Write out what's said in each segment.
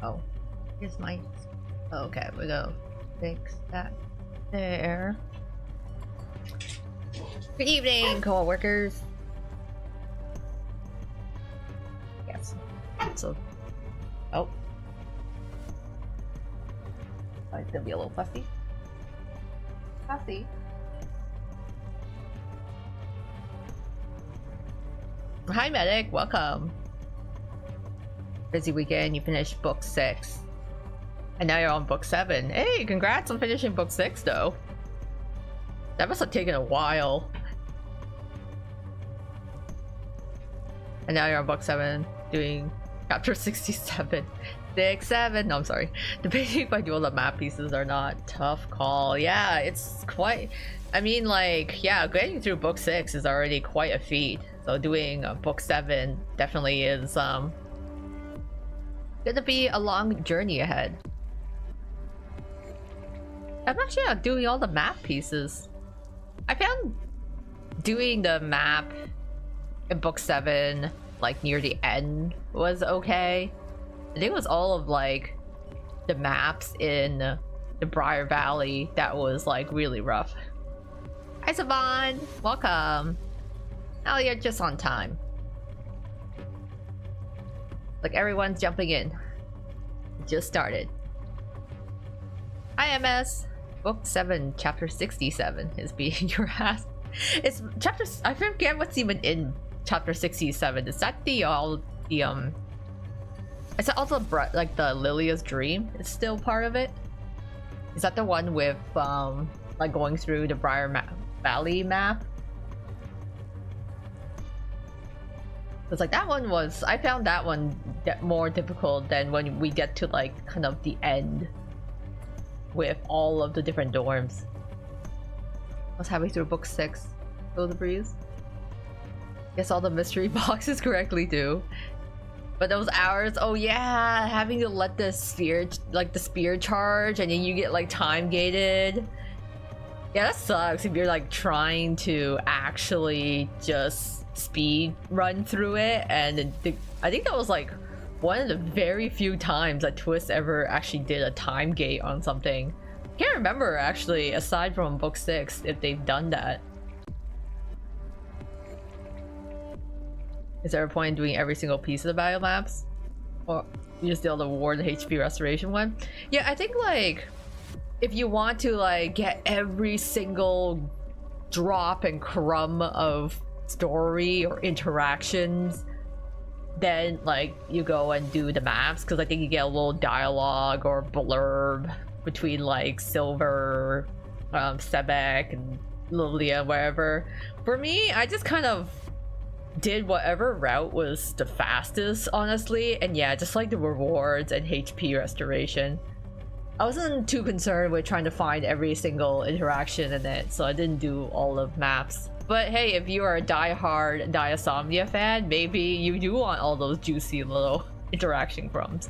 Oh, here's my... Okay, we go fix that there. Good evening, co-workers. Yes. So... Oh. It's gonna be a little fussy. Fussy. Hi, medic. Welcome. Busy weekend. You finished book 6. And now you're on book 7. Hey, congrats on finishing book 6, though. That must have taken a while. And now you're on book 7, doing chapter 67. 6, 7. No, I'm sorry. Debating if I do all the map pieces or not. Tough call. Yeah, it's quite... I mean, like, yeah, getting through book 6 is already quite a feat. So doing book 7 definitely is gonna be a long journey ahead. I'm actually not doing all the map pieces. I found doing the map in book 7 like near the end was okay. I think it was all of like the maps in the Briar Valley that was like really rough. Hi Savon, welcome. Oh, you're just on time. Like everyone's jumping in. It just started. Hi MS. Book 7, chapter 67 is beating your ass. It's chapter... I forget what's even in chapter 67. Is that the is that also like the Lilia's dream? It's still part of it? Is that the one with like going through the Briar Valley map? It's like that one was... I found that one more difficult than when we get to like kind of the end with all of the different dorms. I was halfway through book 6. Feel the breeze. Guess all the mystery boxes correctly too. But those hours, oh yeah, having to let the sphere, like the spear charge, and then you get like time gated. Yeah, that sucks if you're like trying to actually just speed run through it. And I think that was like one of the very few times that Twist ever actually did a time gate on something. Can't remember actually, aside from book 6, if they've done that. Is there a point in doing every single piece of the battle maps? Or you just do the Ward HP restoration one? Yeah, I think like if you want to like get every single drop and crumb of story or interactions, then like you go and do the maps, because I think you get a little dialogue or blurb between like Silver, Sebek, and Lilia, wherever. For me, I just kind of did whatever route was the fastest, honestly, and yeah, just like the rewards and HP restoration. I wasn't too concerned with trying to find every single interaction in it, so I didn't do all of maps. But hey, if you are a die-hard Diasomnia fan, maybe you do want all those juicy little interaction crumbs.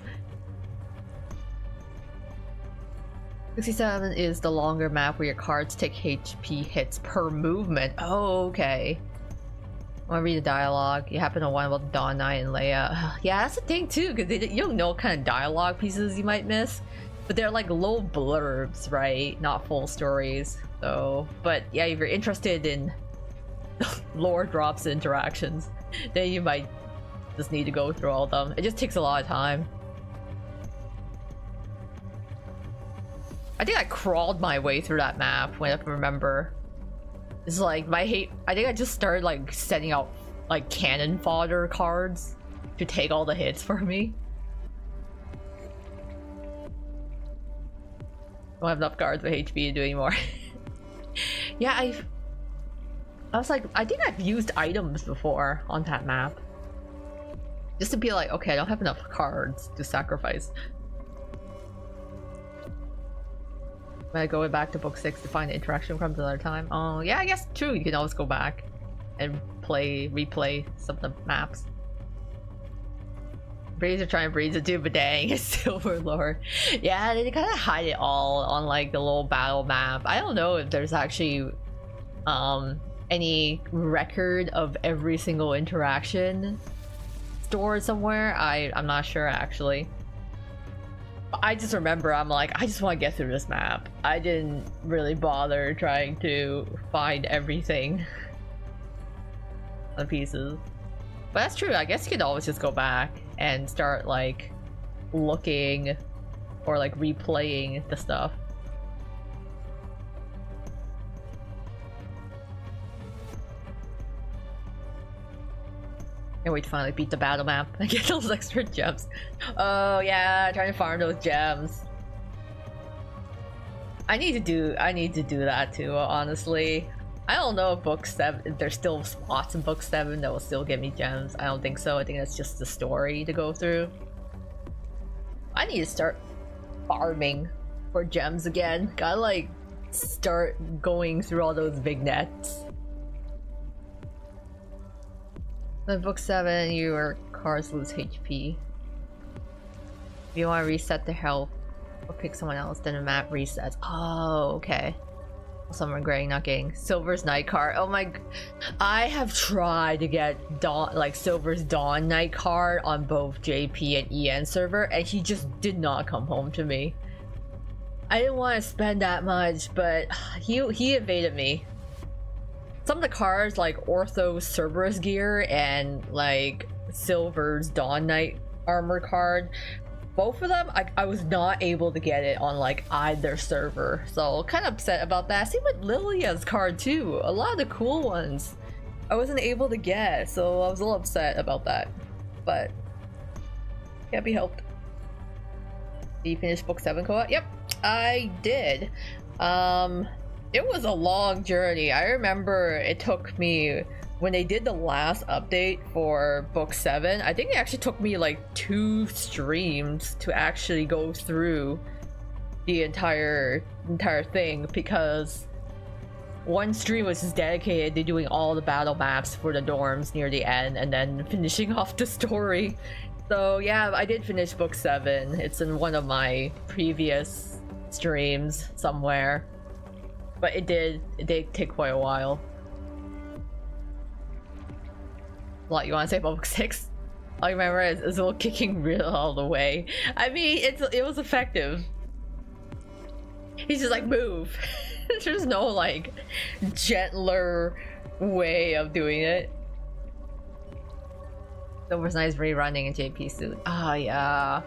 67 is the longer map where your cards take HP hits per movement. Oh, okay. I want to read the dialogue. You happen to want about Dawn Knight and Leia. Yeah, that's the thing too, because you don't know what kind of dialogue pieces you might miss. But they're like little blurbs, right? Not full stories. So, but yeah, if you're interested in lore drops interactions, then you might just need to go through all of them. It just takes a lot of time. I think I crawled my way through that map when I remember. It's like I think I just started like setting out like cannon fodder cards to take all the hits for me. Don't have enough cards with HP to do anymore. Yeah, I was like, I think I've used items before on that map. Just to be like, okay, I don't have enough cards to sacrifice. Am I going back to book 6 to find the interaction crumbs another time? Oh, yeah, I guess true. You can always go back and replay some of the maps. Breeze are trying to breeze it too, but dang, it's Silver Lord. Yeah, they kind of hide it all on like the little battle map. I don't know if there's actually any record of every single interaction stored somewhere. I'm not sure actually. I just remember I'm like, I just want to get through this map. I didn't really bother trying to find everything. The pieces. But that's true, I guess you could always just go back and start like looking or like replaying the stuff. Can't wait to finally beat the battle map and get those extra gems. Oh yeah, trying to farm those gems. I need to do that too, honestly. I don't know if book 7, if there's still spots in book 7 that will still give me gems. I don't think so. I think that's just the story to go through. I need to start farming for gems again. Gotta like start going through all those vignettes. In book 7, your cards lose HP. If you want to reset the health or pick someone else, then the map resets. Oh, okay. So I'm regretting not getting Silver's Night card. Oh my, I have tried to get Dawn, like Silver's Dawn Night card on both JP and EN server, and he just did not come home to me. I didn't want to spend that much, but he evaded me. Some of the cards like Ortho's Cerberus gear and like Silver's Dawn Knight armor card, both of them I was not able to get it on like either server, so kind of upset about that. Same with Lilia's card too. A lot of the cool ones I wasn't able to get, so I was a little upset about that, but can't be helped. Did you finish book 7, Koa? Yep, I did. It was a long journey. I remember it took me, when they did the last update for book 7, I think it actually took me like 2 streams to actually go through the entire thing, because one stream was just dedicated to doing all the battle maps for the dorms near the end and then finishing off the story. So yeah, I did finish book 7. It's in one of my previous streams somewhere. But it did take quite a while. What you want to say about book 6? All I remember is Azul kicking real all the way. I mean, it was effective. He's just like, move. There's no like gentler way of doing it. Silver's nice rerunning in JP suit. Ah, yeah.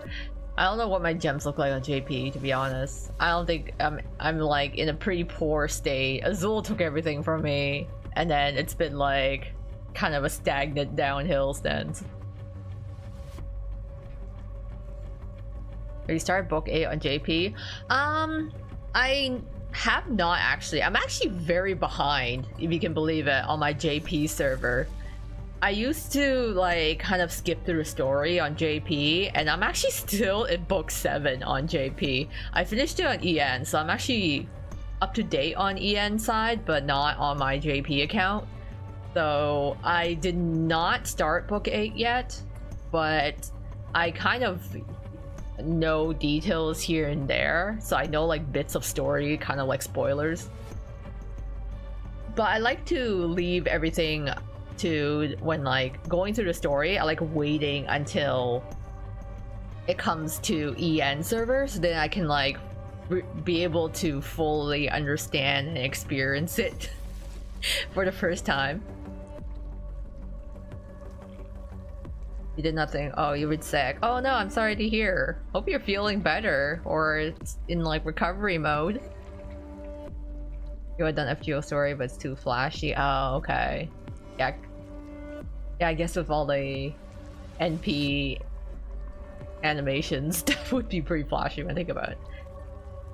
I don't know what my gems look like on JP, to be honest. I don't think I'm like in a pretty poor state. Azul took everything from me, and then it's been like kind of a stagnant downhill since. Have you started book 8 on JP? I have not actually. I'm actually very behind, if you can believe it, on my JP server. I used to like kind of skip through the story on JP, and I'm actually still in book 7 on JP. I finished it on EN, so I'm actually up to date on EN side, but not on my JP account. So I did not start book 8 yet, but I kind of know details here and there, so I know like bits of story, kind of like spoilers. But I like to leave everything to when like going through the story. I like waiting until it comes to EN server, so then I can like be able to fully understand and experience it for the first time. You did nothing. Oh, you were sick. Oh no, I'm sorry to hear. Hope you're feeling better, or it's in like recovery mode. You had done FGO story, but it's too flashy. Oh, okay. Yeah, I guess with all the NP animations, that would be pretty flashy when I think about it.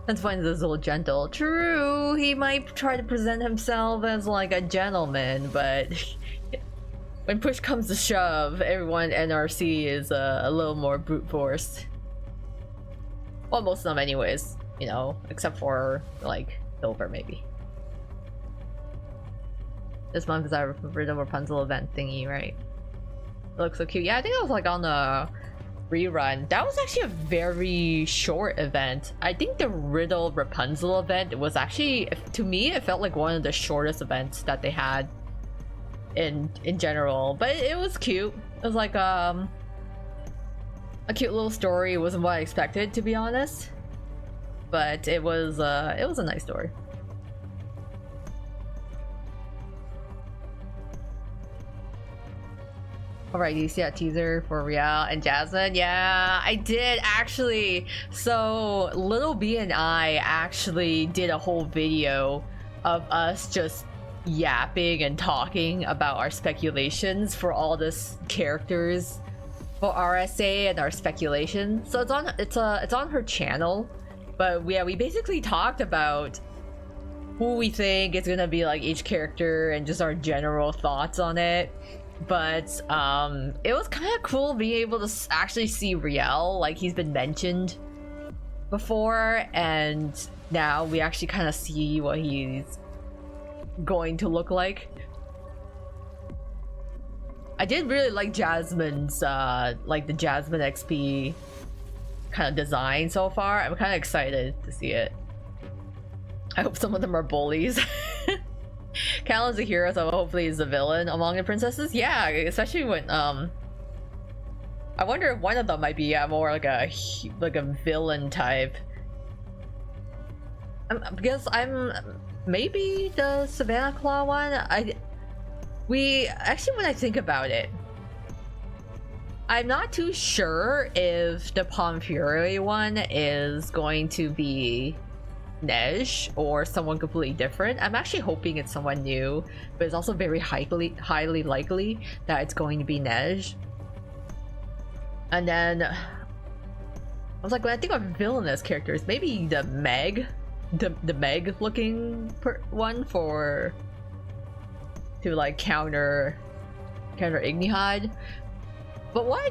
That's fine, this is a little gentle. True, he might try to present himself as like a gentleman, but when push comes to shove, everyone NRC is a little more brute force. Well, most of them anyways, you know, except for like Silver maybe. This month is our Riddle Rapunzel event thingy, right? It looks so cute. Yeah, I think it was like on the rerun. That was actually a very short event. I think the Riddle Rapunzel event was actually, to me, it felt like one of the shortest events that they had in general. But it was cute. It was like a cute little story. It wasn't what I expected, to be honest, but it was a nice story. Alright, do you see that teaser for Riel and Jasmine? Yeah, I did actually. So Little B and I actually did a whole video of us just yapping and talking about our speculations for all this characters for RSA and our speculation. So it's on her channel. But yeah, we basically talked about who we think is gonna be like each character and just our general thoughts on it. But it was kind of cool being able to actually see Riel, like he's been mentioned before, and now we actually kind of see what he's going to look like. I did really like Jasmine's like the Jasmine XP kind of design so far. I'm kind of excited to see it. I hope some of them are bullies. Cal is a hero, so hopefully he's a villain among the princesses. Yeah, especially when I wonder if one of them might be more like a villain type. Because I'm maybe the Savannah Claw one. We actually, when I think about it, I'm not too sure if the Pomfury one is going to be Nej or someone completely different. I'm actually hoping it's someone new, but it's also very highly likely that it's going to be Nej. And then I was like, when I think of villainous characters, maybe the Meg, the Meg looking one for to like counter Ignihide. But what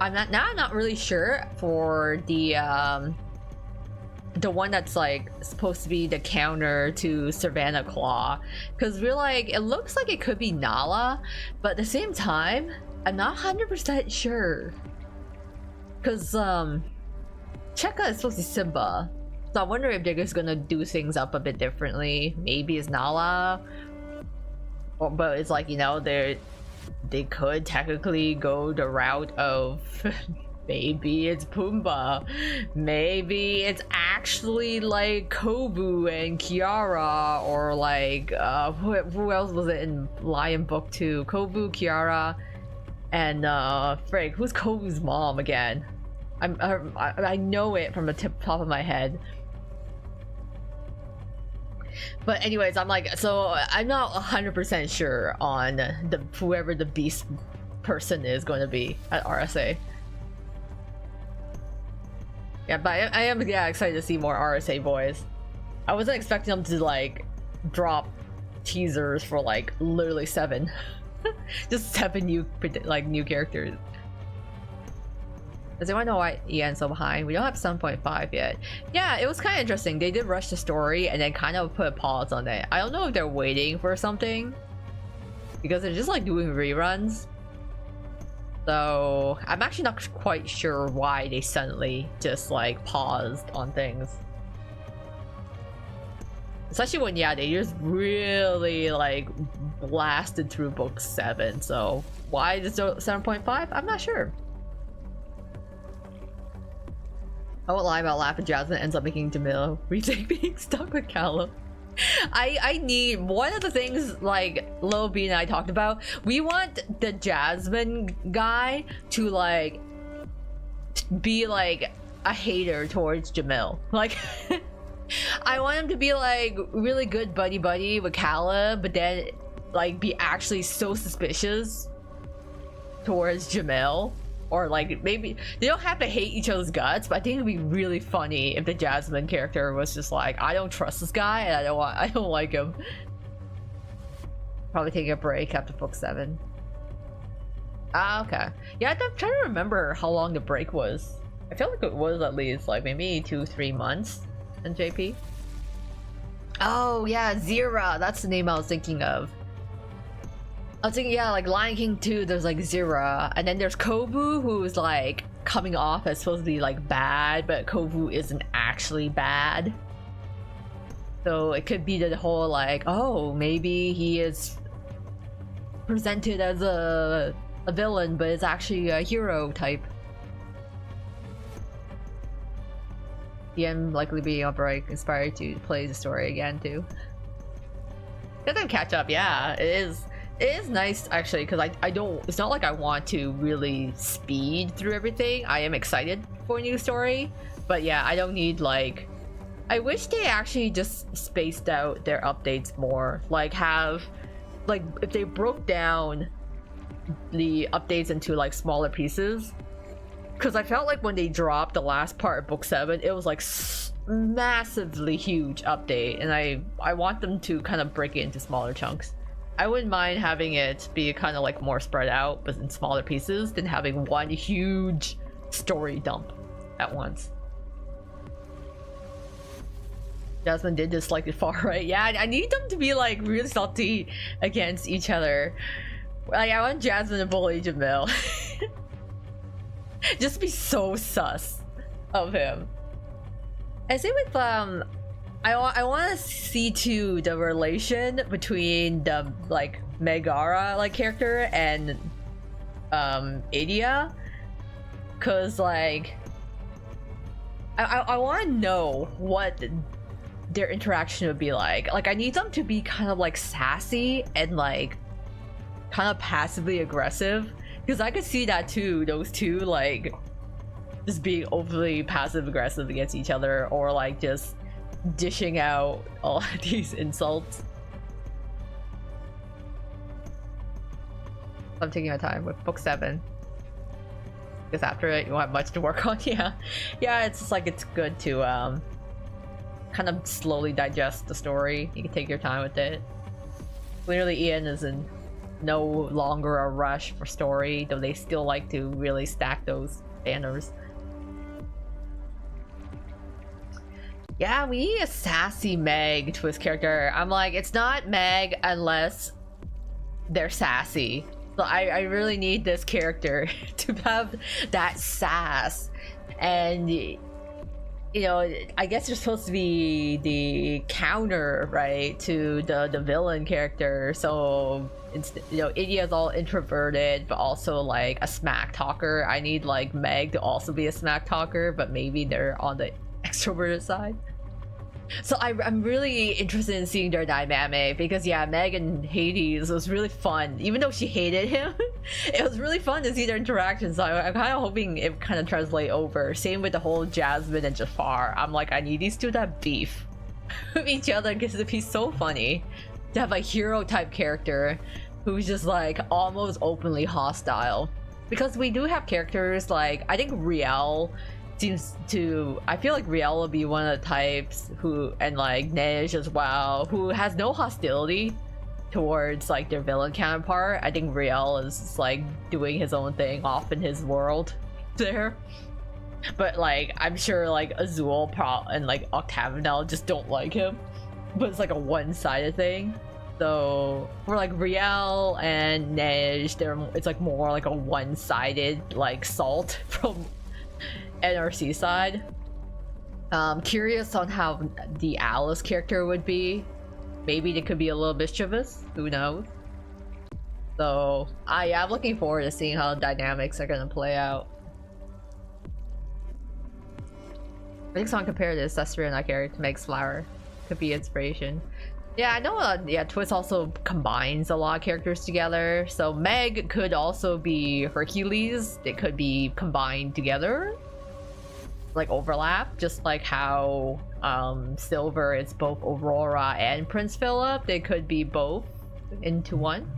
I'm not really sure for the one that's like supposed to be the counter to Savannah Claw, because we're like, it looks like it could be Nala, but at the same time I'm not 100% sure, because Cheka is supposed to be Simba, so I wonder if they're just gonna do things up a bit differently. Maybe it's Nala, but it's like, you know, they could technically go the route of maybe it's Pumbaa. Maybe it's actually like Kovu and Kiara, or like who else was it in Lion Book 2? Kovu, Kiara, and Frick, who's Kovu's mom again? I know it from the top of my head. But anyways, I'm like, so I'm not 100% sure on whoever the beast person is going to be at RSA. Yeah, but I am excited to see more RSA boys. I wasn't expecting them to like drop teasers for like literally 7. Just 7 new characters. Does anyone know why Ian's so behind? We don't have 7.5 yet. Yeah, it was kind of interesting. They did rush the story and then kind of put a pause on it. I don't know if they're waiting for something, because they're just like doing reruns. So I'm actually not quite sure why they suddenly just like paused on things. Especially when, yeah, they just really like blasted through book 7. So why the 7.5? I'm not sure. I won't lie about Laugh, and Jasmine ends up making Jamil retake being stuck with Callum. I need one of the things like Lil B and I talked about. We want the Jasmine guy to like be like a hater towards Jamil. Like I want him to be like really good buddy with Callum, but then like be actually so suspicious towards Jamil. Or like, maybe they don't have to hate each other's guts, but I think it'd be really funny if the Jasmine character was just like, I don't trust this guy and I don't like him. Probably taking a break after book 7. Ah, okay. Yeah, I'm trying to remember how long the break was. I feel like it was at least like maybe 2-3 months in JP. Oh yeah, Zira, that's the name I was thinking of. I was thinking, yeah, like Lion King 2, there's like Zira, and then there's Kovu, who's like coming off as supposed to be like bad, but Kovu isn't actually bad. So it could be the whole like, oh, maybe he is presented as a villain, but it's actually a hero type. Ian likely being up break inspired to play the story again too. Let them catch up. Yeah, it is. It is nice actually because I don't. It's not like I want to really speed through everything. I am excited for a new story, but yeah, I don't need like. I wish they actually just spaced out their updates more. Like have, like if they broke down the updates into like smaller pieces. Because I felt like when they dropped the last part of book 7, it was like massively huge update, and I want them to kind of break it into smaller chunks. I wouldn't mind having it be kind of like more spread out but in smaller pieces than having one huge story dump at once. Jasmine did just like the far right. Yeah, I need them to be like really salty against each other. Like I want Jasmine to bully Jamil. Just be so sus of him. And same with I want to see too the relation between the like Megara like character and Adia, cause like I want to know what their interaction would be like. Like I need them to be kind of like sassy and like kind of passively aggressive. Because I could see that too, those two like just being overly passive aggressive against each other, or like just dishing out all these insults. I'm taking my time with book 7. Because after it you won't have much to work on. Yeah, it's just like it's good to kind of slowly digest the story. You can take your time with it. Clearly Ian is in no longer a rush for story, though they still like to really stack those banners. Yeah, we need a sassy Meg to his character. I'm like, it's not Meg unless they're sassy. So I really need this character to have that sass. And you know, I guess you're supposed to be the counter, right, to the villain character. So it's, you know, Idia's all introverted, but also like a smack talker. I need like Meg to also be a smack talker, but maybe they're on the extroverted side. So I'm really interested in seeing their dynamic because yeah, Meg and Hades was really fun. Even though she hated him, it was really fun to see their interactions. So I'm kind of hoping it kind of translate over. Same with the whole Jasmine and Jafar. I'm like, I need these two to have beef with each other because it'd be so funny to have a hero type character who's just like almost openly hostile. Because we do have characters like, I think Riel seems to, I feel like Riel will be one of the types who, and like Nej as well, who has no hostility towards like their villain counterpart. I think Riel is just, like doing his own thing off in his world there. But like I'm sure like Azul and like Octavinel just don't like him. But it's like a one-sided thing. So for like Riel and Nej, it's like more like a one-sided like salt from NRC side. Curious on how the Alice character would be. Maybe they could be a little mischievous, who knows. So yeah, I'm looking forward to seeing how the dynamics are gonna play out. I think someone compared this Cestra and that character to Meg's flower. Could be inspiration. Yeah, I know yeah, Twist also combines a lot of characters together. So Meg could also be Hercules. They could be combined together. Like overlap, just like how Silver is both Aurora and Prince Philip. They could be both into one.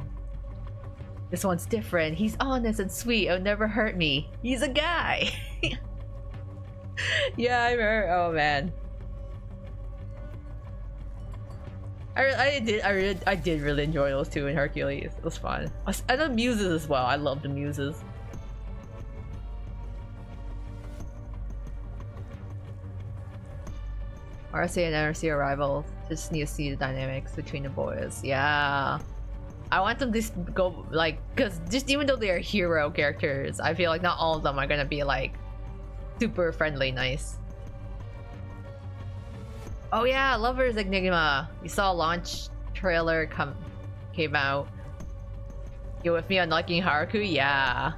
This one's different. He's honest and sweet. It'll never hurt me. He's a guy. Yeah, I remember. Oh man, I did really enjoy those two in Hercules. It was fun. And the Muses as well. I love the Muses. RSA and NRC arrival. Just need to see the dynamics between the boys. Yeah, I want them to go like, because just even though they are hero characters, I feel like not all of them are gonna be like super friendly nice. Oh yeah, Lovers Enigma. You saw a launch trailer came out. You with me on liking Haruki? Yeah.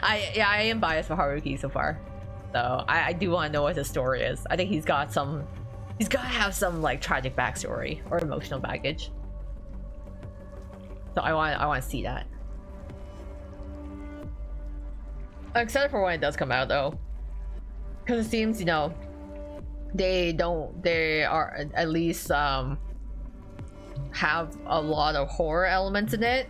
I am biased for Haruki so far. So I do want to know what his story is. I think he's got to have some like tragic backstory or emotional baggage. So I want to see that. I'm excited for when it does come out though, because it seems, you know, they are at least have a lot of horror elements in it.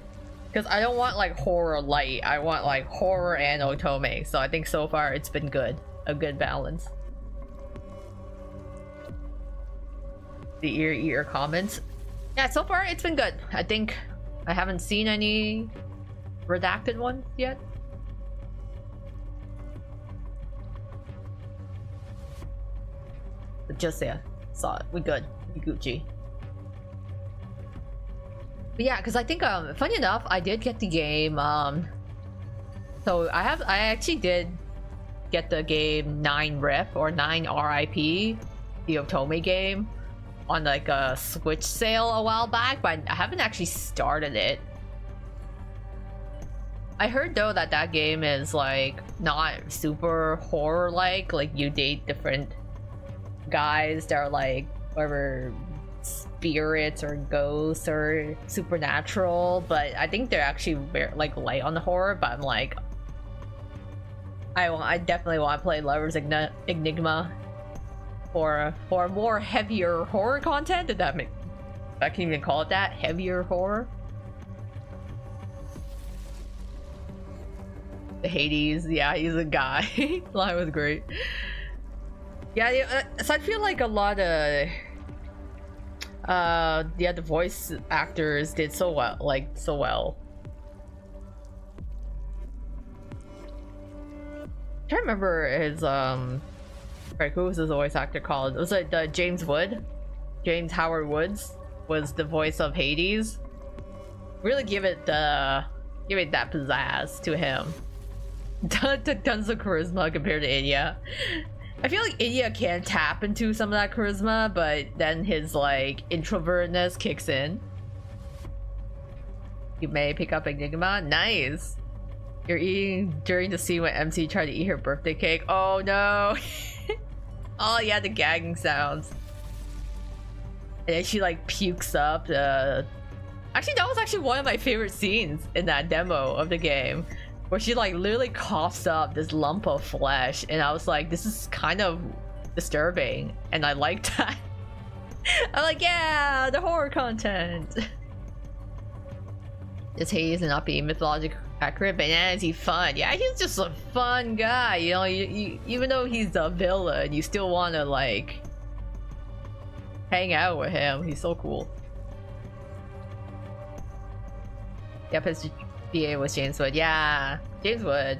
Because I don't want like horror light, I want like horror and otome. So I think so far it's been good, a good balance. The ear comments. Yeah, so far it's been good. I think I haven't seen any redacted ones yet. But just yeah, saw it. We good. We Gucci. But yeah, because I think funny enough, I did get the game. So I actually did get the game 9 RIP or 9 RIP, the Otome game, on like a Switch sale a while back, but I haven't actually started it. I heard though that that game is like not super horror like you date different guys that are like whatever spirits or ghosts or supernatural, but I think they're actually very like light on the horror. But I'm like, I definitely want to play Lover's Enigma for more heavier horror content. Did that make, I can even call it that, heavier horror? The Hades, yeah, he's a guy. Line was great. Yeah, so I feel like a lot of yeah, the voice actors did so well, like so well. I'm trying to remember his right, who was his voice actor called? It was like James Howard Woods was the voice of Hades. Really give it that pizzazz to him. Tons of charisma compared to Inya. I feel like Inya can tap into some of that charisma, but then his like introvertness kicks in. You may pick up Enigma. Nice. You're eating during the scene when MC tried to eat her birthday cake. Oh no. Oh yeah, the gagging sounds. And then she like pukes up. Actually, that was actually one of my favorite scenes in that demo of the game, where she like literally coughs up this lump of flesh, and I was like, this is kind of disturbing, and I liked that. I'm like, yeah, the horror content. Is Hades and not being mythologically accurate, but yeah, is he fun? Yeah, he's just a fun guy, you know. You even though he's a villain, you still want to like hang out with him. He's so cool. Yep, his BA was James Wood. Yeah, James Wood.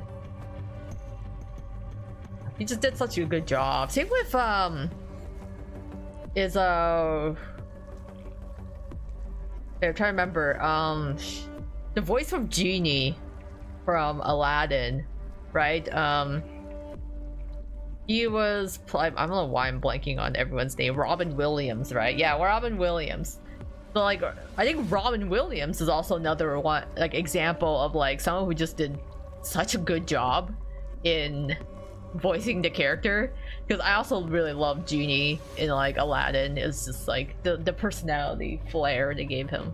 He just did such a good job. Same with I'm trying to remember the voice of Genie from Aladdin, right? He was I don't know why I'm blanking on everyone's name. Robin Williams, right? Yeah, Robin Williams. So like, I think Robin Williams is also another one, like example of like someone who just did such a good job in voicing the character. Because I also really love Genie in like Aladdin. It's just like the personality flair they gave him.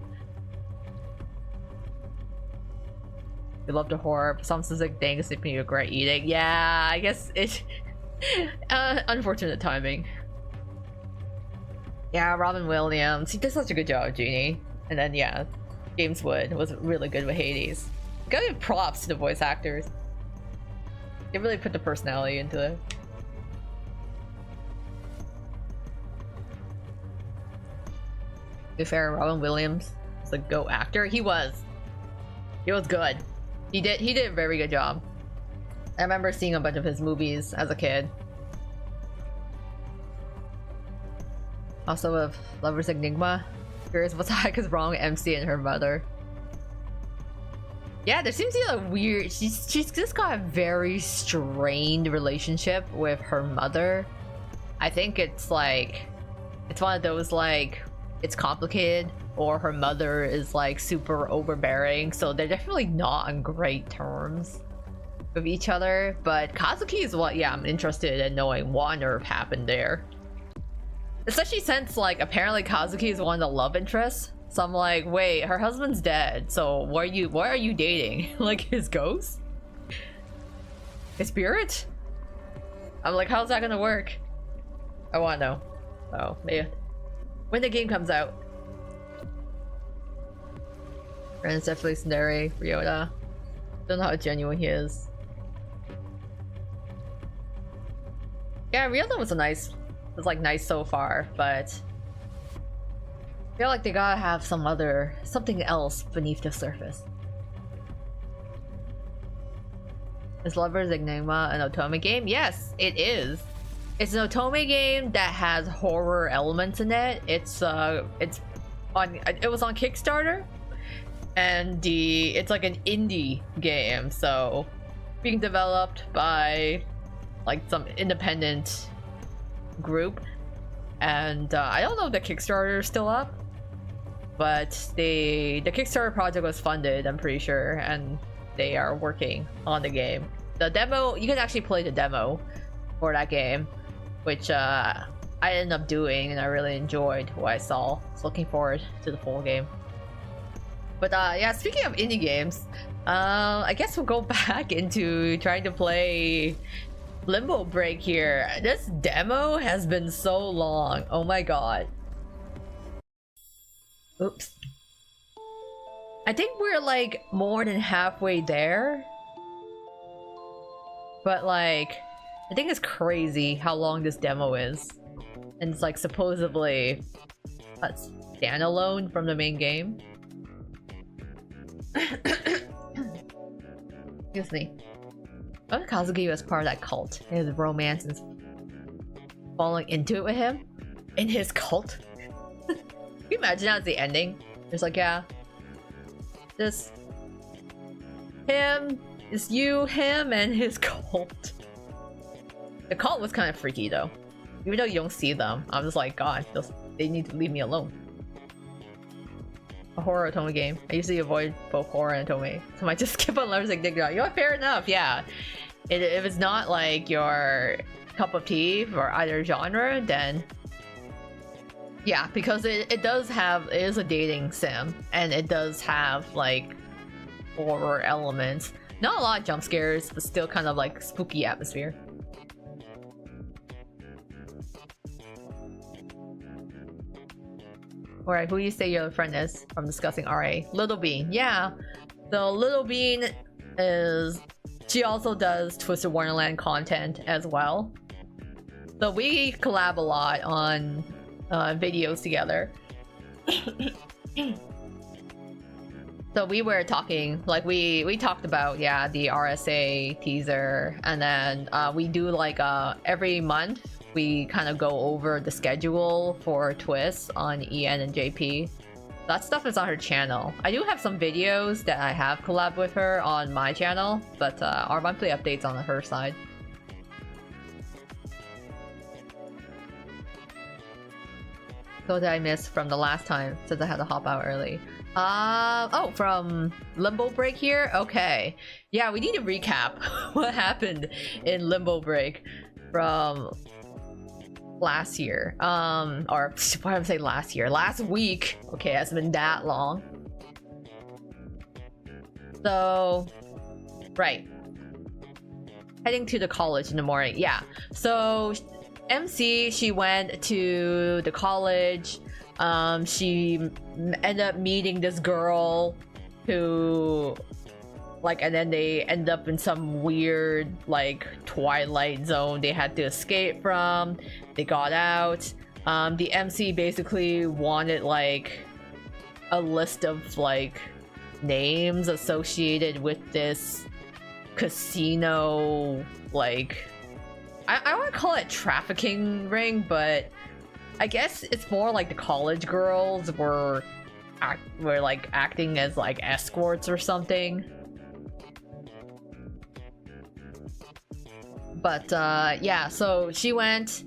We love the horror. Some says like, dang, it's making you regret eating. Yeah, I guess it. Unfortunate timing. Yeah, Robin Williams. He did such a good job with Genie. And then yeah, James Wood was really good with Hades. Gotta give props to the voice actors. They really put the personality into it. To be fair, Robin Williams was a GOAT actor. He was good. He did a very good job. I remember seeing a bunch of his movies as a kid. Also with Lover's Enigma. Curious what the heck is wrong with MC and her mother. Yeah, there seems to be a weird... She's just got a very strained relationship with her mother. I think it's like... It's one of those like... It's complicated, or her mother is like super overbearing, so they're definitely not on great terms. with each other, but Kazuki is what, yeah, I'm interested in knowing what on earth happened there. Especially since, like, apparently Kazuki is one of the love interests. So I'm like, wait, her husband's dead, so what are you dating? Like, his ghost? His spirit? I'm like, how's that gonna work? I wanna know. Oh, maybe. When the game comes out. Friends definitely Tsundere, Ryota. Don't know how genuine he is. Yeah, Ryota was nice so far, but I feel like they gotta have something else beneath the surface. Is Lover's Enigma an otome game? Yes, it is. It's an otome game that has horror elements in it. It was on Kickstarter, and it's like an indie game, so being developed by like some independent group, and I don't know if the Kickstarter is still up, but the Kickstarter project was funded, I'm pretty sure, and they are working on the game. The demo, you can actually play the demo for that game, which I ended up doing, and I really enjoyed what I saw. So looking forward to the full game. But yeah, speaking of indie games, I guess we'll go back into trying to play Limbo Break here. This demo has been so long. Oh my god. Oops. I think we're like more than halfway there. But like, I think it's crazy how long this demo is. And it's like supposedly a standalone from the main game. Excuse me. What if Kazuki was part of that cult? His romance and falling into it with him? In his cult? Can you imagine that as the ending? It's like, yeah. Just him, it's you, him, and his cult. The cult was kind of freaky though. Even though you don't see them, I'm just like, God, they need to leave me alone. A horror otome game. I usually avoid both horror and otome, so I might just skip on Lover's Enigma. You know, fair enough, yeah. If it's not like your cup of tea for either genre, then yeah, because it is a dating sim, and it does have like horror elements. Not a lot of jump scares, but still kind of like spooky atmosphere. Alright, who do you say your friend is from discussing RA? Little Bean, yeah. So Little Bean she also does Twisted Wonderland content as well. So we collab a lot on videos together. So we were talking, like we talked about, yeah, the RSA teaser, and then we do like every month we kind of go over the schedule for twists on EN and JP. That stuff is on her channel. I do have some videos that I have collabed with her on my channel, but our monthly updates on her side. So what did I miss from the last time, since I had to hop out early? Oh, from Limbo Break here? Okay. Yeah, we need to recap what happened in Limbo Break from last year. Or why did I say last year? Last week. Okay, it's been that long. So, right. Heading to the college in the morning. Yeah. So, MC, she went to the college. She ended up meeting this girl who, like, and then they end up in some weird, like, Twilight Zone they had to escape from. They got out. The MC basically wanted, like, a list of, like, names associated with this casino, like, I want to call it trafficking ring, but I guess it's more like the college girls were like acting as like escorts or something. But yeah, so she went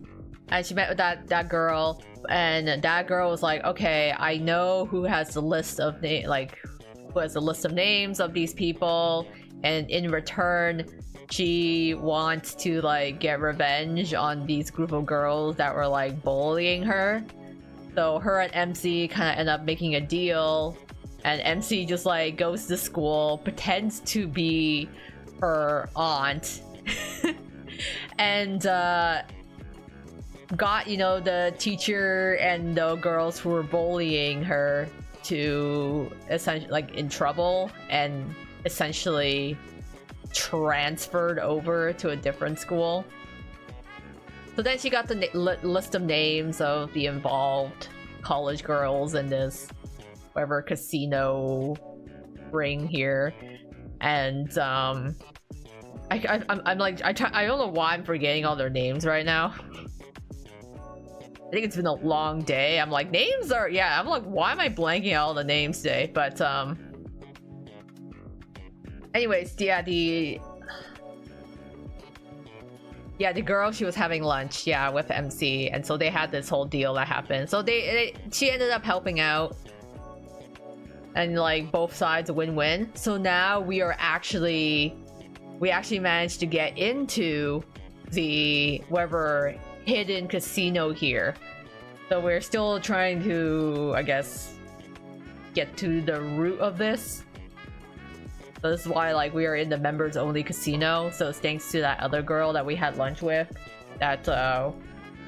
and she met with that girl, and that girl was like, okay, I know who has the list of who has the list of names of these people, and in return she wants to like get revenge on these group of girls that were like bullying her. So her and MC kind of end up making a deal, and MC just like goes to school, pretends to be her aunt, and got, you know, the teacher and the girls who were bullying her to essentially like in trouble, and essentially transferred over to a different school. So then she got the list of names of the involved college girls in this whatever casino ring here, and I'm like I don't know why I'm forgetting all their names right now. I think it's been a long day. I'm like, names are, yeah, I'm like, why am I blanking out all the names today? But anyways, yeah, the girl, she was having lunch, yeah, with MC, and so they had this whole deal that happened. So she ended up helping out, and like both sides a win-win. So now we actually managed to get into the whatever hidden casino here. So we're still trying to, I guess, get to the root of this. So this is why like we are in the members only casino. So it's thanks to that other girl that we had lunch with that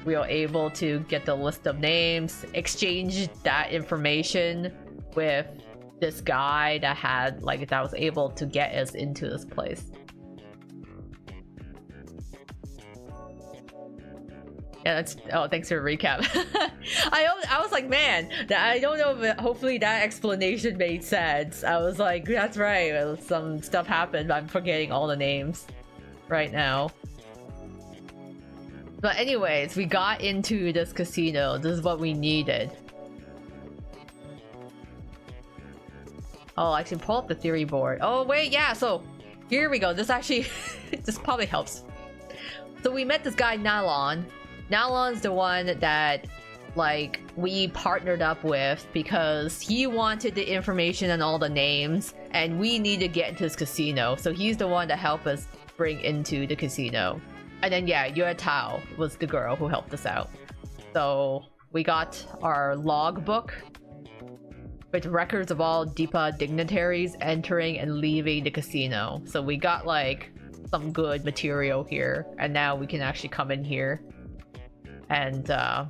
we were able to get the list of names, exchange that information with this guy that was able to get us into this place. Yeah, thanks for the recap. I was like, man, I don't know if hopefully that explanation made sense. I was like, that's right, some stuff happened, but I'm forgetting all the names right now. But anyways, we got into this casino. This is what we needed. Oh, I should pull up the theory board. Oh wait, yeah, so here we go. This actually this probably helps. So we met this guy Nalon. Nalon's the one that like we partnered up with because he wanted the information and all the names, and we need to get into this casino. So he's the one that helped us bring into the casino. And then yeah, Yuejiao was the girl who helped us out. So we got our logbook with records of all Dipa dignitaries entering and leaving the casino. So we got like some good material here, and now we can actually come in here and try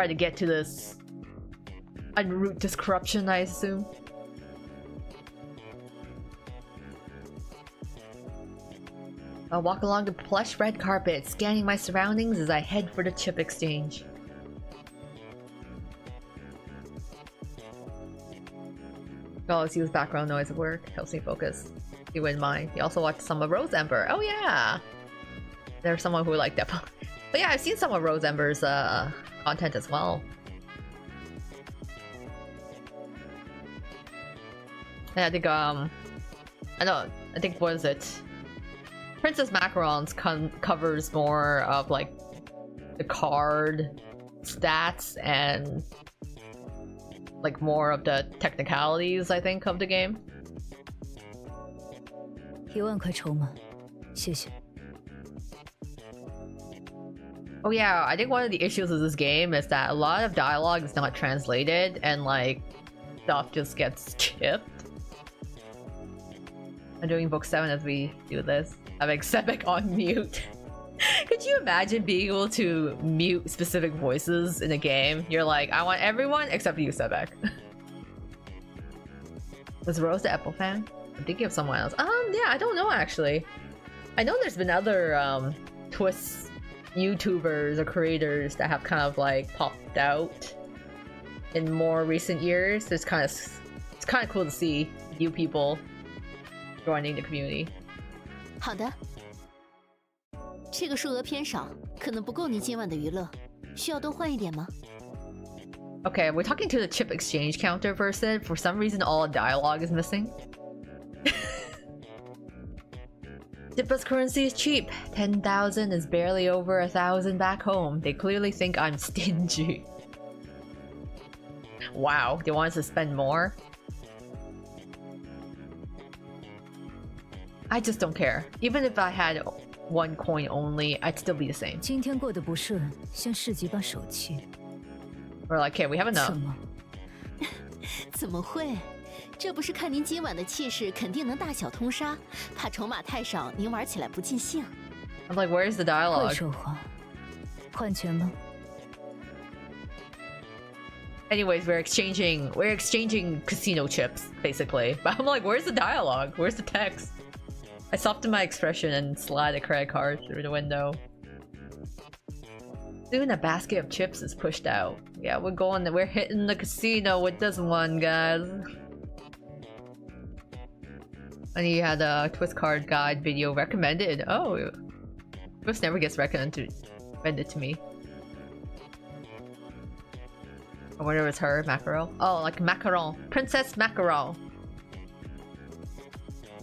to get to this, unroot this corruption, I assume. I'll walk along the plush red carpet, scanning my surroundings as I head for the chip exchange. Oh, let's use background noise at work. Helps me focus. You wouldn't mind. You also watched some of Rose Ember. Oh yeah! There's someone who liked that. But yeah, I've seen some of Rose Ember's content as well. And I think I think what is it? Princess Macaron's covers more of like the card stats and like more of the technicalities, I think, of the game. 1万块筹码，谢谢。 Oh yeah, I think one of the issues of this game is that a lot of dialogue is not translated and like stuff just gets skipped. I'm doing book 7 as we do this. Having Sebek on mute. Could you imagine being able to mute specific voices in a game? You're like, I want everyone except for you, Sebek. Was Rose the Apple fan? I'm thinking of someone else. Yeah, I don't know actually. I know there's been other twists YouTubers or creators that have kind of like popped out in more recent years. It's kind of cool to see new people joining the community. 好的，这个数额偏少，可能不够你今晚的娱乐，需要多换一点吗？ Okay, we're talking to the chip exchange counter person. For some reason, all dialogue is missing. Dipa's currency is cheap. 10,000 is barely over 1,000 back home. They clearly think I'm stingy. Wow, they want us to spend more? I just don't care. Even if I had one coin only, I'd still be the same. 今天过得不顺，向市集把手气。 We're like, okay, we have enough. 怎么？怎么会？这不是看您今晚的气势，肯定能大小通杀。怕筹码太少，您玩起来不尽兴。I'm like, where's the 会 dialogue? 说话，换钱吗？ Anyways, we're exchanging casino chips, basically. But I'm like, where's the dialogue? Where's the text? I soften my expression and slide a credit card through the window. Soon a basket of chips is pushed out. Yeah, we're hitting the casino with this one, guys. And he had a Twist card guide video recommended. Oh, Twist never gets recommended to me. I wonder if it's her, Mackerel. Oh, like Macaron. Princess Mackerel.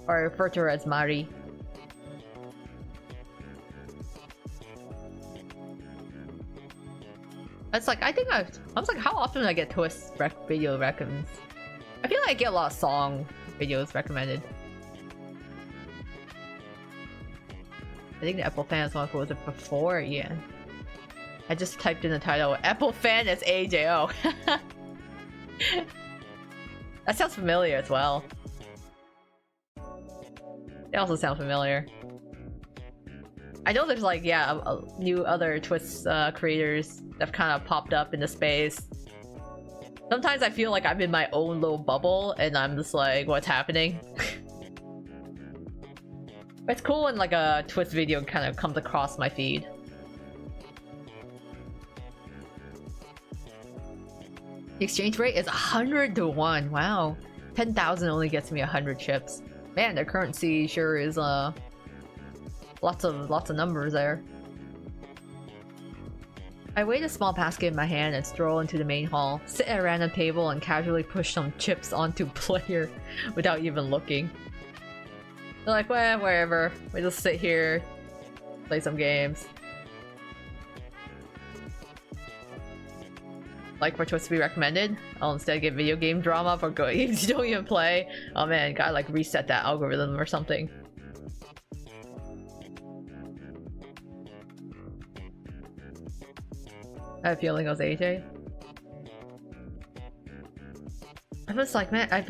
Or I refer to her as Mari. It's like, I was like, how often do I get Twist video recommends? I feel like I get a lot of song videos recommended. I think the Apple Fans one was it before? Yeah. I just typed in the title. Apple Fan is AJO. That sounds familiar as well. They also sound familiar. I know there's like, yeah, new other Twist creators that have kind of popped up in the space. Sometimes I feel like I'm in my own little bubble and I'm just like, what's happening? But it's cool when like a Twist video kind of comes across my feed. The exchange rate is 100 to 1. Wow. 10,000 only gets me 100 chips. Man, their currency sure is lots of numbers there. I weigh a small basket in my hand and stroll into the main hall, sit at a random table and casually push some chips onto player without even looking. They're like, well, wherever. We just sit here, play some games. Like for Twist to be recommended, I'll instead get video game drama for games you don't even play. Oh man, gotta like reset that algorithm or something. I have a feeling it was AJ. I was like, man, I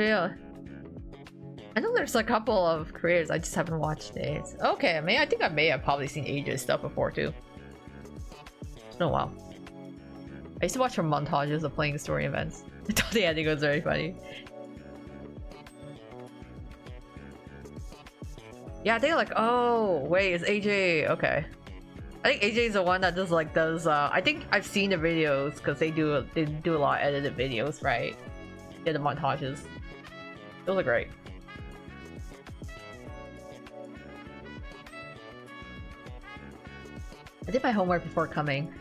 know there's a couple of creators, I just haven't watched it. Okay, I think I may have probably seen AJ's stuff before too. It's been a while. I used to watch her montages of playing story events. I thought the ending was very funny. Yeah, I think like, oh, wait, it's AJ. Okay. I think AJ is the one that does I think I've seen the videos because they do a lot of edited videos, right? Yeah, the montages. Those are great. I did my homework before coming.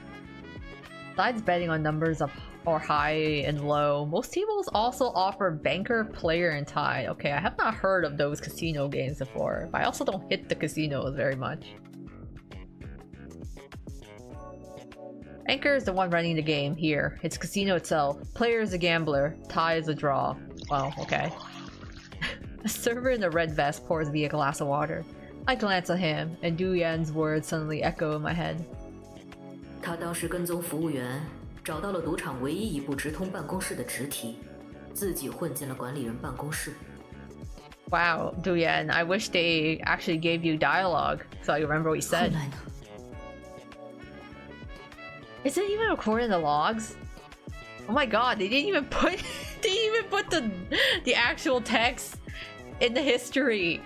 Besides betting on numbers of or high and low, most tables also offer banker, player, and tide. Okay, I have not heard of those casino games before, but I also don't hit the casinos very much. Banker is the one running the game here. It's casino itself. Player is a gambler. Tie is a draw. Wow, okay. A server in a red vest pours me a glass of water. I glance at him, and Du Yan's words suddenly echo in my head. 他当时跟踪服务员，找到了赌场唯一一部直通办公室的直梯，自己混进了管理人办公室。Wow, Du Yan, I wish they actually gave you dialogue so you remember what you said. 后来呢？ Is it even recorded in the logs? Oh my god, they didn't even put the actual text in the history.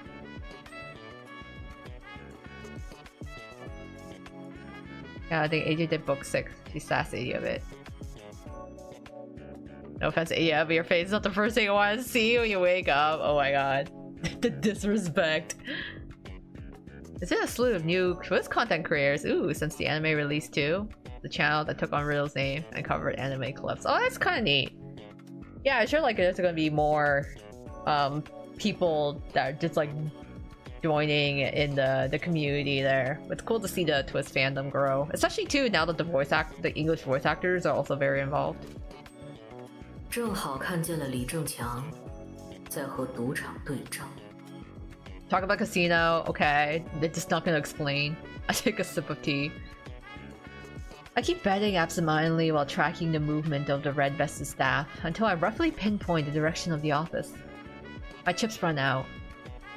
Yeah, I think AJ did book 6. She's sassy of it. No offense, yeah, but your face is not the first thing I want to see when you wake up. Oh my god. The disrespect. There's been a slew of new Twist content creators, since the anime release too. The channel that took on Riddle's name and covered anime clips. Oh, that's kind of neat. Yeah, I sure like there's gonna be more people that are just like joining in the community there. It's cool to see the Twist fandom grow, especially too now that the English voice actors are also very involved. 正好看见了李正强在和赌场对账。Talk about casino, okay. They're just not gonna explain. I take a sip of tea. I keep betting absentmindedly while tracking the movement of the red-vested staff until I roughly pinpoint the direction of the office. My chips run out.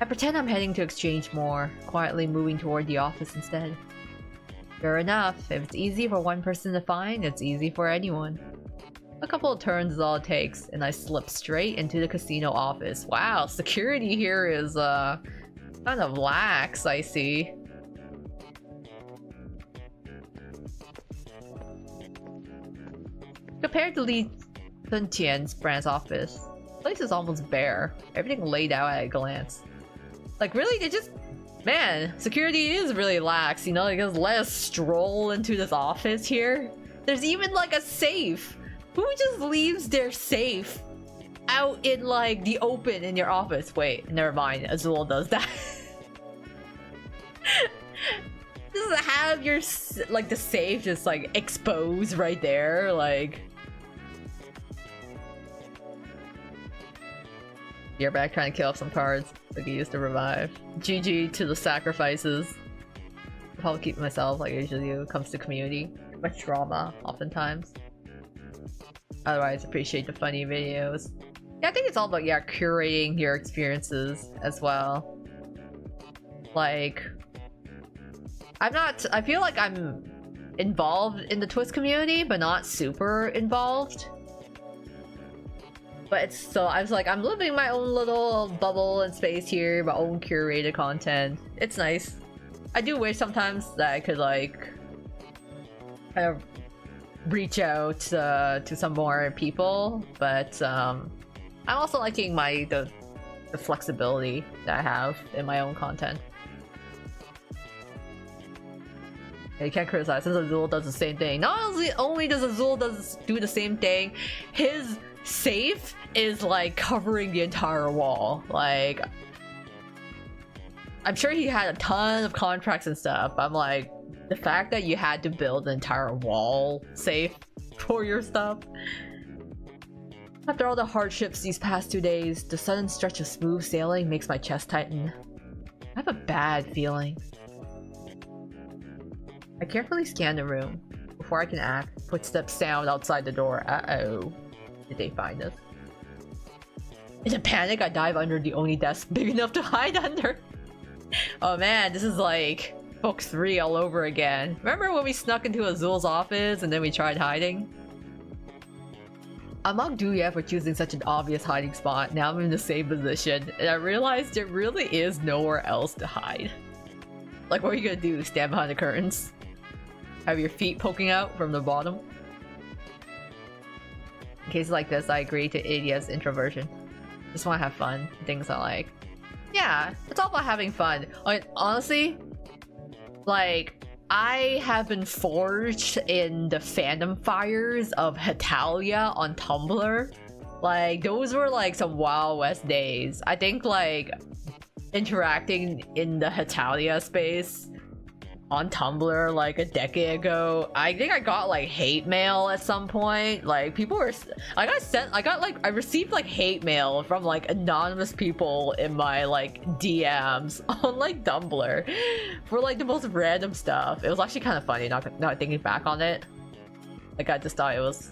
I pretend I'm heading to exchange more, quietly moving toward the office instead. Sure enough, if it's easy for one person to find, it's easy for anyone. A couple of turns is all it takes, and I slip straight into the casino office. Wow, security here is kind of lax, I see. Compared to Li Sunqian's branch office, the place is almost bare. Everything laid out at a glance. Like, really? They just... Man, security is really lax, you know? They just let us stroll into this office here. There's even, like, a safe. Who just leaves their safe out in, like, the open in your office? Wait, never mind. Azul does that. Just have your, like, the safe just, like, exposed right there, like... You're back trying to kill off some cards that can use to revive. GG to the sacrifices. I'll probably keep myself like I usually do. It comes to community. Much drama, oftentimes. Otherwise, appreciate the funny videos. Yeah, I think it's all about, yeah, curating your experiences as well. Like... I feel like I'm involved in the Twist community, but not super involved. But it's so I was like, I'm living my own little bubble and space here, my own curated content. It's nice. I do wish sometimes that I could like kind of reach out to some more people, but I'm also liking the flexibility that I have in my own content. You can't criticize since Azul does the same thing. Not only does Azul do the same thing, his safe is like covering the entire wall. Like, I'm sure he had a ton of contracts and stuff. I'm like, the fact that you had to build an entire wall safe for your stuff. After all the hardships these past 2 days, the sudden stretch of smooth sailing makes my chest tighten. I have a bad feeling. I carefully scan the room. Before I can act, footsteps sound outside the door. Uh-oh. Did they find us? In a panic, I dive under the only desk big enough to hide under. Oh man, this is like book 3 all over again. Remember when we snuck into Azul's office and then we tried hiding? I'm not due yet for choosing such an obvious hiding spot. Now I'm in the same position, and I realized there really is nowhere else to hide. Like, what are you gonna do? Stand behind the curtains? Have your feet poking out from the bottom? In cases like this, I agree to Idia's introversion. Just want to have fun. Things I like. Yeah, it's all about having fun. Honestly, like, I have been forged in the fandom fires of Hetalia on Tumblr. Like, those were like some Wild West days. I think like interacting in the Hetalia space on Tumblr like a decade ago, I think I got like hate mail at some point. Like, people were, I received like hate mail from like anonymous people in my like DMs on like Tumblr for like the most random stuff. It was actually kind of funny, not thinking back on it. Like, I thought it was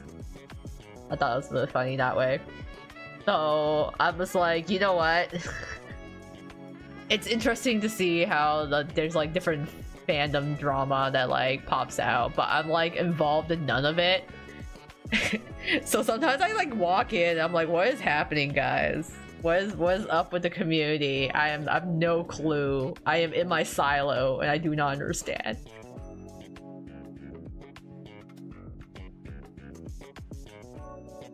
really funny that way. So I was like, you know what? It's interesting to see how there's like different fandom drama that like pops out, but I'm like involved in none of it. So sometimes I like walk in, I'm like, what is happening, guys? What is up with the community? I have no clue. I am in my silo and I do not understand.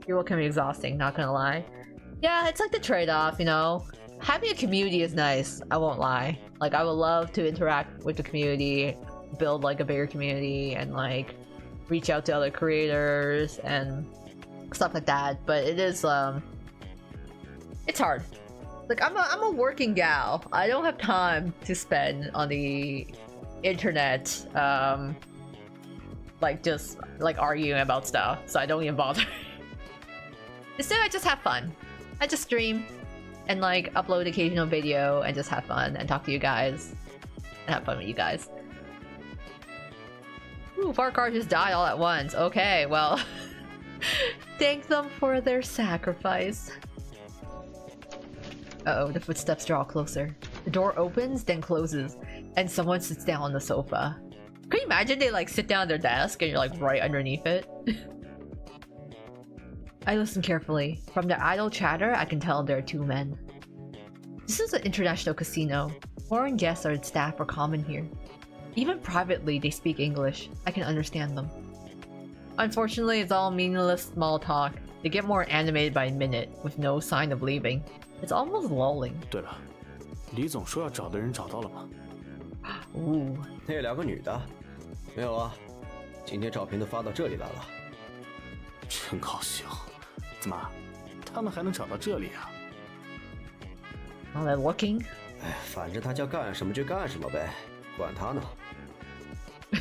People can be exhausting, not gonna lie. Yeah, it's like the trade-off, you know? Having a community is nice, I won't lie. Like, I would love to interact with the community, build like a bigger community, and like reach out to other creators and stuff like that. But it is it's hard. Like, I'm a working gal. I don't have time to spend on the internet like just like arguing about stuff, so I don't even bother. Instead, I just have fun. I just stream, and like upload occasional video and just have fun and talk to you guys and have fun with you guys. Ooh, Farcar just died all at once. Okay, well, thank them for their sacrifice. Uh-oh, the footsteps draw closer. The door opens, then closes, and someone sits down on the sofa. Can you imagine they like sit down at their desk and you're like right underneath it? I listen carefully. From their idle chatter, I can tell there are two men. This is an international casino. Foreign guests or staff are common here. Even privately, they speak English. I can understand them. Unfortunately, it's all meaningless small talk. They get more animated by minute, with no sign of leaving. It's almost lulling. 对了，李总说要找的人找到了吗？ Ooh. 那两个女的，没有啊。今天照片都发到这里来了。真高兴，怎么，他们还能找到这里啊？ Oh, they're looking? 哎，反正他叫干什么就干什么呗，管他呢。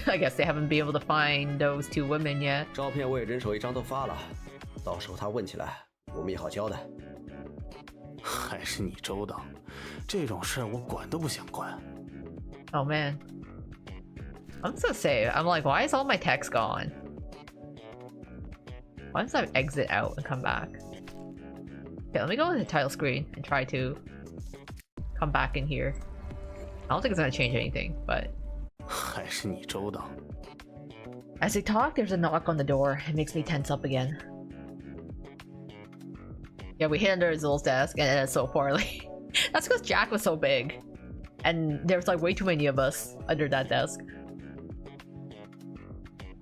I guess they haven't been able to find those two women yet. 照片我也人手一张都发了，到时候他问起来，我们也好交代。还是你周到，这种事我管都不想管。 Oh man. I'm so safe. I'm like, why is all my text gone? Why does I exit out and come back? Okay, let me go to the title screen and try to come back in here. I don't think it's gonna change anything, but... 还是你周到。 As they talk, there's a knock on the door. It makes me tense up again. Yeah, we hid under Azul's desk and ended so poorly. That's because Jack was so big. And there's like way too many of us under that desk.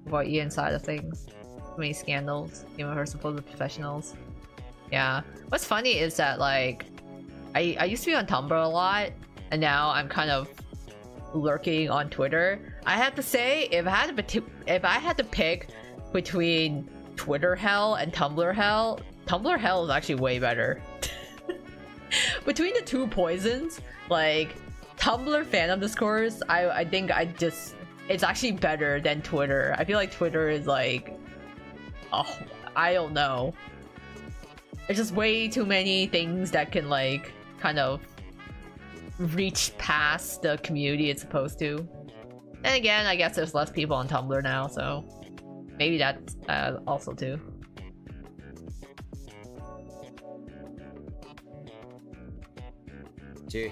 About Ian's side of things. Too many scandals, even her supposed professionals. Yeah. What's funny is that like I used to be on Tumblr a lot, and now I'm kind of lurking on Twitter. I have to say, if I had to pick between Twitter hell and Tumblr hell is actually way better. Between the two poisons, like Tumblr fandom discourse, I think it's actually better than Twitter. I feel like Twitter is like, oh, I don't know. There's just way too many things that can like kind of reach past the community it's supposed to. And again, I guess there's less people on Tumblr now, so maybe that's also too. G，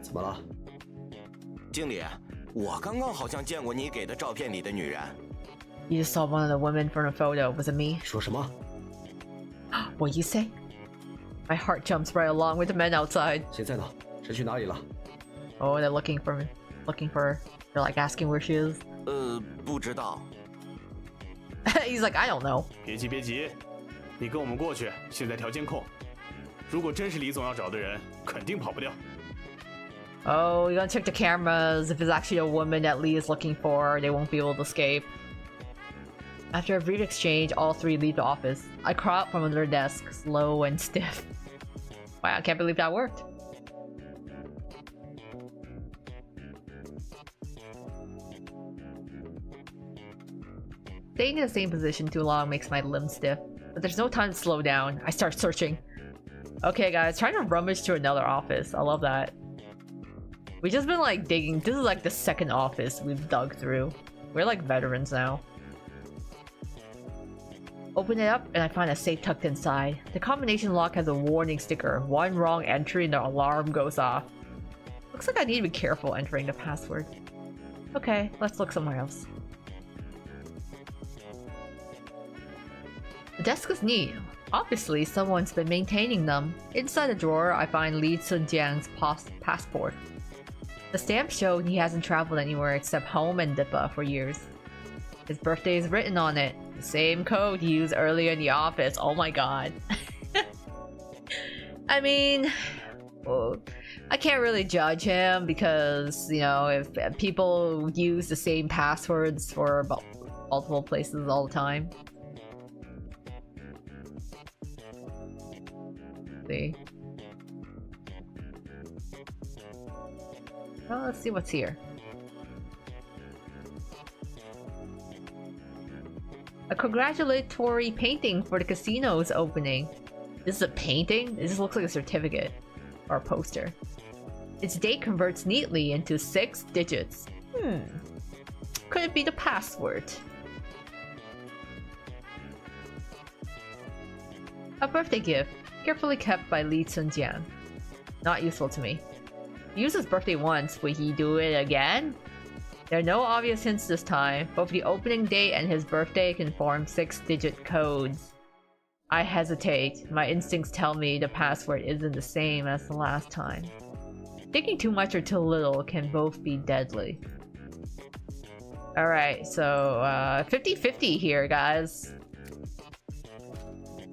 怎么了？经理，我刚刚好像见过你给的照片里的女人。 You just saw one of the women from the photo. Was it me? 说什么？ What you say? My heart jumps right along with the men outside. 现在呢？是去哪里了？ Oh, they're looking for her. They're like asking where she is. 不知道。 He's like, I don't know. 别急别急，你跟我们过去，现在调监控。如果真是李总要找的人，肯定跑不掉。 Oh, you're gonna check the cameras. If it's actually a woman that Lee is looking for, they won't be able to escape. After a brief exchange, all three leave the office. I crawl out from under their desk, slow and stiff. Wow, I can't believe that worked. Staying in the same position too long makes my limbs stiff, but there's no time to slow down. I start searching. Okay guys, trying to rummage through another office. I love that. We've just been like digging. This is like the second office we've dug through. We're like veterans now. Open it up and I find a safe tucked inside. The combination lock has a warning sticker. One wrong entry and the alarm goes off. Looks like I need to be careful entering the password. Okay, let's look somewhere else. The desk is neat. Obviously, someone's been maintaining them. Inside the drawer, I find Li Sunjiang's passport. The stamp showed he hasn't traveled anywhere except home and Dipa for years. His birthday is written on it. The same code he used earlier in the office. Oh my god. I mean, well, I can't really judge him because, you know, if people use the same passwords for multiple places all the time. See. Well, let's see what's here. A congratulatory painting for the casino's opening. This is a painting? It just looks like a certificate. Or a poster. Its date converts neatly into 6 digits. Could it be the password? A birthday gift, carefully kept by Li Cunjian. Not useful to me. He used his birthday once, would he do it again? There are no obvious hints this time. Both the opening date and his birthday can form 6-digit codes. I hesitate. My instincts tell me the password isn't the same as the last time. Thinking too much or too little can both be deadly. Alright, so 50-50 here, guys.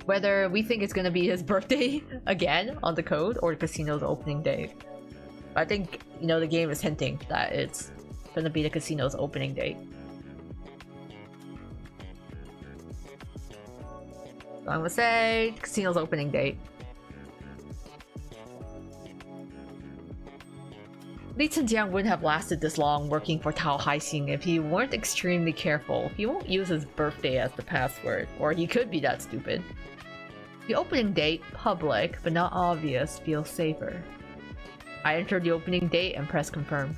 Whether we think it's gonna be his birthday again on the code or the casino's opening day. I think, you know, the game is hinting that it's gonna be the casino's opening date. So I'm gonna say casino's opening date. Li Cunjian wouldn't have lasted this long working for Tao Haixing if he weren't extremely careful. He won't use his birthday as the password, or he could be that stupid. The opening date, public but not obvious, feels safer. I enter the opening date and press confirm.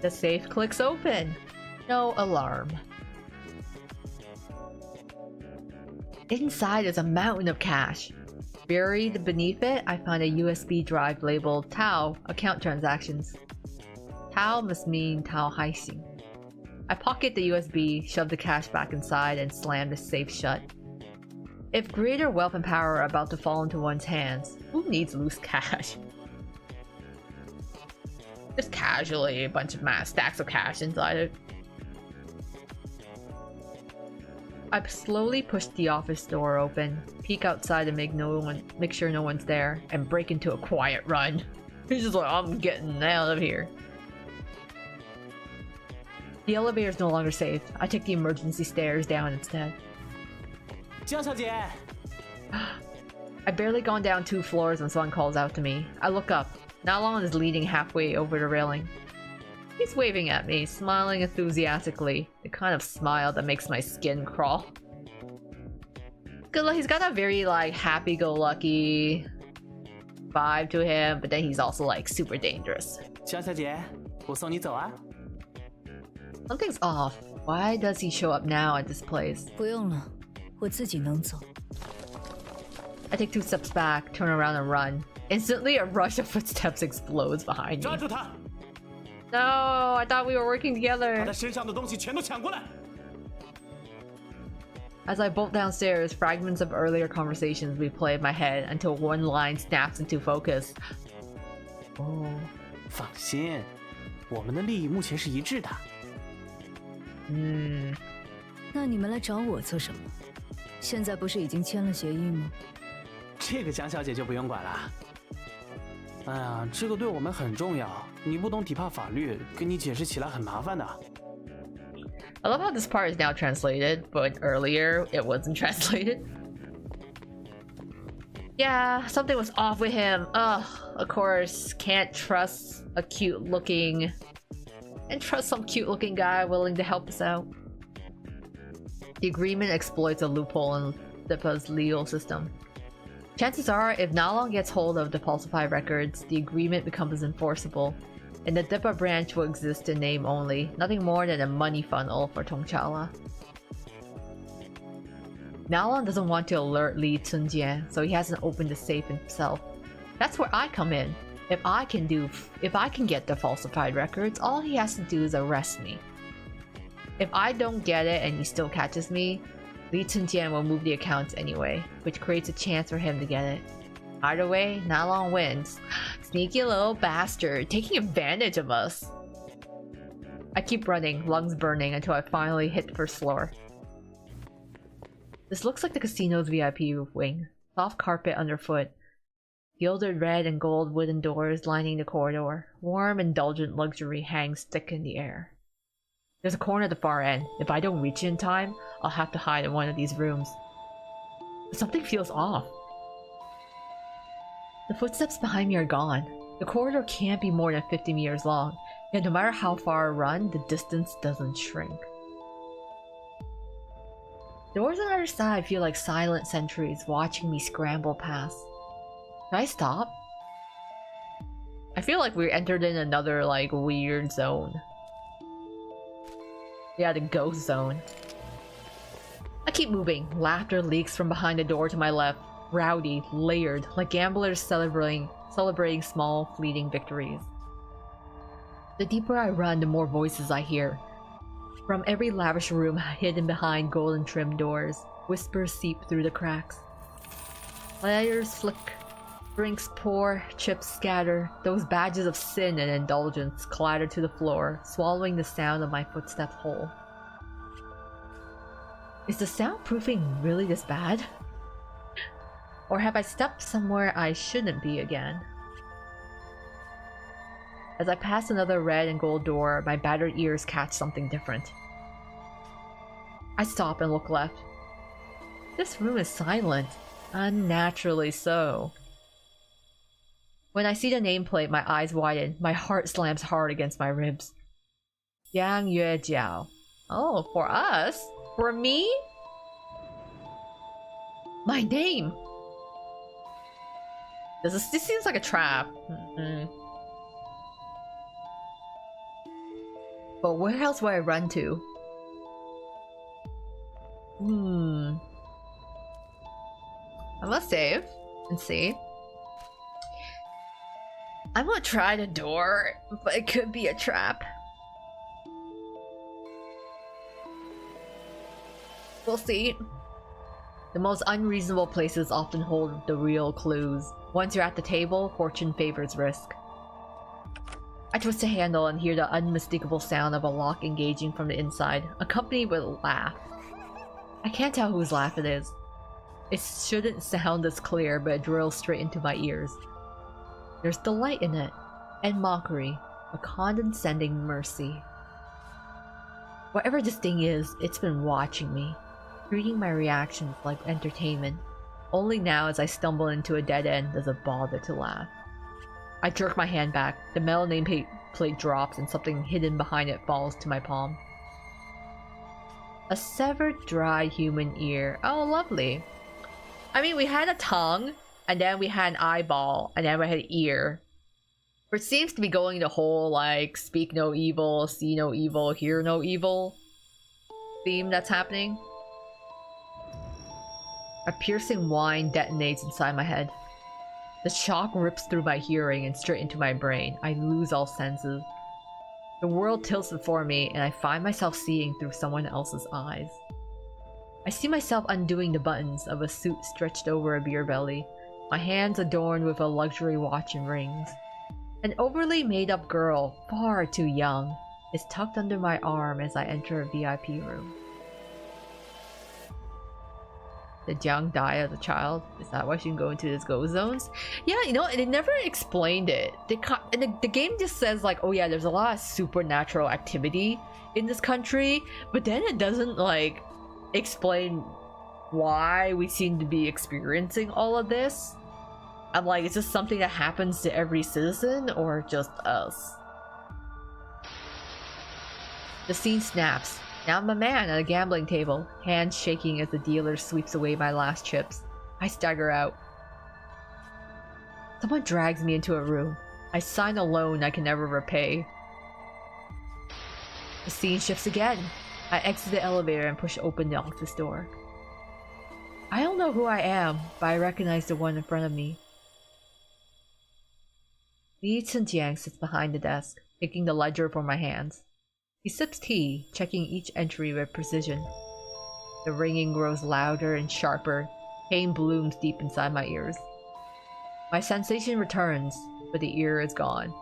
The safe clicks open. No alarm. Inside is a mountain of cash. Buried beneath it, I find a USB drive labeled Tao account transactions. Tao must mean Tao Haixing. I pocket the USB, shove the cash back inside, and slam the safe shut. If greater wealth and power are about to fall into one's hands, who needs loose cash? Just casually a bunch of stacks of cash inside it. I slowly push the office door open, peek outside to make sure no one's there, and break into a quiet run. He's just like, I'm getting out of here. The elevator is no longer safe. I take the emergency stairs down instead. Jiang 小姐 I've barely gone down 2 floors when someone calls out to me. I look up. Nalon is leaning halfway over the railing. He's waving at me, smiling enthusiastically. The kind of smile that makes my skin crawl. Good, he's got a very like happy-go-lucky vibe to him, but then he's also like super dangerous. 江小姐，我送你走啊。 Something's off. Why does he show up now at this place? 不用了，我自己能走。 I take 2 steps back, turn around and run. Instantly, a rush of footsteps explodes behind me. 抓住他！ No, I thought we were working 把 together. 他身上的东西全都抢过来！ As I bolt downstairs, fragments of earlier conversations replay in my head until one line snaps into focus. Oh. 放心，我们的利益目前是一致的。那你们来找我做什么？现在不是已经签了协议吗？这个江小姐就不用管了。哎呀，这个对我们很重要，你不懂Dipa法律，跟你解释起来很麻烦的。 I love how this part is now translated, but earlier it wasn't translated. Yeah, something was off with him. Ugh, of course, can't trust a cute-looking... And trust some cute-looking guy willing to help us out. The agreement exploits a loophole in Dipa's legal system. Chances are, if Nalong gets hold of the falsified records, the agreement becomes enforceable, and the Dipa branch will exist in name only, nothing more than a money funnel for Tongchala. Nalong doesn't want to alert Li Cunjian, so he hasn't opened the safe himself. That's where I come in. If I can get the falsified records, all he has to do is arrest me. If I don't get it and he still catches me, Li Cunjian will move the accounts anyway, which creates a chance for him to get it. Either way, Nalong wins. Sneaky little bastard, taking advantage of us. I keep running, lungs burning, until I finally hit the first floor. This looks like the casino's VIP wing. Soft carpet underfoot. Gilded red and gold wooden doors lining the corridor. Warm, indulgent luxury hangs thick in the air. There's a corner at the far end. If I don't reach it in time, I'll have to hide in one of these rooms. But something feels off. The footsteps behind me are gone. The corridor can't be more than 50 meters long, yet no matter how far I run, the distance doesn't shrink. Doors on the other side feel like silent sentries watching me scramble past. Should I stop? I feel like we entered in another like weird zone. Yeah, the ghost zone. I keep moving. Laughter leaks from behind the door to my left. Rowdy, layered, like gamblers celebrating small, fleeting victories. The deeper I run, the more voices I hear. From every lavish room hidden behind golden trimmed doors, whispers seep through the cracks. Lighters flick, drinks pour, chips scatter, those badges of sin and indulgence clatter to the floor, swallowing the sound of my footsteps whole. Is the soundproofing really this bad? Or have I stepped somewhere I shouldn't be again? As I pass another red and gold door, my battered ears catch something different. I stop and look left. This room is silent, unnaturally so. When I see the nameplate, my eyes widen, my heart slams hard against my ribs. Jiang Yuejiao. Oh, for us? For me? My name! This seems like a trap. But where else would I run to? I must save and see. I'm gonna try the door, but it could be a trap. We'll see. The most unreasonable places often hold the real clues. Once you're at the table, fortune favors risk. I twist the handle and hear the unmistakable sound of a lock engaging from the inside, accompanied with a laugh. I can't tell whose laugh it is. It shouldn't sound this clear, but it drills straight into my ears. There's delight in it, and mockery, a condescending mercy. Whatever this thing is, it's been watching me, treating my reactions like entertainment. Only now, as I stumble into a dead end, does it bother to laugh. I jerk my hand back, the metal nameplate drops and something hidden behind it falls to my palm. A severed, dry human ear. Oh, lovely. I mean, we had a tongue, and then we had an eyeball, and then we had an ear. But it seems to be going the whole, like, speak no evil, see no evil, hear no evil theme that's happening. A piercing whine detonates inside my head. The shock rips through my hearing and straight into my brain. I lose all senses. The world tilts before me, and I find myself seeing through someone else's eyes. I see myself undoing the buttons of a suit stretched over a beer belly, my hands adorned with a luxury watch and rings. An overly made-up girl, far too young, is tucked under my arm as I enter a VIP room. Did Jiang die as a child? Is that why she can go into these ghost zones? Yeah, you know, they never explained it. The game just says like, oh yeah, there's a lot of supernatural activity in this country, but then it doesn't like explain why we seem to be experiencing all of this. I'm like, is this something that happens to every citizen or just us? The scene snaps. Now I'm a man at a gambling table, hands shaking as the dealer sweeps away my last chips. I stagger out. Someone drags me into a room. I sign a loan I can never repay. The scene shifts again. I exit the elevator and push open the office door. I don't know who I am, but I recognize the one in front of me. Li Jiang sits behind the desk, taking the ledger from my hands. He sips tea, checking each entry with precision. The ringing grows louder and sharper. Pain blooms deep inside my ears. My sensation returns, but the ear is gone.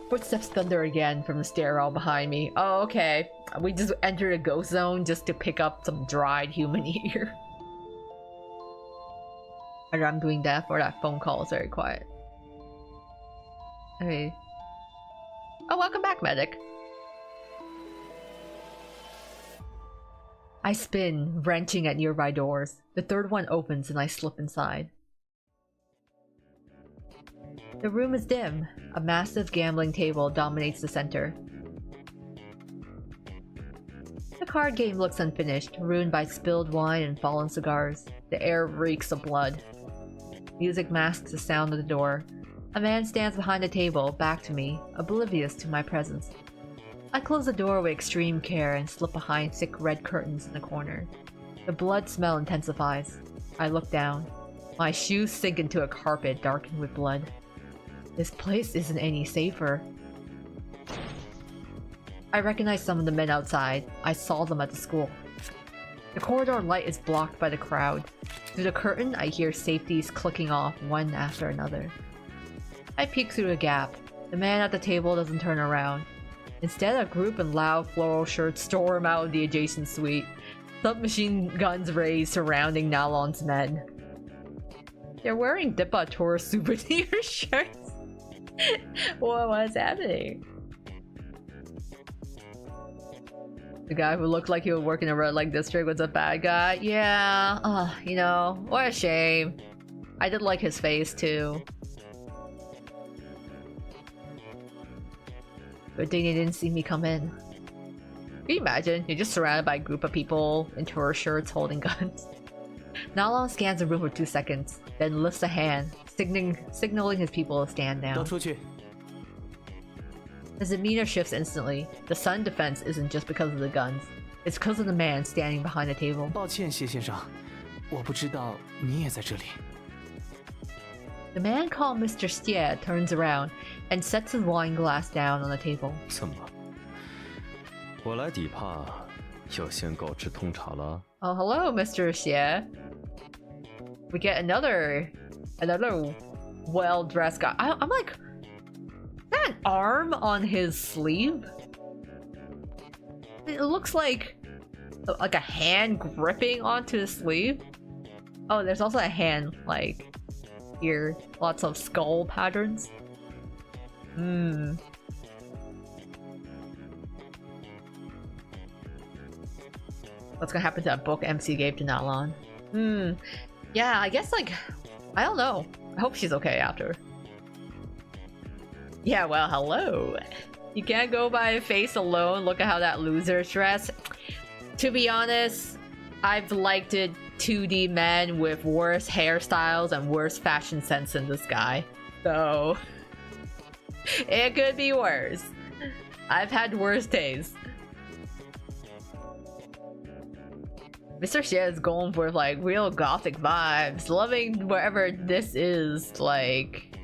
Footsteps thunder again from the stairwell behind me. Oh, okay. We just entered a ghost zone just to pick up some dried human ear. Either I'm doing deaf or that phone call is very quiet. Okay. Oh, welcome back, medic. I spin, wrenching at nearby doors. The third one opens and I slip inside. The room is dim. A massive gambling table dominates the center. The card game looks unfinished, ruined by spilled wine and fallen cigars. The air reeks of blood. Music masks the sound of the door. A man stands behind the table, back to me, oblivious to my presence. I close the door with extreme care and slip behind thick red curtains in the corner. The blood smell intensifies. I look down. My shoes sink into a carpet darkened with blood. This place isn't any safer. I recognize some of the men outside. I saw them at the school. The corridor light is blocked by the crowd. Through the curtain, I hear safeties clicking off one after another. I peek through a gap. The man at the table doesn't turn around. Instead, a group in loud floral shirts storm out of the adjacent suite. Submachine guns raised surrounding Nalon's men. They're wearing Dipa souvenir shirts. What is happening? The guy who looked like he would work in a red light district was a bad guy. Yeah, you know, what a shame. I did like his face too. Good thing they didn't see me come in. Can you imagine? You're just surrounded by a group of people in tourist shirts holding guns. Nalon scans the room for 2 seconds, then lifts a hand, signaling his people to stand down. 都出去。 His demeanor shifts instantly. The sun defense isn't just because of the guns. It's because of the man standing behind the table. 抱歉，谢先生，我不知道你也在这里。 The man called Mr. Xie turns around and sets his wine glass down on the table. 怎么？我来底帕要先告知通查了。 Oh, hello, Mr. Xie. We get another well-dressed guy. I'm like, is that an arm on his sleeve? It looks like a hand gripping onto his sleeve. Oh, there's also a hand like here. Lots of skull patterns. What's gonna happen to that book MC gave to Nalon? Yeah, I guess like, I don't know. I hope she's okay after. Yeah, well, hello. You can't go by face alone. Look at how that loser's dressed. To be honest, I've liked it 2D men with worse hairstyles and worse fashion sense than this guy. So, it could be worse. I've had worse taste. Mr. Xie is going for like real gothic vibes. Loving wherever this is, like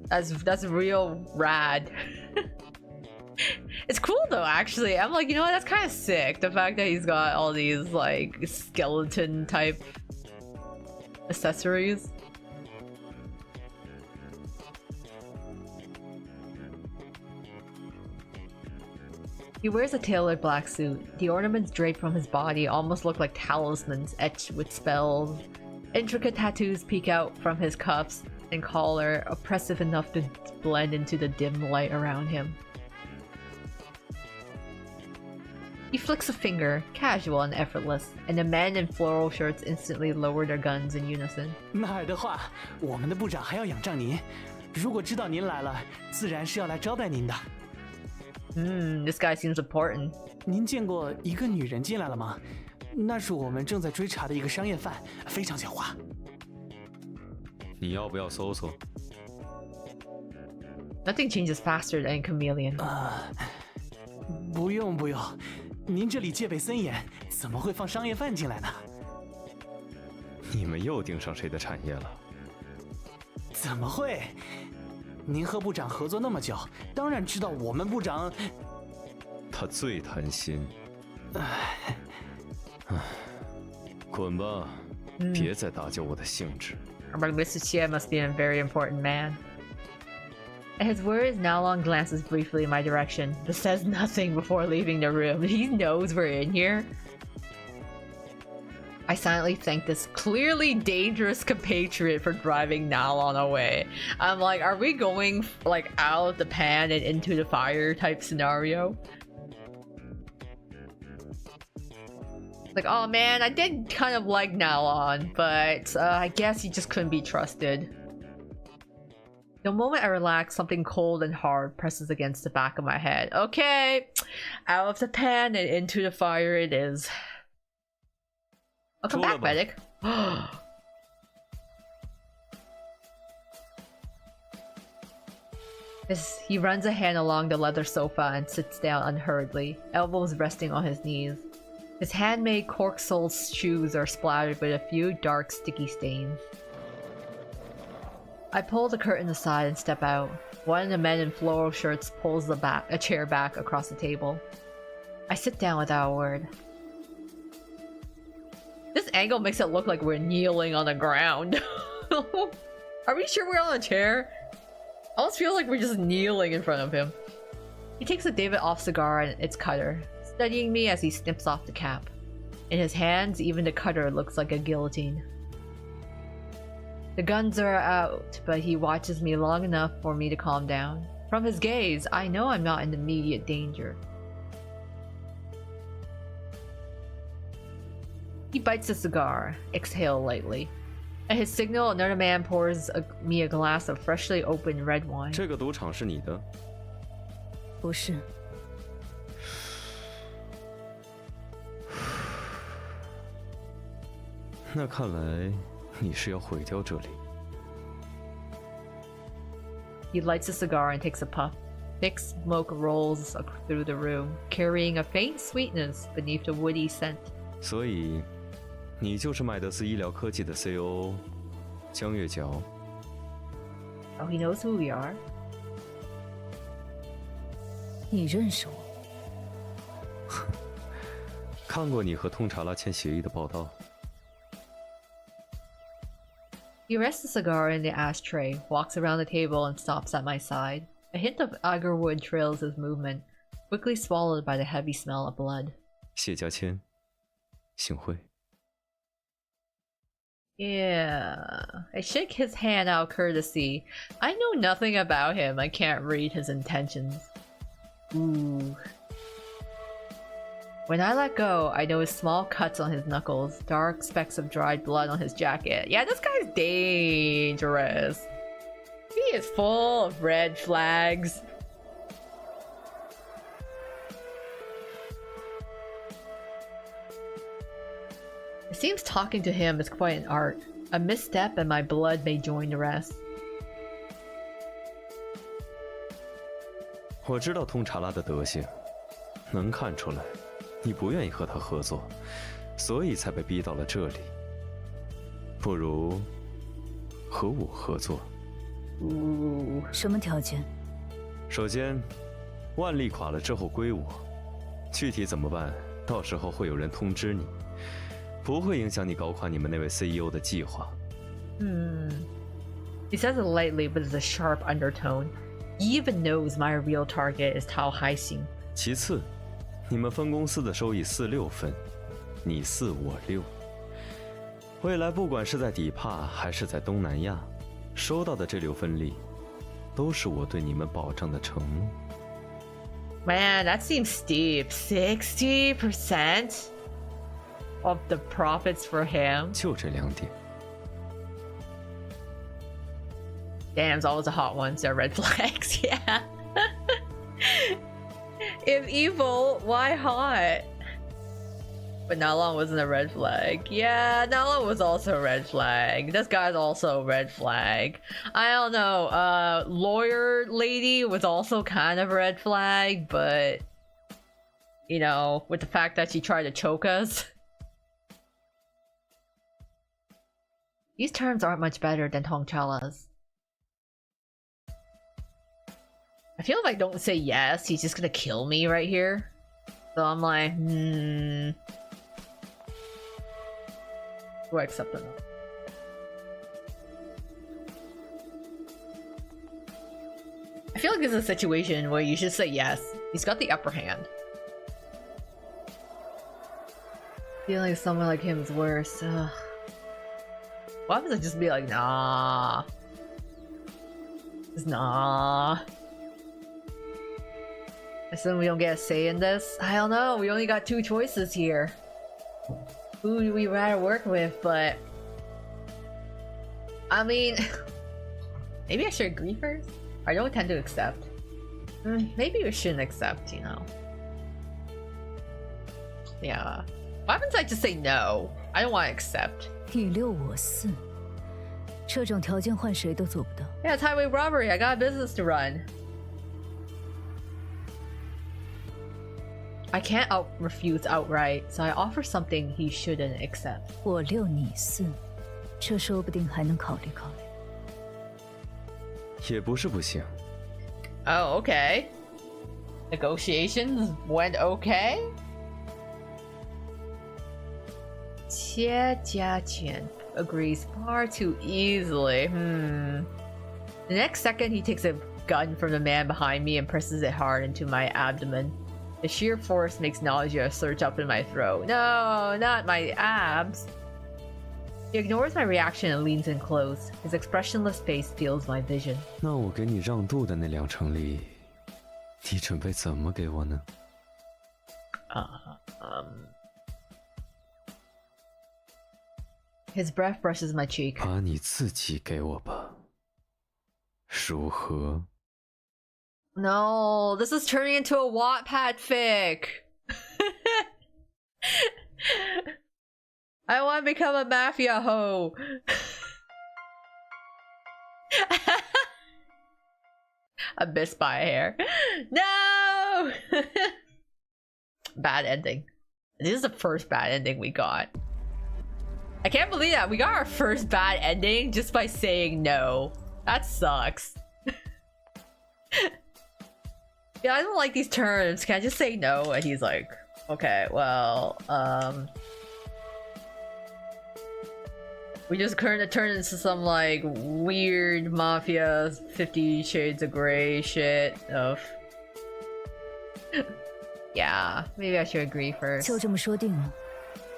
that's real rad. It's cool though, actually. I'm like, you know what, that's kind of sick. The fact that he's got all these like skeleton type accessories. He wears a tailored black suit. The ornaments draped from his body almost look like talismans etched with spells. Intricate tattoos peek out from his cuffs and collar, oppressive enough to blend into the dim light around him. He flicks a finger, casual and effortless, and the men in floral shirts instantly lower their guns in unison. 那儿的话，我们的部长还要仰仗您。如果知道您来了，自然是要来招待您的。 This guy seems important. 您见过一个女人进来了吗？那是我们正在追查的一个商业犯，非常狡猾。你要不要搜搜？ Nothing changes faster than a chameleon. 不用不用，您这里戒备森严，怎么会放商业犯进来呢？你们又盯上谁的产业了？怎么会？您和部长合作那么久，当然知道我们部长。他最贪心。滚吧，别再打搅我的兴致。 But Mr. Xie must be a very important man. At his words, Nalon glances briefly in my direction, but says nothing before leaving the room. He knows we're in here. I silently thank this clearly dangerous compatriot for driving Nalon away. I'm like, are we going like out of the pan and into the fire type scenario? Like, oh man, I did kind of like Nalon, but I guess he just couldn't be trusted. The moment I relax, something cold and hard presses against the back of my head. Okay, out of the pan and into the fire it is. Welcome back, medic. As he runs a hand along the leather sofa and sits down unhurriedly, elbows resting on his knees. His handmade cork-soled shoes are splattered with a few dark, sticky stains. I pull the curtain aside and step out. One of the men in floral shirts pulls a chair back across the table. I sit down without a word. This angle makes it look like we're kneeling on the ground. Are we sure we're on a chair? I almost feel like we're just kneeling in front of him. He takes a David off cigar and its cutter, studying me as he snips off the cap. In his hands, even the cutter looks like a guillotine. The guns are out, but he watches me long enough for me to calm down. From his gaze, I know I'm not in immediate danger. He bites a cigar, exhale lightly. At his signal, another man pours me a glass of freshly opened red wine. 这个赌场是你的？不是。那看来你是要毁掉这里。He lights a cigar and takes a puff. Thick smoke rolls through the room, carrying a faint sweetness beneath the woody scent. 所以，你就是麦德斯医疗科技的 COO 江月角。Oh, he knows who we are. 你认识我？看过你和通查拉签协议的报道。He rests the cigar in the ashtray, walks around the table, and stops at my side. A hint of agarwood trails his movement, quickly swallowed by the heavy smell of blood. 谢家谦，幸会。Yeah, I shake his hand out of courtesy. I know nothing about him. I can't read his intentions. Ooh. When I let go, I notice small cuts on his knuckles, dark specks of dried blood on his jacket. Yeah, this guy's dangerous. He is full of red flags. It seems talking to him is quite an art. A misstep and my blood may join the rest. 我知道通查拉的德行，能看出来，你不愿意和他合作，所以才被逼到了这里。不如和我合作。什么条件？首先，万历垮了之后归我，具体怎么办，到时候会有人通知你，不会影响你搞垮你们那位 CEO 的计划。He says it lightly, but there's a sharp undertone. He even knows my real target is Tao Haixing. 其次，你们分公司的收益4-6分，你4我6。未来不管是在底帕还是在东南亚，收到的这6分利，都是我对你们保证的承诺。Man, that seems steep. 60% of the profits for him. 就这2点。Damn, it's always the hot ones. They're red flags. Yeah. If evil, why hot? But Nalon wasn't a red flag. Yeah, Nalon was also a red flag. This guy's also a red flag. I don't know. Lawyer lady was also kind of a red flag, but you know, with the fact that she tried to choke us. These terms aren't much better than Hongchala's. I feel if I don't say yes, he's just gonna kill me right here. So I'm like, Do I accept or not? I feel like this is a situation where you should say yes. He's got the upper hand. Feeling like someone like him is worse. Ugh. What happens if I just be like, nah? Just nah. Assume we don't get a say in this? I don't know, we only got 2 choices here. Who do we rather work with, but... I mean... Maybe I should agree first? I don't tend to accept. Maybe we shouldn't accept, you know. Yeah. What happens if I just say no? I don't want to accept. 你6我4，这种条件换谁都做不到。 Yeah, it's highway robbery. I got a business to run. I can't refuse outright, so I offer something he shouldn't accept. 我6你4，这说不定还能考虑考虑。也不是不行。 Oh, okay. Negotiations went okay? 切家钱 agrees far too easily. The next second, he takes a gun from the man behind me and presses it hard into my abdomen. The sheer force makes nausea surge up in my throat. No, not my abs. He ignores my reaction and leans in close. His expressionless face fields my vision. 那我给你让渡的那2成利，你准备怎么给我呢？ His breath brushes my cheek. 把你自己给我吧，如何？ No, this is turning into a Wattpad fic. I want to become a mafia hoe. I missed by a hair. No! Bad ending. This is the first bad ending we got. I can't believe that. We got our first bad ending just by saying no. That sucks. Yeah, I don't like these terms. Can I just say no? And he's like, okay, well, we just turn into some like weird mafia 50 Shades of Grey shit of. Yeah, maybe I should agree first. 就这么说定了，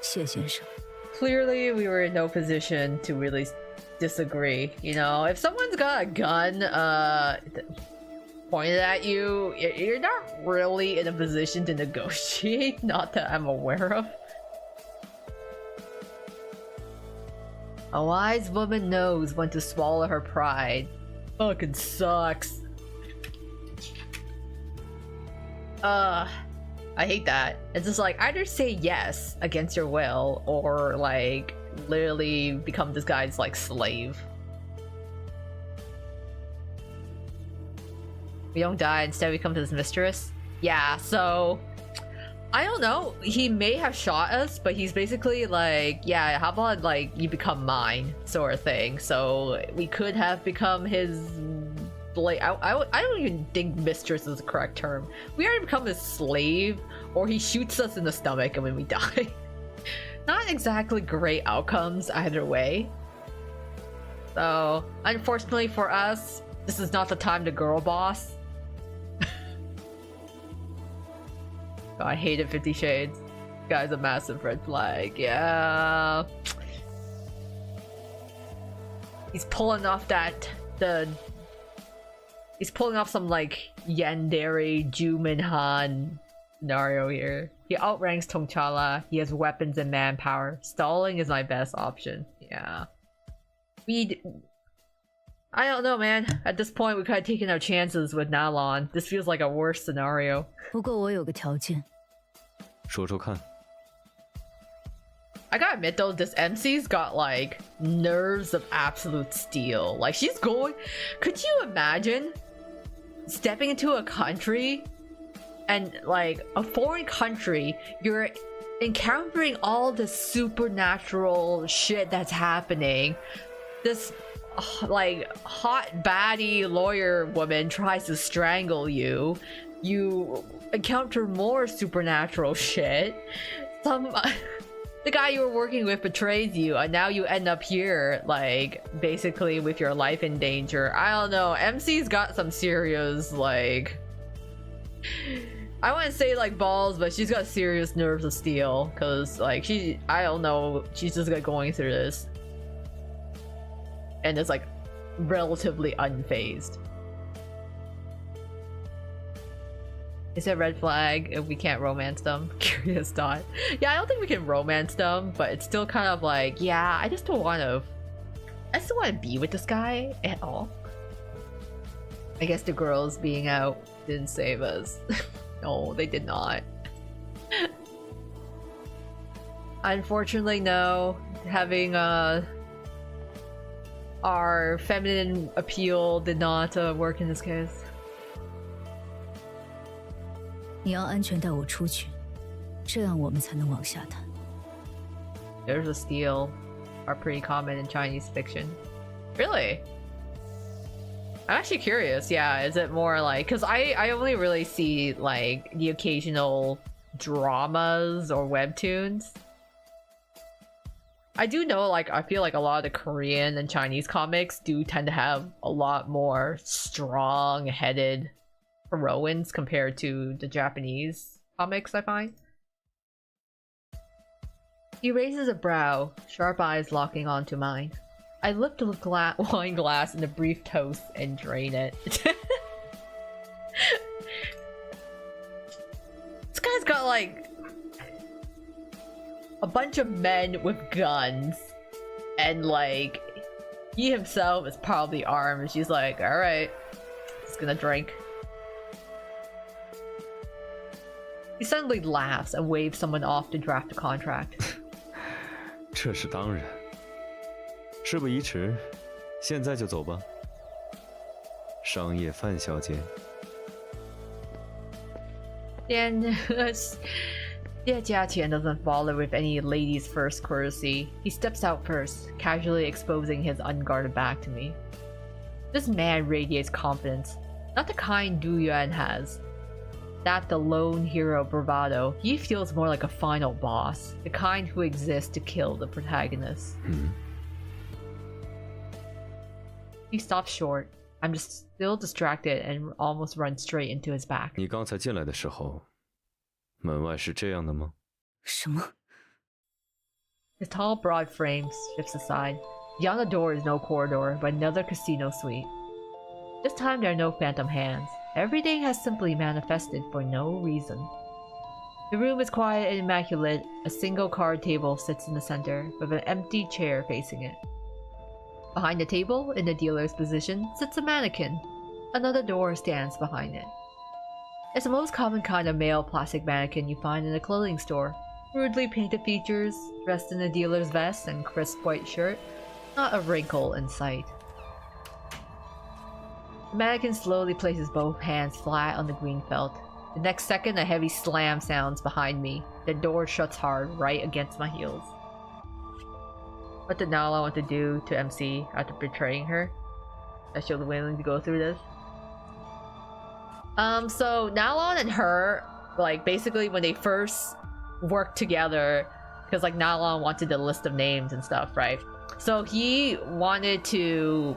谢先生。 Clearly, we were in no position to really disagree. You know, if someone's got a gun, pointed at you, you're not really in a position to negotiate. Not that I'm aware of. A wise woman knows when to swallow her pride. Fucking sucks. I hate that. It's just like either say yes against your will or like literally become this guy's like slave. We don't die, instead we come to his mistress. Yeah, so I don't know. He may have shot us, but he's basically like, yeah, how about like you become mine sort of thing. So we could have become his, like, I don't even think mistress is the correct term. We already become his slave, or he shoots us in the stomach and when we die. Not exactly great outcomes either way. So unfortunately for us, this is not the time to girl boss. God, I hated 50 Shades. Guy's a massive red flag. Yeah. He's pulling off he's pulling off some like Yandere Juminhan scenario here. He outranks Tongchala. He has weapons and manpower. Stalling is my best option. Yeah. I don't know, man. At this point, we could have taken our chances with Nalon. This feels like a worse scenario. 不过我有个条件。说说看。 I gotta admit though, this MC's got like nerves of absolute steel. Like she's going. Could you imagine stepping into a country and like a foreign country, you're encountering all this supernatural shit that's happening. This like hot baddie lawyer woman tries to strangle you. You encounter more supernatural shit. The guy you were working with betrays you, and now you end up here, like, basically with your life in danger. I don't know. MC's got some serious, like... I wouldn't say, like, balls, but she's got serious nerves of steel. Because, like, I don't know. She's just, like, going through this. And it's, like, relatively unfazed. Is it a red flag if we can't romance them? Curious thought. Yeah, I don't think we can romance them, but it's still kind of like, yeah, I just don't want to... I still want to be with this guy at all. I guess the girls being out didn't save us. No, they did not. Unfortunately, no. Having our feminine appeal did not work in this case. 你要安全带我出去，这样我们才能往下谈。There's a steal are pretty common in Chinese fiction. Really? I'm actually curious. Yeah, is it more like, because I only really see like the occasional dramas or webtoons. I do know, like, I feel like a lot of the Korean and Chinese comics do tend to have a lot more strong-headed heroines compared to the Japanese comics, I find. He raises a brow, sharp eyes locking onto mine. I lift the wine glass in a brief toast and drain it. This guy's got like a bunch of men with guns, and like he himself is probably armed. She's like, alright, just gonna drink. He suddenly laughs and waves someone off to draft a contract. 这是当然。事不宜迟，现在就走吧。商业范小姐。Jiang doesn't bother with any ladies first courtesy. He steps out first, casually exposing his unguarded back to me. This man radiates confidence, not the kind Du Yuan has. That the lone hero bravado, he feels more like a final boss, the kind who exists to kill the protagonist. He stops short. I'm just still distracted and almost run straight into his back. 你刚才进来的时候，门外是这样的吗？什么？ His tall, broad frame shifts aside. Beyond the door is no corridor, but another casino suite. This time there are no phantom hands. Everything has simply manifested for no reason. The room is quiet and immaculate. A single card table sits in the center, with an empty chair facing it. Behind the table, in the dealer's position, sits a mannequin. Another door stands behind it. It's the most common kind of male plastic mannequin you find in a clothing store. Rudely painted features, dressed in a dealer's vest and crisp white shirt, not a wrinkle in sight. The mannequin slowly places both hands flat on the green felt. The next second, a heavy slam sounds behind me. The door shuts hard right against my heels. What did Nala want to do to MC after betraying her? That she was willing to go through this? So Nalon and her, like, basically when they first worked together, because like Nalon wanted the list of names and stuff, right? So he wanted to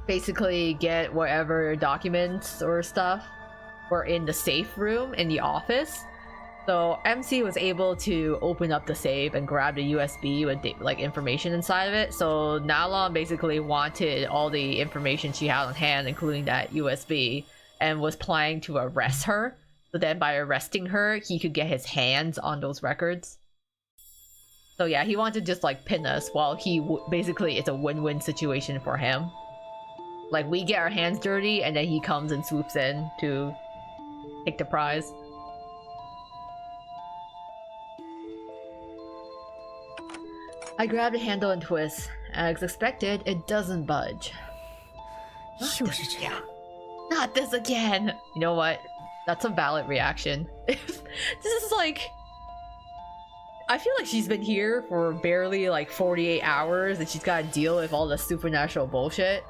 basically get whatever documents or stuff were in the safe room in the office. So MC was able to open up the safe and grab the USB with like information inside of it. So Nalon basically wanted all the information she had on hand, including that USB, and was planning to arrest her. So then by arresting her, he could get his hands on those records. So yeah, he wanted to just like pin us while he basically it's a win-win situation for him. Like we get our hands dirty and then he comes and swoops in to take the prize. I grab the handle and twist. As expected, it doesn't budge. Not this again! You know what? That's a valid reaction. This is like... I feel like she's been here for barely like 48 hours and she's gotta deal with all the supernatural bullshit.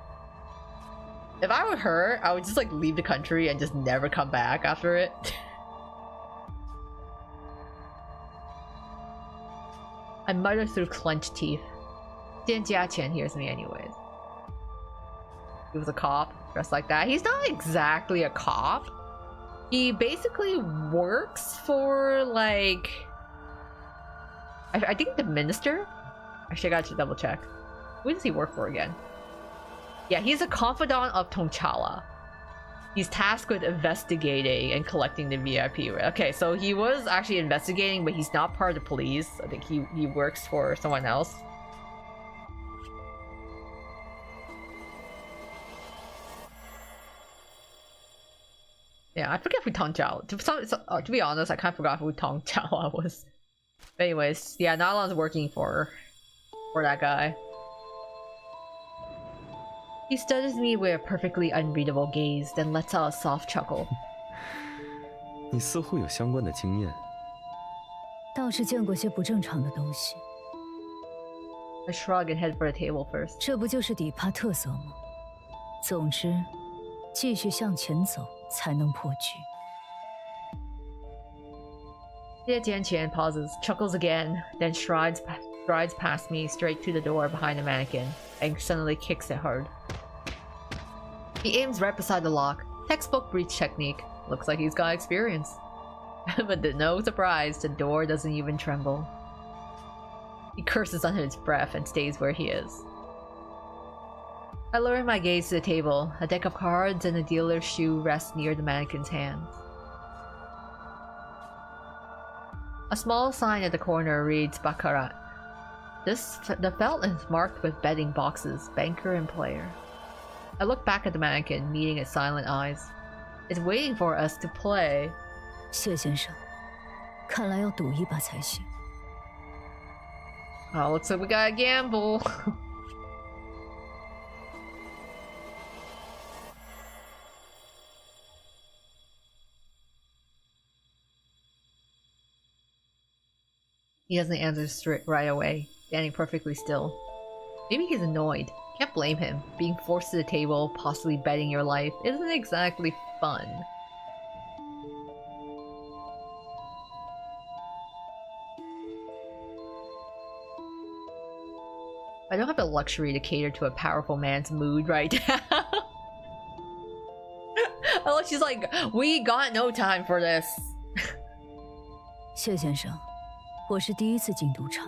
If I were her, I would just like leave the country and just never come back after it. I mutter through clenched teeth. Jiang Yuejiao hears me anyways. He was a cop, dressed like that. He's not exactly a cop. He basically works for, like... I think the minister? Actually, I got to double check. Who does he work for again? Yeah, he's a confidant of Tongchala. He's tasked with investigating and collecting the VIP. Okay, so he was actually investigating, but he's not part of the police. I think he works for someone else. Yeah, I forget who Tang Jiao. To be honest, I kind of forgot who Tang Jiao was. But anyways, yeah, Nylon's working for that guy. He studies me with a perfectly unreadable gaze, then lets out a soft chuckle. 你似乎有相关的经验。倒是见过些不正常的东西。I shrug and head for the table first. 这不就是底帕特色吗？总之，继续向前走才能破局。Jian pauses, chuckles again, then strides past me straight to the door behind the mannequin, and suddenly kicks it hard. He aims right beside the lock. Textbook breach technique. Looks like he's got experience. But to no surprise, the door doesn't even tremble. He curses under his breath and stays where he is. I lower my gaze to the table. A deck of cards and a dealer's shoe rest near the mannequin's hands. A small sign at the corner reads Baccarat. The felt is marked with betting boxes, banker and player. I look back at the mannequin, meeting its silent eyes. It's waiting for us to play. 谢先生，看来要赌一把才行。Oh, looks like we gotta gamble. He doesn't answer straight right away, standing perfectly still. Maybe he's annoyed. Can't blame him. Being forced to the table, possibly betting your life, isn't exactly fun. I don't have the luxury to cater to a powerful man's mood right now. Oh, she's like, we got no time for this. 谢先生，我是第一次进赌场，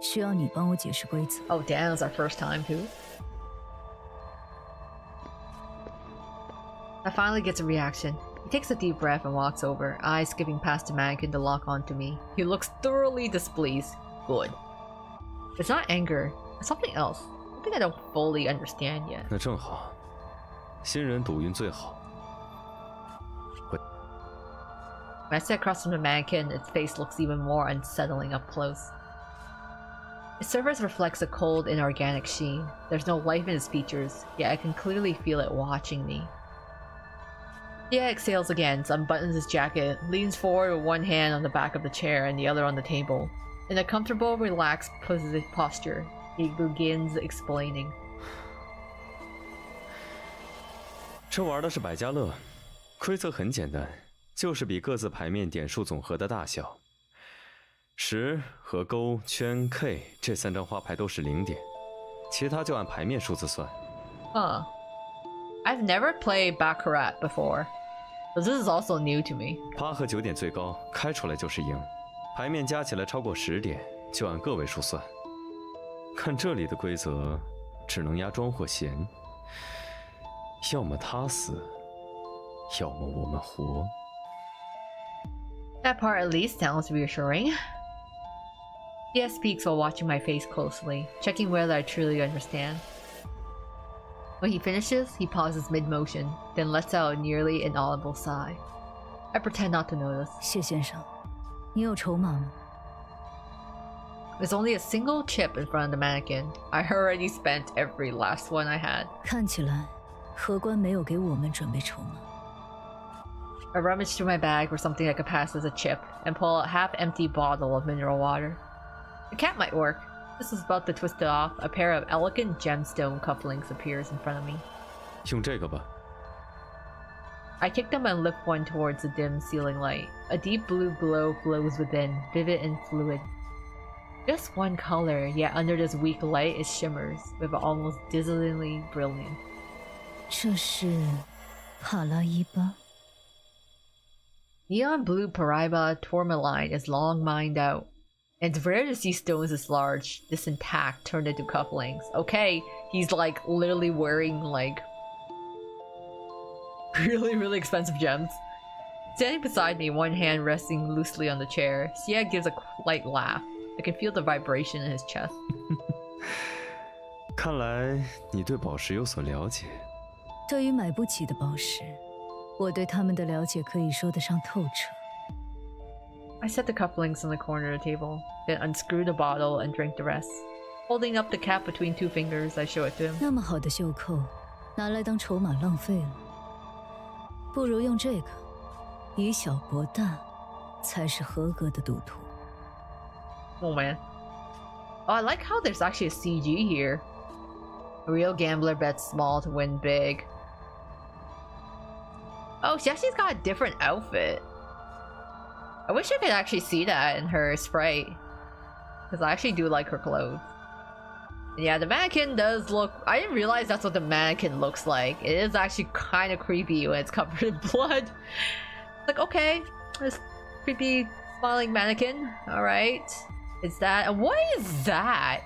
需要你帮我解释规则。Oh, damn, it's our first time too. I finally gets a reaction. He takes a deep breath and walks over, eyes skipping past the mannequin to lock onto me. He looks thoroughly displeased. Good. It's not anger. It's something else. Something I don't fully understand yet. 那正好，新人赌运最好。 When I sit across from the mannequin, its face looks even more unsettling up close. Its surface reflects a cold, inorganic sheen. There's no life in its features, yet I can clearly feel it watching me. He exhales again, unbuttons his jacket, leans forward with one hand on the back of the chair and the other on the table. In a comfortable, relaxed posture, he begins explaining. 这玩的是百家乐，规则很简单。 就是比各自牌面点数总和的大小。10和勾、圈、K 这3张花牌都是0点，其他就按牌面数字算。Huh. I've never played Baccarat before, so this is also new to me. 8和9点最高，开出来就是赢。牌面加起来超过10点，就按个位数算。看这里的规则，只能压庄或闲，要么他死，要么我们活。 That part at least sounds reassuring. He speaks while watching my face closely, checking whether I truly understand. When he finishes, he pauses mid-motion, then lets out a nearly inaudible sigh. I pretend not to notice. 谢先生，你有筹码吗？ There's only a single chip in front of the mannequin. I already spent every last one I had. 看起来，荷官没有给我们准备筹码。 I rummage through my bag for something that could pass as a chip and pull a half-empty bottle of mineral water. The cap might work. This is about to twist it off. A pair of elegant gemstone cufflinks appears in front of me. 用这个吧。 I kick them and lift one towards the dim ceiling light. A deep blue glow flows within, vivid and fluid. Just one color, yet under this weak light it shimmers, with almost dazzlingly brilliant. 这是帕拉伊巴。 Neon blue Paraiba tourmaline is long mined out. And it's rare to see stones this large, this intact, turned into cufflinks. Okay, he's like literally wearing like really expensive gems. Standing beside me, one hand resting loosely on the chair, Xia gives a light laugh. I can feel the vibration in his chest. 看来你对宝石有所了解。对于买不起的宝石，我对他们的了解可以说得上透彻。I set the cufflinks on the corner of the table, then unscrew the bottle and drink the rest. Holding up the cap between 2 fingers, I show it to him. 那么好的袖扣，拿来当筹码浪费了，不如用这个，以小博大，才是合格的赌徒。Oh man. Oh, I like how there's actually a CG here. A real gambler bets small to win big. Oh, she actually's got a different outfit. I wish I could actually see that in her sprite. Because I actually do like her clothes. And yeah, the mannequin does look... I didn't realize that's what the mannequin looks like. It is actually kind of creepy when it's covered in blood. Like, okay, this creepy smiling mannequin. Alright. Is that... And what is that?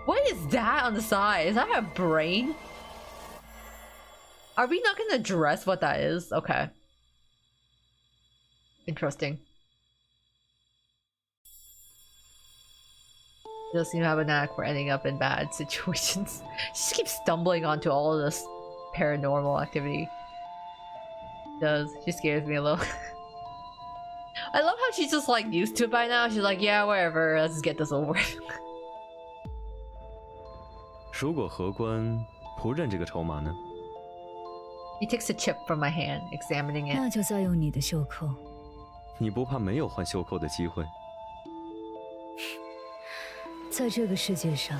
What is that on the side? Is that a brain? Are we not gonna address what that is? Okay. Interesting. She does seem to have a knack for ending up in bad situations. She just keeps stumbling onto all of this paranormal activity. She does. She scares me a little. I love how she's just like used to it by now. She's like, yeah, whatever, let's just get this over with. 如果荷官不认这个筹码呢？ He takes a chip from my hand, examining it. 那就再用你的袖扣。你不怕没有换袖扣的机会？在这个世界上，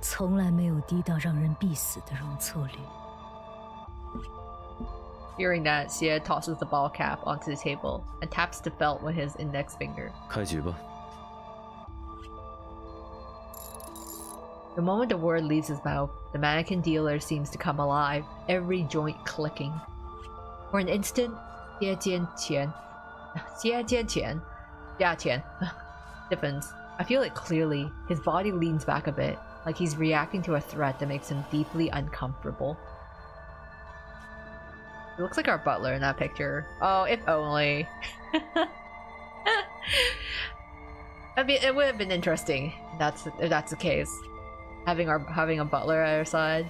从来没有低到让人必死的容错率。Hearing that, Xie tosses the ball cap onto the table and taps the belt with his index finger. 开局吧。 The moment the word leaves his mouth, the mannequin dealer seems to come alive, every joint clicking. For an instant, Jian stiffens. I feel it clearly. His body leans back a bit, like he's reacting to a threat that makes him deeply uncomfortable. He looks like our butler in that picture. Oh, if only. I mean, it would have been interesting if that's the case. Having a butler at our side.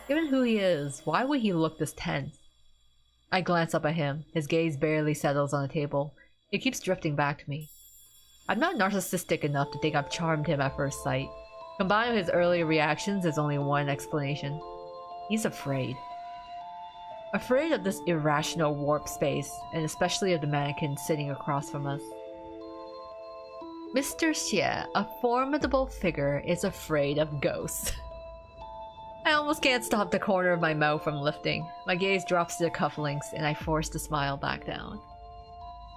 Given who he is, why would he look this tense? I glance up at him. His gaze barely settles on the table. It keeps drifting back to me. I'm not narcissistic enough to think I've charmed him at first sight. Combined with his earlier reactions, there's only one explanation. He's afraid. Afraid of this irrational warp space, and especially of the mannequin sitting across from us. Mr. Xie, a formidable figure, is afraid of ghosts. I almost can't stop the corner of my mouth from lifting. My gaze drops to the cufflinks, and I force the smile back down.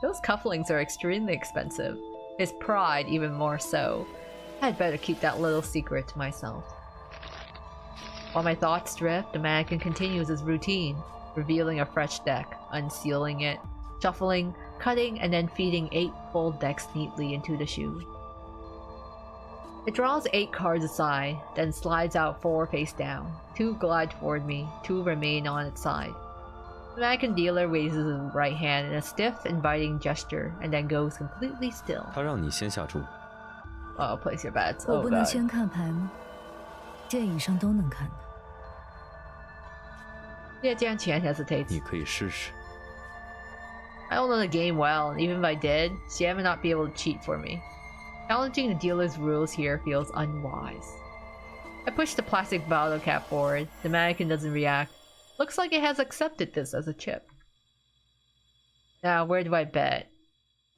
Those cufflinks are extremely expensive. His pride even more so. I'd better keep that little secret to myself. While my thoughts drift, the mannequin continues his routine, revealing a fresh deck, unsealing it, shuffling, cutting, and then feeding 8 full decks neatly into the shoe. It draws 8 cards aside, then slides out 4 face down. 2 glide toward me, 2 remain on its side. The mannequin dealer raises his right hand in a stiff, inviting gesture, and then goes completely still. 他让你先下注。 Oh, place your bets. 我 Oh 不能 god. 先看牌吗？电影上都能看的。 Yeah, Jiang Qian hesitates. 你可以试试。 I don't know the game well, and even if I did, Xie would not be able to cheat for me. Challenging the dealer's rules here feels unwise. I push the plastic bottle cap forward. The mannequin doesn't react. Looks like it has accepted this as a chip. Now, where do I bet?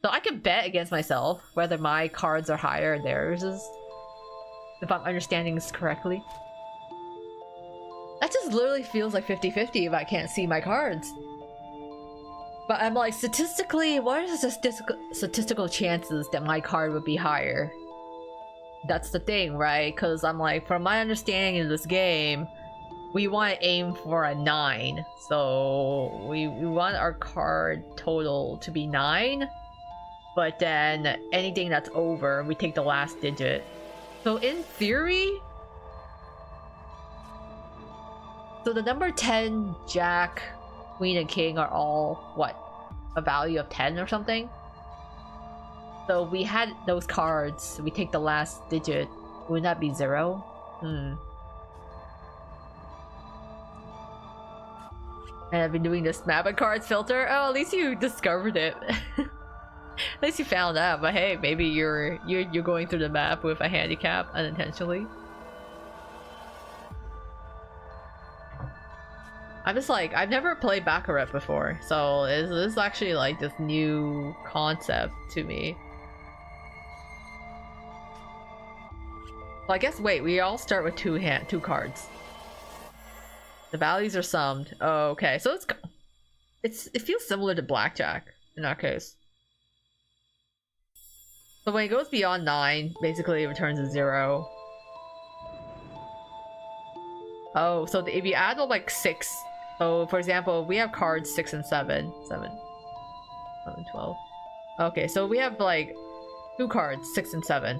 So I can bet against myself whether my cards are higher than theirs is, if I'm understanding this correctly. That just literally feels like 50-50 if I can't see my cards. But I'm like, statistically, what are the statistical chances that my card would be higher? That's the thing, right? Because I'm like, from my understanding of this game, we want to aim for a 9. So we want our card total to be 9. But then anything that's over, we take the last digit. So in theory... So the number 10, Jack, Queen, and King are all, what? A value of 10 or something? So we had those cards, we take the last digit. Wouldn't that be 0? And I've been doing this map and cards filter. Oh, at least you discovered it. At least you found out. But hey, maybe you're going through the map with a handicap unintentionally. I'm just like, I've never played Baccarat before, so this is actually like this new concept to me. Well, I guess, wait, we all start with two cards. The values are summed. Oh, okay, so it feels similar to blackjack in that case. So when it goes beyond 9, basically it returns a 0. Oh, so if you add like 6, so for example, we have cards 6 and 7. 11, 12. Okay, so we have like 2 cards, 6 and 7.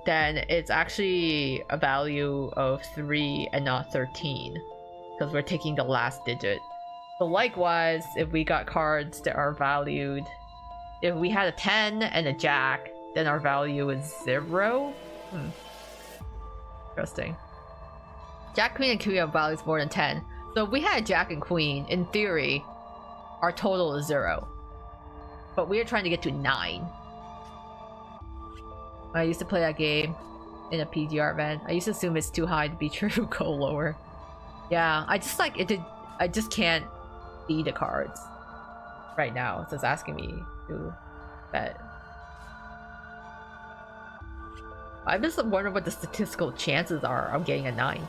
Then it's actually a value of 3 and not 13. Because we're taking the last digit. So likewise, if we got cards that are valued, if we had a 10 and a jack, then our value is 0. Interesting. Jack, queen, and queen have values more than 10. So if we had a jack and queen, in theory, our total is 0. But we are trying to get to 9. I used to play that game in a PGR event. I used to assume it's too high to be true, go lower. Yeah, I just like it. I just can't see the cards right now. So it's asking me to bet. I just wonder what the statistical chances are of getting a 9.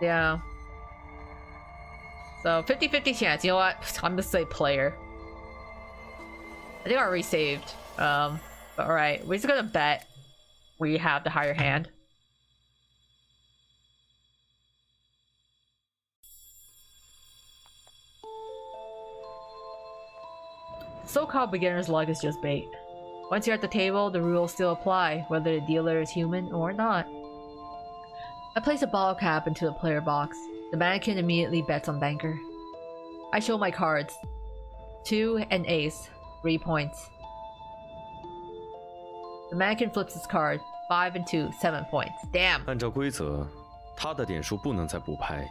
Yeah. So 50-50 chance. You know what? I'm gonna say player. I think I already saved. But alright, we're just gonna bet we have the higher hand. So-called beginner's luck is just bait. Once you're at the table, the rules still apply, whether the dealer is human or not. I place a bottle cap into the player box. The mannequin immediately bets on banker. I show my cards. 2 and ace. 3 points. The mannequin flips his card. 5 and 2. 7 points. Damn. 按照规则，他的点数不能再补牌，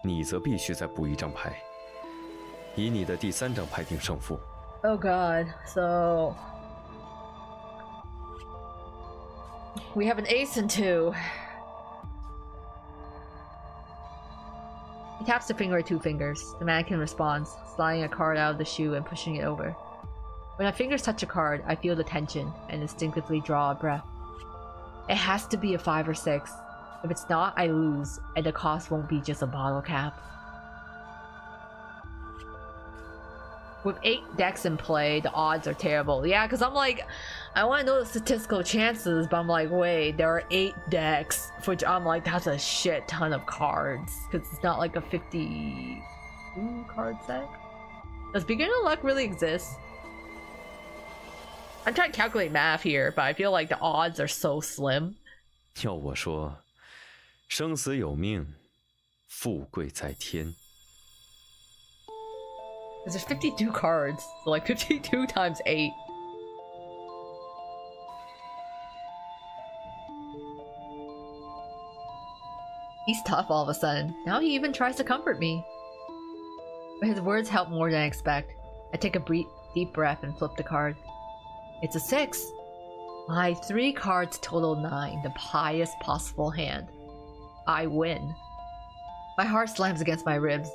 你则必须再补1张牌，以你的第3张牌定胜负。 Oh god, so we have an ace and 2. He taps the finger with 2 fingers. The mannequin responds, sliding a card out of the shoe and pushing it over. When my fingers touch a card, I feel the tension and instinctively draw a breath. It has to be a 5 or 6. If it's not, I lose, and the cost won't be just a bottle cap. With 8 decks in play, the odds are terrible. Yeah, because I'm like, I want to know the statistical chances, but I'm like, wait, there are 8 decks, which I'm like, that's a shit ton of cards. Because it's not like a 52 card set. Does beginner luck really exist? I'm trying to calculate math here, but I feel like the odds are so slim. 要我说，生死有命，富贵在天。 There's 52 cards, so like 52 times 8. He's tough all of a sudden. Now he even tries to comfort me. But his words help more than I expect. I take a deep breath and flip the card. It's a 6. My 3 cards total 9, the highest possible hand. I win. My heart slams against my ribs.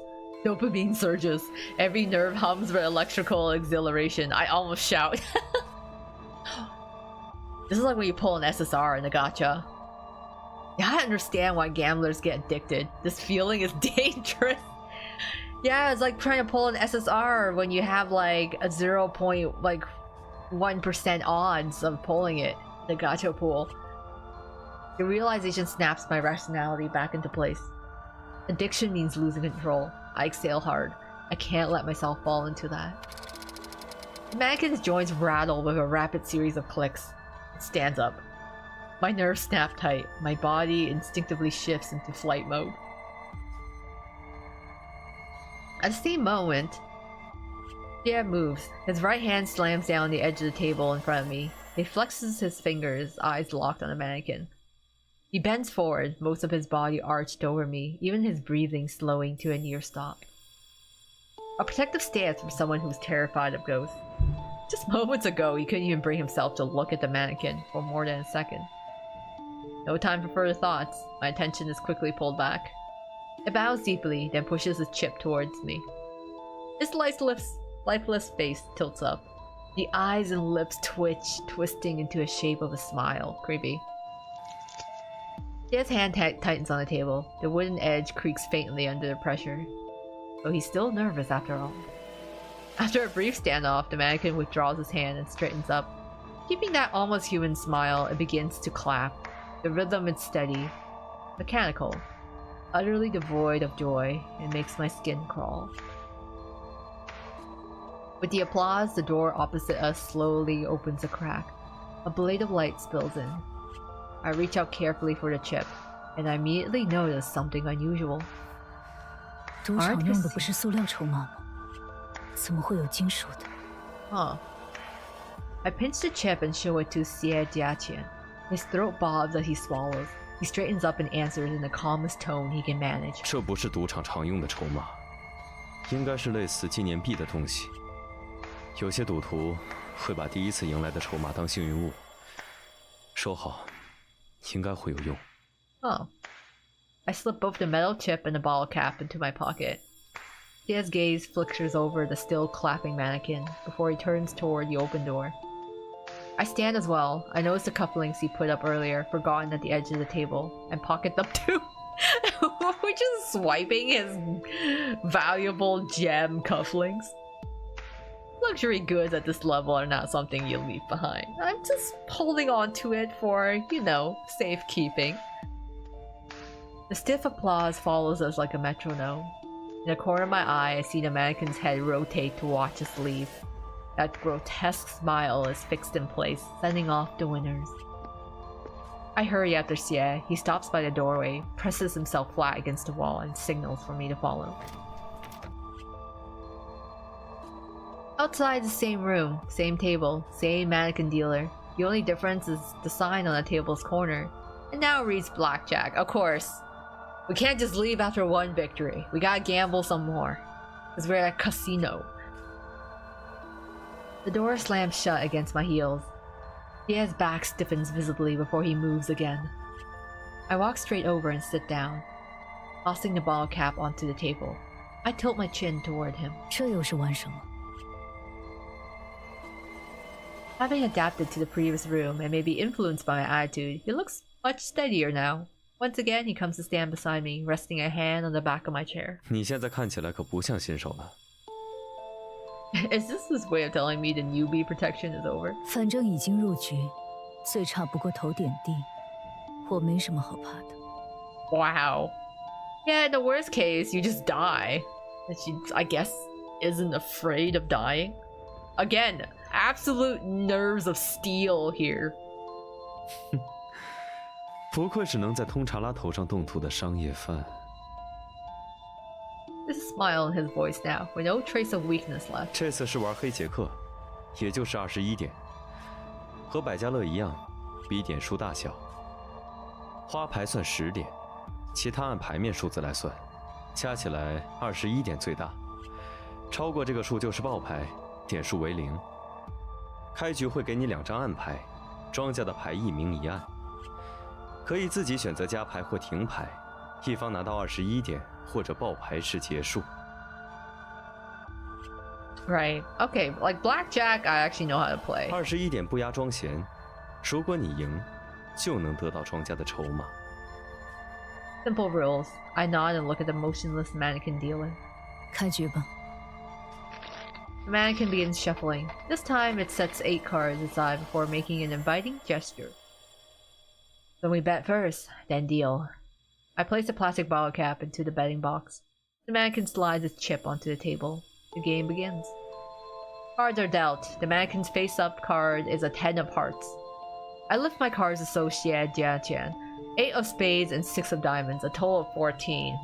Dopamine surges. Every nerve hums with electrical exhilaration. I almost shout. This is like when you pull an SSR in a gacha. Yeah, I understand why gamblers get addicted. This feeling is dangerous. Yeah, it's like trying to pull an SSR when you have like a 0.1% odds of pulling it. The gacha pool. The realization snaps my rationality back into place. Addiction means losing control. I exhale hard. I can't let myself fall into that. The mannequin's joints rattle with a rapid series of clicks. It stands up. My nerves snap tight. My body instinctively shifts into flight mode. At the same moment, Jia moves. His right hand slams down the edge of the table in front of me. He flexes his fingers, eyes locked on the mannequin. He bends forward, most of his body arched over me, even his breathing slowing to a near stop. A protective stance from someone who's terrified of ghosts. Just moments ago, he couldn't even bring himself to look at the mannequin for more than a second. No time for further thoughts. My attention is quickly pulled back. It bows deeply, then pushes its chip towards me. His lifeless face tilts up. The eyes and lips twitch, twisting into a shape of a smile. Creepy. His hand tightens on the table. The wooden edge creaks faintly under the pressure. Though he's still nervous after all. After a brief standoff, the mannequin withdraws his hand and straightens up. Keeping that almost human smile, it begins to clap. The rhythm is steady, mechanical, utterly devoid of joy, and makes my skin crawl. With the applause, the door opposite us slowly opens a crack. A blade of light spills in. I reach out carefully for the chip, and I immediately notice something unusual. 赌场用的不是塑料筹码吗？怎么会有金属的？ Huh. I pinch the chip and show it to Xie Jiaqian. His throat bobs as he swallows. He straightens up and answers in the calmest tone he can manage. 这不是赌场常用的筹码，应该是类似纪念币的东西。有些赌徒会把第一次赢来的筹码当幸运物，收好，应该会有用。Oh. I slip both the metal chip and the bottle cap into my pocket. His gaze flickers over the still clapping mannequin before he turns toward the open door. I stand as well. I notice the cufflinks he put up earlier, forgotten at the edge of the table, and pocket them too. We're just swiping his valuable gem cufflinks. Luxury goods at this level are not something you leave behind. I'm just holding on to it for, you know, safekeeping. The stiff applause follows us like a metronome. In the corner of my eye, I see the mannequin's head rotate to watch us leave. That grotesque smile is fixed in place, sending off the winners. I hurry after Xie. He stops by the doorway, presses himself flat against the wall, and signals for me to follow. Outside the same room, same table, same mannequin dealer. The only difference is the sign on the table's corner. And now it reads blackjack. Of course. We can't just leave after one victory. We gotta gamble some more. Because we're at a casino. The door slams shut against my heels. Xie's back stiffens visibly before he moves again. I walk straight over and sit down, tossing the bottle cap onto the table. I tilt my chin toward him. 这又是玩什么？ Having adapted to the previous room and maybe influenced by my attitude, he looks much steadier now. Once again, he comes to stand beside me, resting a hand on the back of my chair. 你现在看起来可不像新手了。 Is this his way of telling me the newbie protection is over? 反正已经入局，最差不过头点地，我没什么好怕的。 Wow. Yeah, in the worst case, you just die. And she, I guess, isn't afraid of dying. Again, absolute nerves of steel here. 不愧是能在通查拉头上动土的商业犯。 There's a smile in his voice now, with no trace of weakness left. 这次是玩黑杰克，也就是21点，和百家乐一样，比点数大小。花牌算10点，其他按牌面数字来算，加起来21点最大。超过这个数就是爆牌，点数为0。开局会给你2张暗牌，庄家的牌一明一暗，可以自己选择加牌或停牌，一方拿到21点。 或者爆牌时结束。 Right. Okay, like blackjack, I actually know how to play. 21点不压庄闲，如果你赢，就能得到庄家的筹码。 Simple rules. I nod and look at the motionless mannequin dealer. 开局吧。 The mannequin begins shuffling. This time, it sets 8 cards aside before making an inviting gesture. Then we bet first, then deal. I place the plastic bottle cap into the betting box. The mannequin slides its chip onto the table. The game begins. Cards are dealt. The mannequin's face-up card is a 10 of hearts. I lift my cards to show Xie Jiaqian. 8 of spades and 6 of diamonds, a total of 14.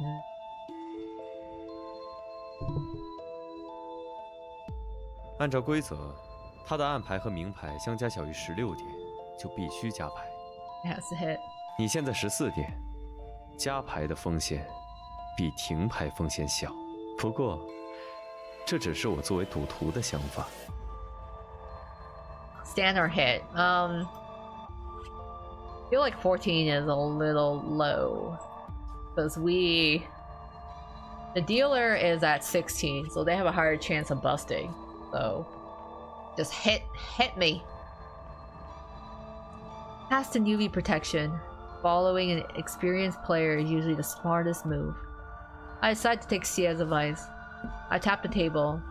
按照规则，他的暗牌和明牌相加小于16点，就必须加牌。It has to hit. 你现在14点，加牌的风险比停牌风险小。不过，这只是我作为赌徒的想法。Stand or hit. I feel like 14 is a little low. Because the dealer is at 16, so they have a higher chance of busting. So just hit me. Pass to newbie protection. Following an experienced player is usually the smartest move. I decide to take Xia's advice. I tap the table.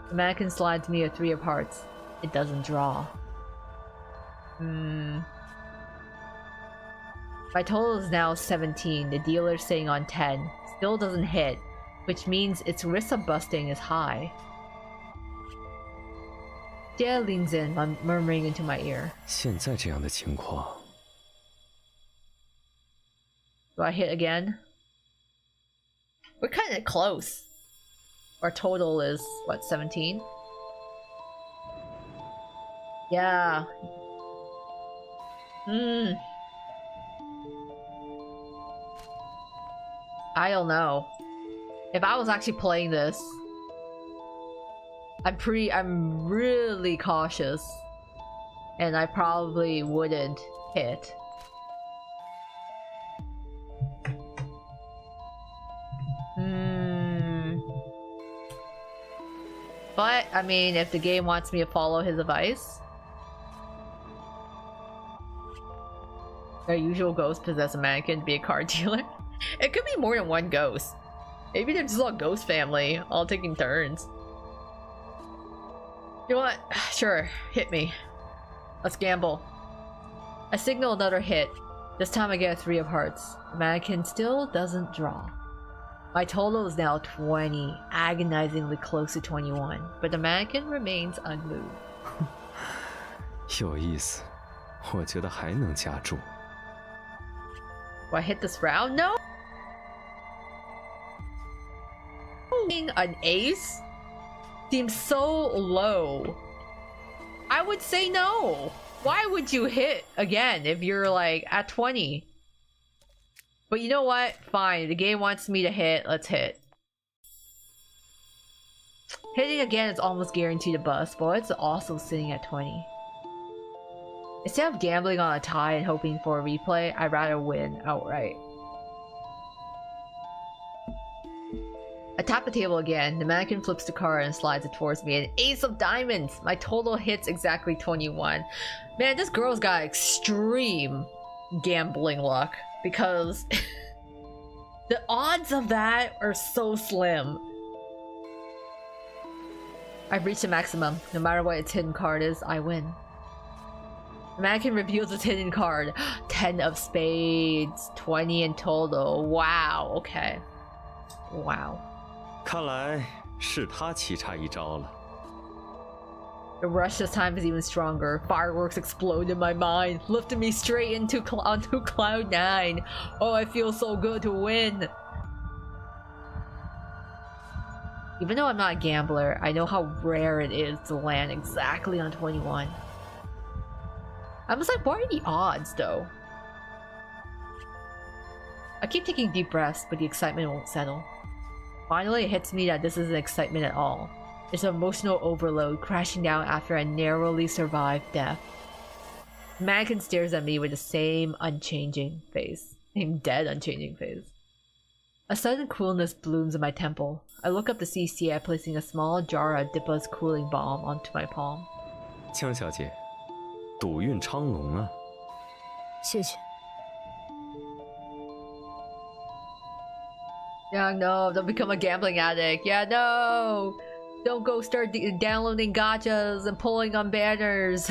The mannequin slides me a 3 of hearts. It doesn't draw. My total is now 17. The dealer's sitting on 10. Still doesn't hit, which means its risk of busting is high. Jia leans in, murmuring into my ear. 现在这样的情况， Do I hit again? We're kind of close. Our total is, what, 17? Yeah. I don't know. If I was actually playing this, I'm really cautious. And I probably wouldn't hit. But, I mean, if the game wants me to follow his advice, our usual ghost possess a mannequin to be a card dealer. It could be more than one ghost. Maybe they're just all ghost family, all taking turns. You know what? Sure, hit me. Let's gamble. I signal another hit. This time I get a 3 of hearts. The mannequin still doesn't draw. My total is now 20, agonizingly close to 21, but the mannequin remains unmoved. 有意思，我觉得还能加注。 Do I hit this round? No! An ace seems so low. I would say no. Why would you hit again if you're like at 20? But you know what? Fine. The game wants me to hit. Let's hit. Hitting again is almost guaranteed to bust, but it's also sitting at 20. Instead of gambling on a tie and hoping for a replay, I'd rather win outright. I tap the table again. The mannequin flips the card and slides it towards me. An ace of diamonds! My total hits exactly 21. Man, this girl's got extreme gambling luck. Because the odds of that are so slim. I've reached the maximum. No matter what its hidden card is, I win. The mannequin reveals its hidden card. 10 of spades. 20 in total. Wow, okay. Wow. 看来是他棋差一招了。 The rush this time is even stronger. Fireworks explode in my mind, lifting me straight onto cloud 9. Oh, I feel so good to win. Even though I'm not a gambler, I know how rare it is to land exactly on 21. I was like, what are the odds, though? I keep taking deep breaths, but the excitement won't settle. Finally, it hits me that this isn't excitement at all. It's an emotional overload crashing down after I narrowly survived death. The mannequin stares at me with the same unchanging face. Same dead unchanging face. A sudden coolness blooms in my temple. I look up to see Xia placing a small jar of Dipa's cooling balm onto my palm. 江小姐，赌运昌隆啊！谢谢。 Yeah, no, don't become a gambling addict. Yeah, no! Don't go start downloading gachas and pulling on banners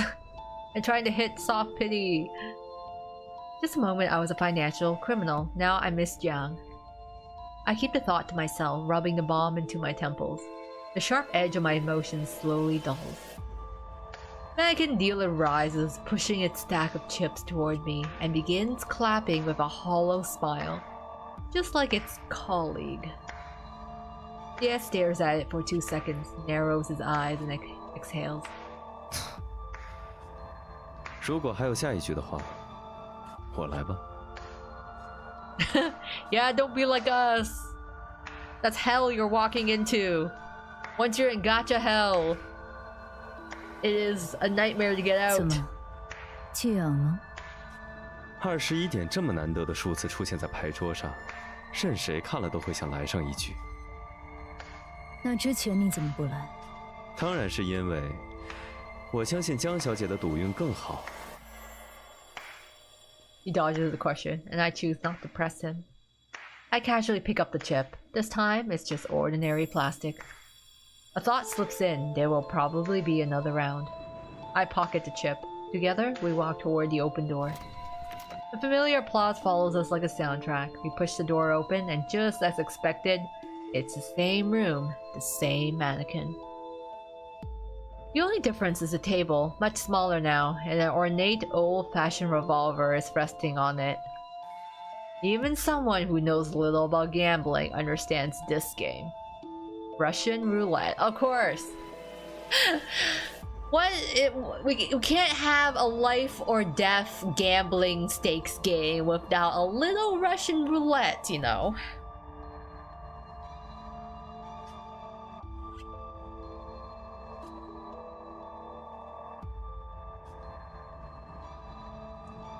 and trying to hit soft pity. Just a moment I was a financial criminal. Now I miss Jiang. I keep the thought to myself, rubbing the balm into my temples. The sharp edge of my emotions slowly dulls. Mannequin dealer rises, pushing its stack of chips toward me, and begins clapping with a hollow smile, just like its colleague. Xia stares at it for 2 seconds, narrows his eyes, and exhales. 如果还有下一局的话，我来吧。Yeah, don't be like us. That's hell you're walking into. Once you're in gacha hell, it is a nightmare to get 怎 out. 么，寄养了？ 21点这么难得的数字出现在牌桌上，任谁看了都会想来上一局。那之前你怎么不来？当然是因为我相信江小姐的赌运更好。 He dodges the question, and I choose not to press him. I casually pick up the chip. This time, it's just ordinary plastic. A thought slips in, there will probably be another round. I pocket the chip. Together, we walk toward the open door. The familiar applause follows us like a soundtrack. We push the door open, and just as expected, it's the same room, the same mannequin. The only difference is the table, much smaller now, and an ornate old-fashioned revolver is resting on it. Even someone who knows little about gambling understands this game. Russian roulette, of course! We can't have a life or death gambling stakes game without a little Russian roulette, you know?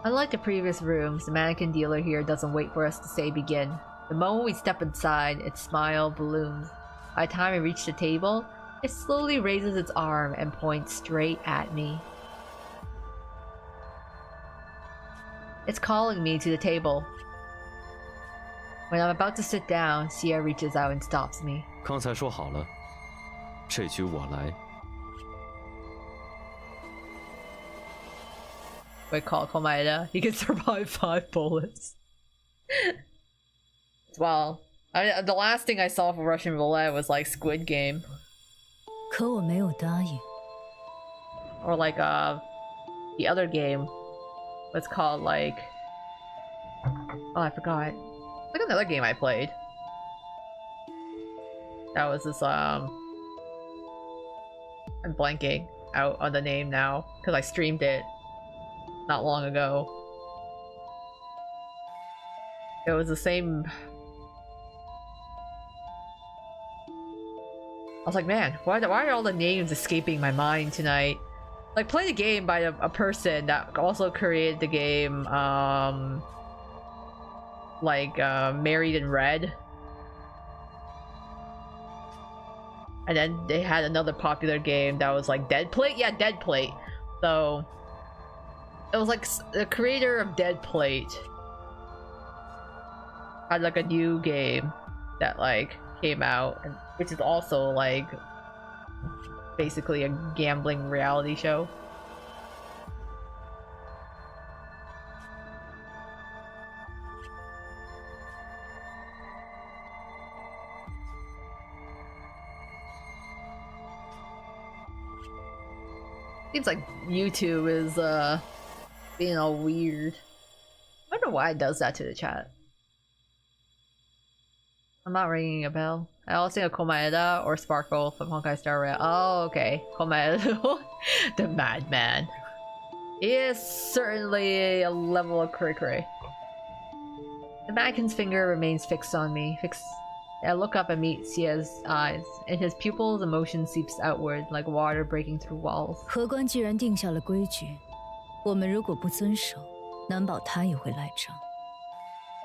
Unlike the previous rooms, the mannequin dealer here doesn't wait for us to say begin. The moment we step inside, its smile balloons. By the time we reach the table, it slowly raises its arm and points straight at me. It's calling me to the table. When I'm about to sit down, Xia reaches out and stops me. 刚才说好了，这局我来。 We call Komaeda. He can survive 5 bullets. Well, the last thing I saw for Russian roulette was like Squid Game. 可我没有答应。 Or like the other game was called like, oh, I forgot. Like another game I played. That was this I'm blanking out on the name now because I streamed it not long ago. It was the same. I was like, man, why are all the names escaping my mind tonight? Like, play the game by a person that also created the game, Married in Red. And then they had another popular game that was like Dead Plate? Yeah, Dead Plate. So, it was like the creator of Dead Plate had like a new game that like came out, which is also like basically a gambling reality show. Seems like YouTube is being all weird. I don't know why it does that to the chat. I'm not ringing a bell. I also think of Komaeda or Sparkle from Honkai Star Rail. Oh, okay. Komaeda. The madman. He is certainly a level of cray-cray. The mannequin's finger remains fixed on me. I look up and meet Xia's eyes. In his pupils, emotion seeps outward like water breaking through walls. 荷官既然定下了规矩，我们如果不遵守，难保他也会赖账。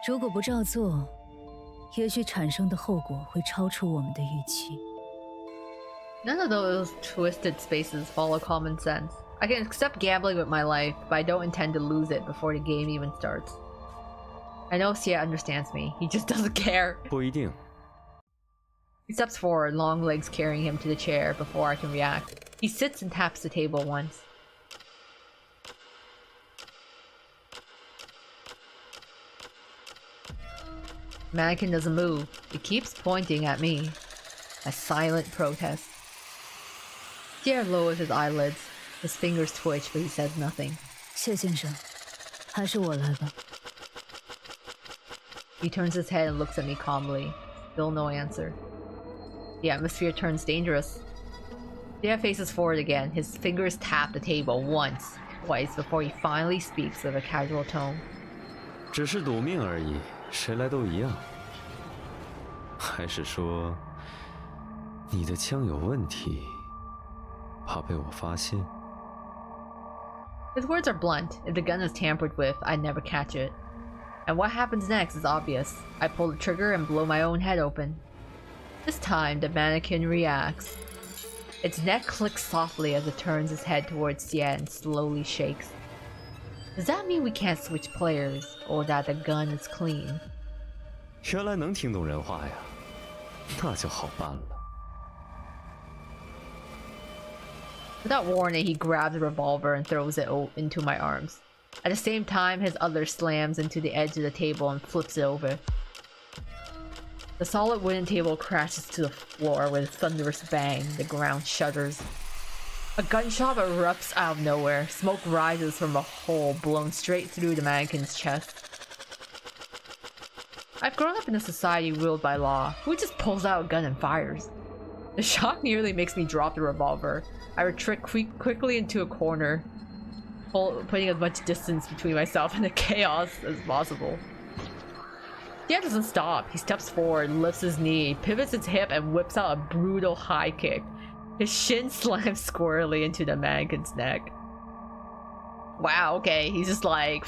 如果不照做，也许产生的后果会超出我们的预期。 None of those twisted spaces follow common sense. I can accept gambling with my life, but I don't intend to lose it before the game even starts. I know Xia understands me. He just doesn't care. 不一定。 He steps forward, long legs carrying him to the chair before I can react. He sits and taps the table once. The mannequin doesn't move. It keeps pointing at me. A silent protest. Xia lowers his eyelids. His fingers twitch, but he says nothing. 谢先生，还是我来吧。 He turns his head and looks at me calmly. Still no answer. The atmosphere turns dangerous. Jie faces forward again. His fingers tap the table once, twice before he finally speaks with a casual tone. 只是赌命而已，谁来都一样。还是说，你的枪有问题，怕被我发现？ His words are blunt. If the gun is tampered with, I'd never catch it. And what happens next is obvious. I pull the trigger and blow my own head open. This time, the mannequin reacts. Its neck clicks softly as it turns its head towards Jie and slowly shakes. Does that mean we can't switch players, or that the gun is clean? 原来能听懂人话呀，那就好办了。 Without warning, he grabs a revolver and throws it into my arms. At the same time, his other slams into the edge of the table and flips it over. The solid wooden table crashes to the floor with a thunderous bang. The ground shudders. A gunshot erupts out of nowhere. Smoke rises from a hole blown straight through the mannequin's chest. I've grown up in a society ruled by law. Who just pulls out a gun and fires? The shock nearly makes me drop the revolver. I retreat quickly into a corner, putting as much distance between myself and the chaos as possible. Jie doesn't stop. He steps forward, lifts his knee, pivots his hip, and whips out a brutal high kick. His shin slams squarely into the mannequin's neck. Wow, okay, he's just like,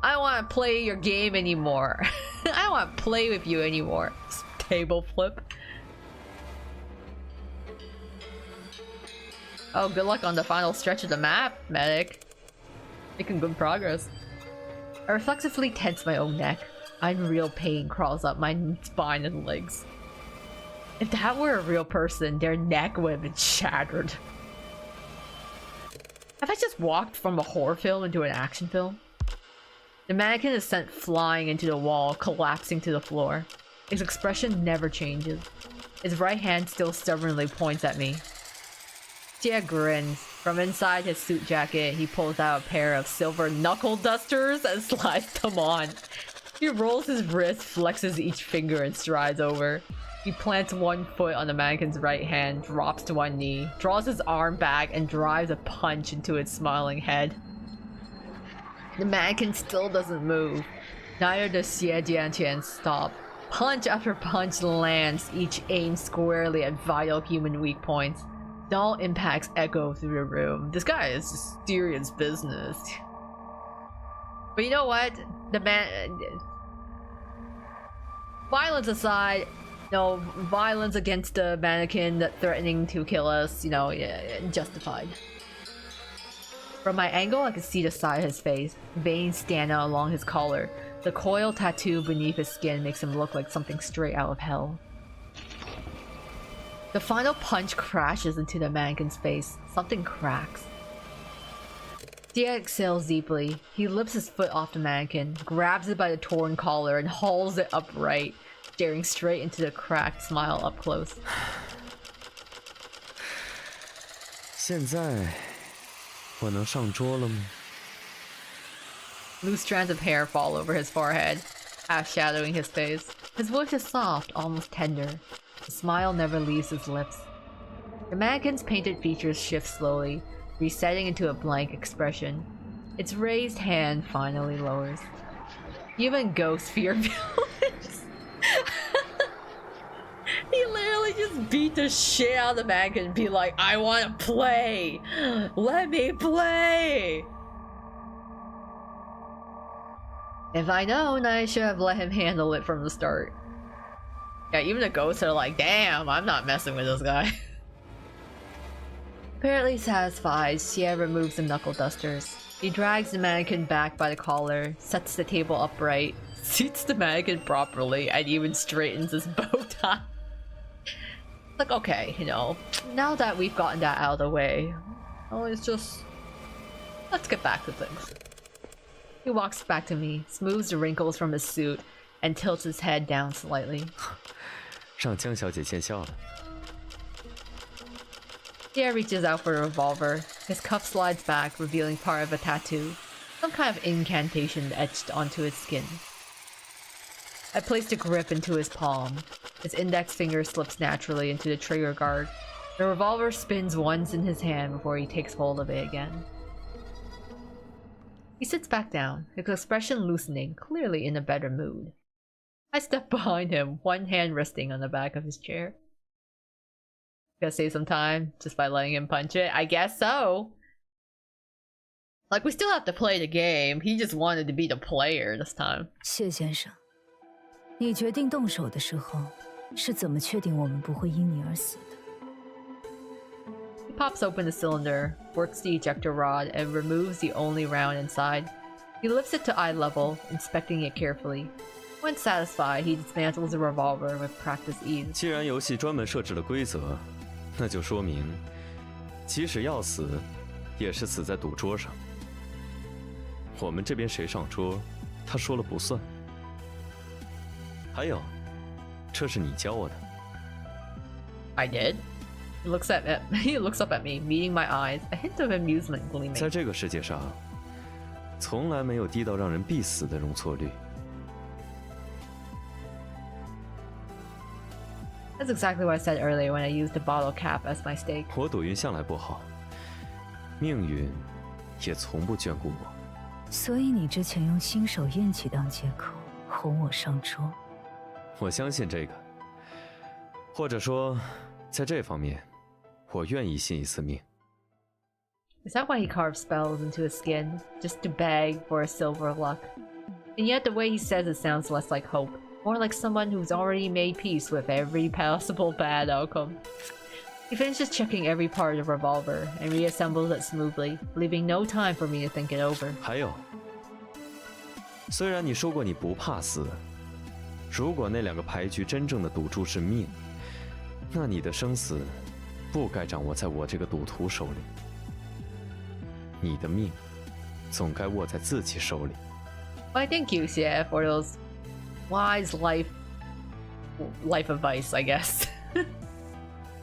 I don't want to play your game anymore. I don't want to play with you anymore. Table flip. Oh, good luck on the final stretch of the map, medic. Making good progress. I reflexively tense my own neck. Unreal pain crawls up my spine and legs. If that were a real person, their neck would have been shattered. Have I just walked from a horror film into an action film? The mannequin is sent flying into the wall, collapsing to the floor. His expression never changes. His right hand still stubbornly points at me. Jie grins. From inside his suit jacket, he pulls out a pair of silver knuckle dusters and slides them on. He rolls his wrist, flexes each finger, and strides over. He plants one foot on the mannequin's right hand, drops to one knee, draws his arm back, and drives a punch into its smiling head. The mannequin still doesn't move. Neither does Xie Jianqian stop. Punch after punch lands, each aimed squarely at vital human weak points. Dull impacts echo through the room. This guy is just serious business. But you know what? Violence aside, no, violence against the mannequin that threatening to kill us, you know, yeah, justified. From my angle, I can see the side of his face. Veins stand out along his collar. The coil tattoo beneath his skin makes him look like something straight out of hell. The final punch crashes into the mannequin's face. Something cracks. Jie exhales deeply. He lifts his foot off the mannequin, grabs it by the torn collar, and hauls it upright, staring straight into the cracked smile up close. 现在我能上桌了吗? Loose strands of hair fall over his forehead, half shadowing his face. His voice is soft, almost tender. The smile never leaves his lips. The mannequin's painted features shift slowly, resetting into a blank expression. Its raised hand finally lowers. Even ghosts fear villains. He literally just beat the shit out of the mannequin and be like, I want to play! Let me play! If I'd known, I should have let him handle it from the start. Yeah, even the ghosts are like, damn, I'm not messing with this guy. Apparently satisfied, Xie removes the knuckle dusters. He drags the mannequin back by the collar, sets the table upright, seats the mannequin properly, and even straightens his bow tie. Like, okay, you know, now that we've gotten that out of the way, oh, it's just... let's get back to things. He walks back to me, smooths the wrinkles from his suit, and tilts his head down slightly. 让江小姐见笑了。 Jie reaches out for a revolver. His cuff slides back, revealing part of a tattoo. Some kind of incantation etched onto his skin. I placed a grip into his palm. His index finger slips naturally into the trigger guard. The revolver spins once in his hand before he takes hold of it again. He sits back down, his expression loosening, clearly in a better mood. I step behind him, one hand resting on the back of his chair. Gonna save some time just by letting him punch it? I guess so. Like, we still have to play the game. He just wanted to be the player this time. 谢先生，你决定动手的时候，是怎么确定我们不会因你而死的？ He pops open the cylinder, works the ejector rod, and removes the only round inside. He lifts it to eye level, inspecting it carefully. When satisfied, he dismantles the revolver with practiced ease. 既然游戏专门设置了规则，那就说明，即使要死，也是死在赌桌上。我们这边谁上桌，他说了不算。还有，这是你教我的。I did. He looks up at me, meeting my eyes, a hint of amusement gleaming. 在这个世界上，从来没有低到让人必死的容错率。 That's exactly what I said earlier when I used the bottle cap as my stake. 我赌运向来不好，命运也从不眷顾我。所以你之前用新手运气当借口哄我上桌。我相信这个，或者说，在这方面，我愿意信一次命。 Is that why he carves spells into his skin, just to beg for a silver luck? And yet the way he says it sounds less like hope, more like someone who's already made peace with every possible bad outcome. He finishes checking every part of the revolver and reassembles it smoothly, leaving no time for me to think it over. 还有，虽然你说过你不怕死，如果那两个牌局真正的赌注是命，那你的生死不该掌握在我这个赌徒手里。你的命总该握在自己手里。 Well, I thank you, Xie, for those wise life advice, I guess.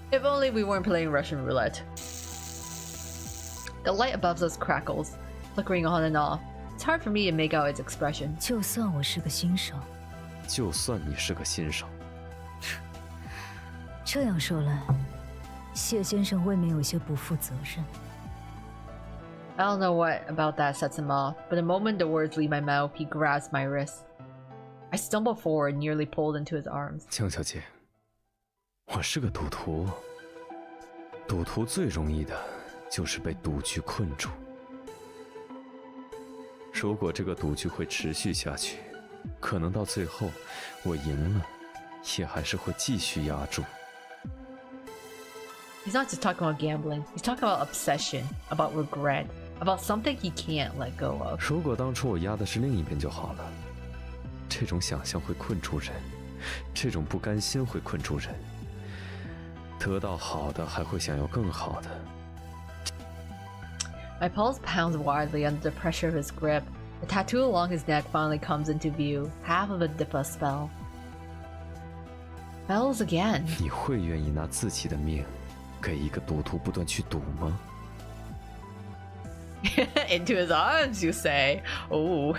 If only we weren't playing Russian roulette. The light above us crackles, flickering on and off. It's hard for me to make out its expression. 就算我是个新手，就算你是个新手，这样说来，谢先生未免有些不负责任。 I don't know what about that sets him off, but the moment the words leave my mouth, he grabs my wrist. I stumble forward, nearly pulled into his arms. 江小姐，我是个赌徒，赌徒最容易的就是被赌局困住。如果这个赌局会持续下去，可能到最后我赢了，也还是会继续压住。 He's not just talking about gambling, he's talking about obsession, about regret, about something he can't let go of. 如果当初我压的是另一边就好了。这种想象会困住人，这种不甘心会困住人。得到好的还会想要更好的。 My pulse pounds wildly under the pressure of his grip. The tattoo along his neck finally comes into view, half of a Dipa spell. Bells again. 你会愿意拿自己的命给一个赌徒不断去赌吗？ Into his arms, you say? Ooh.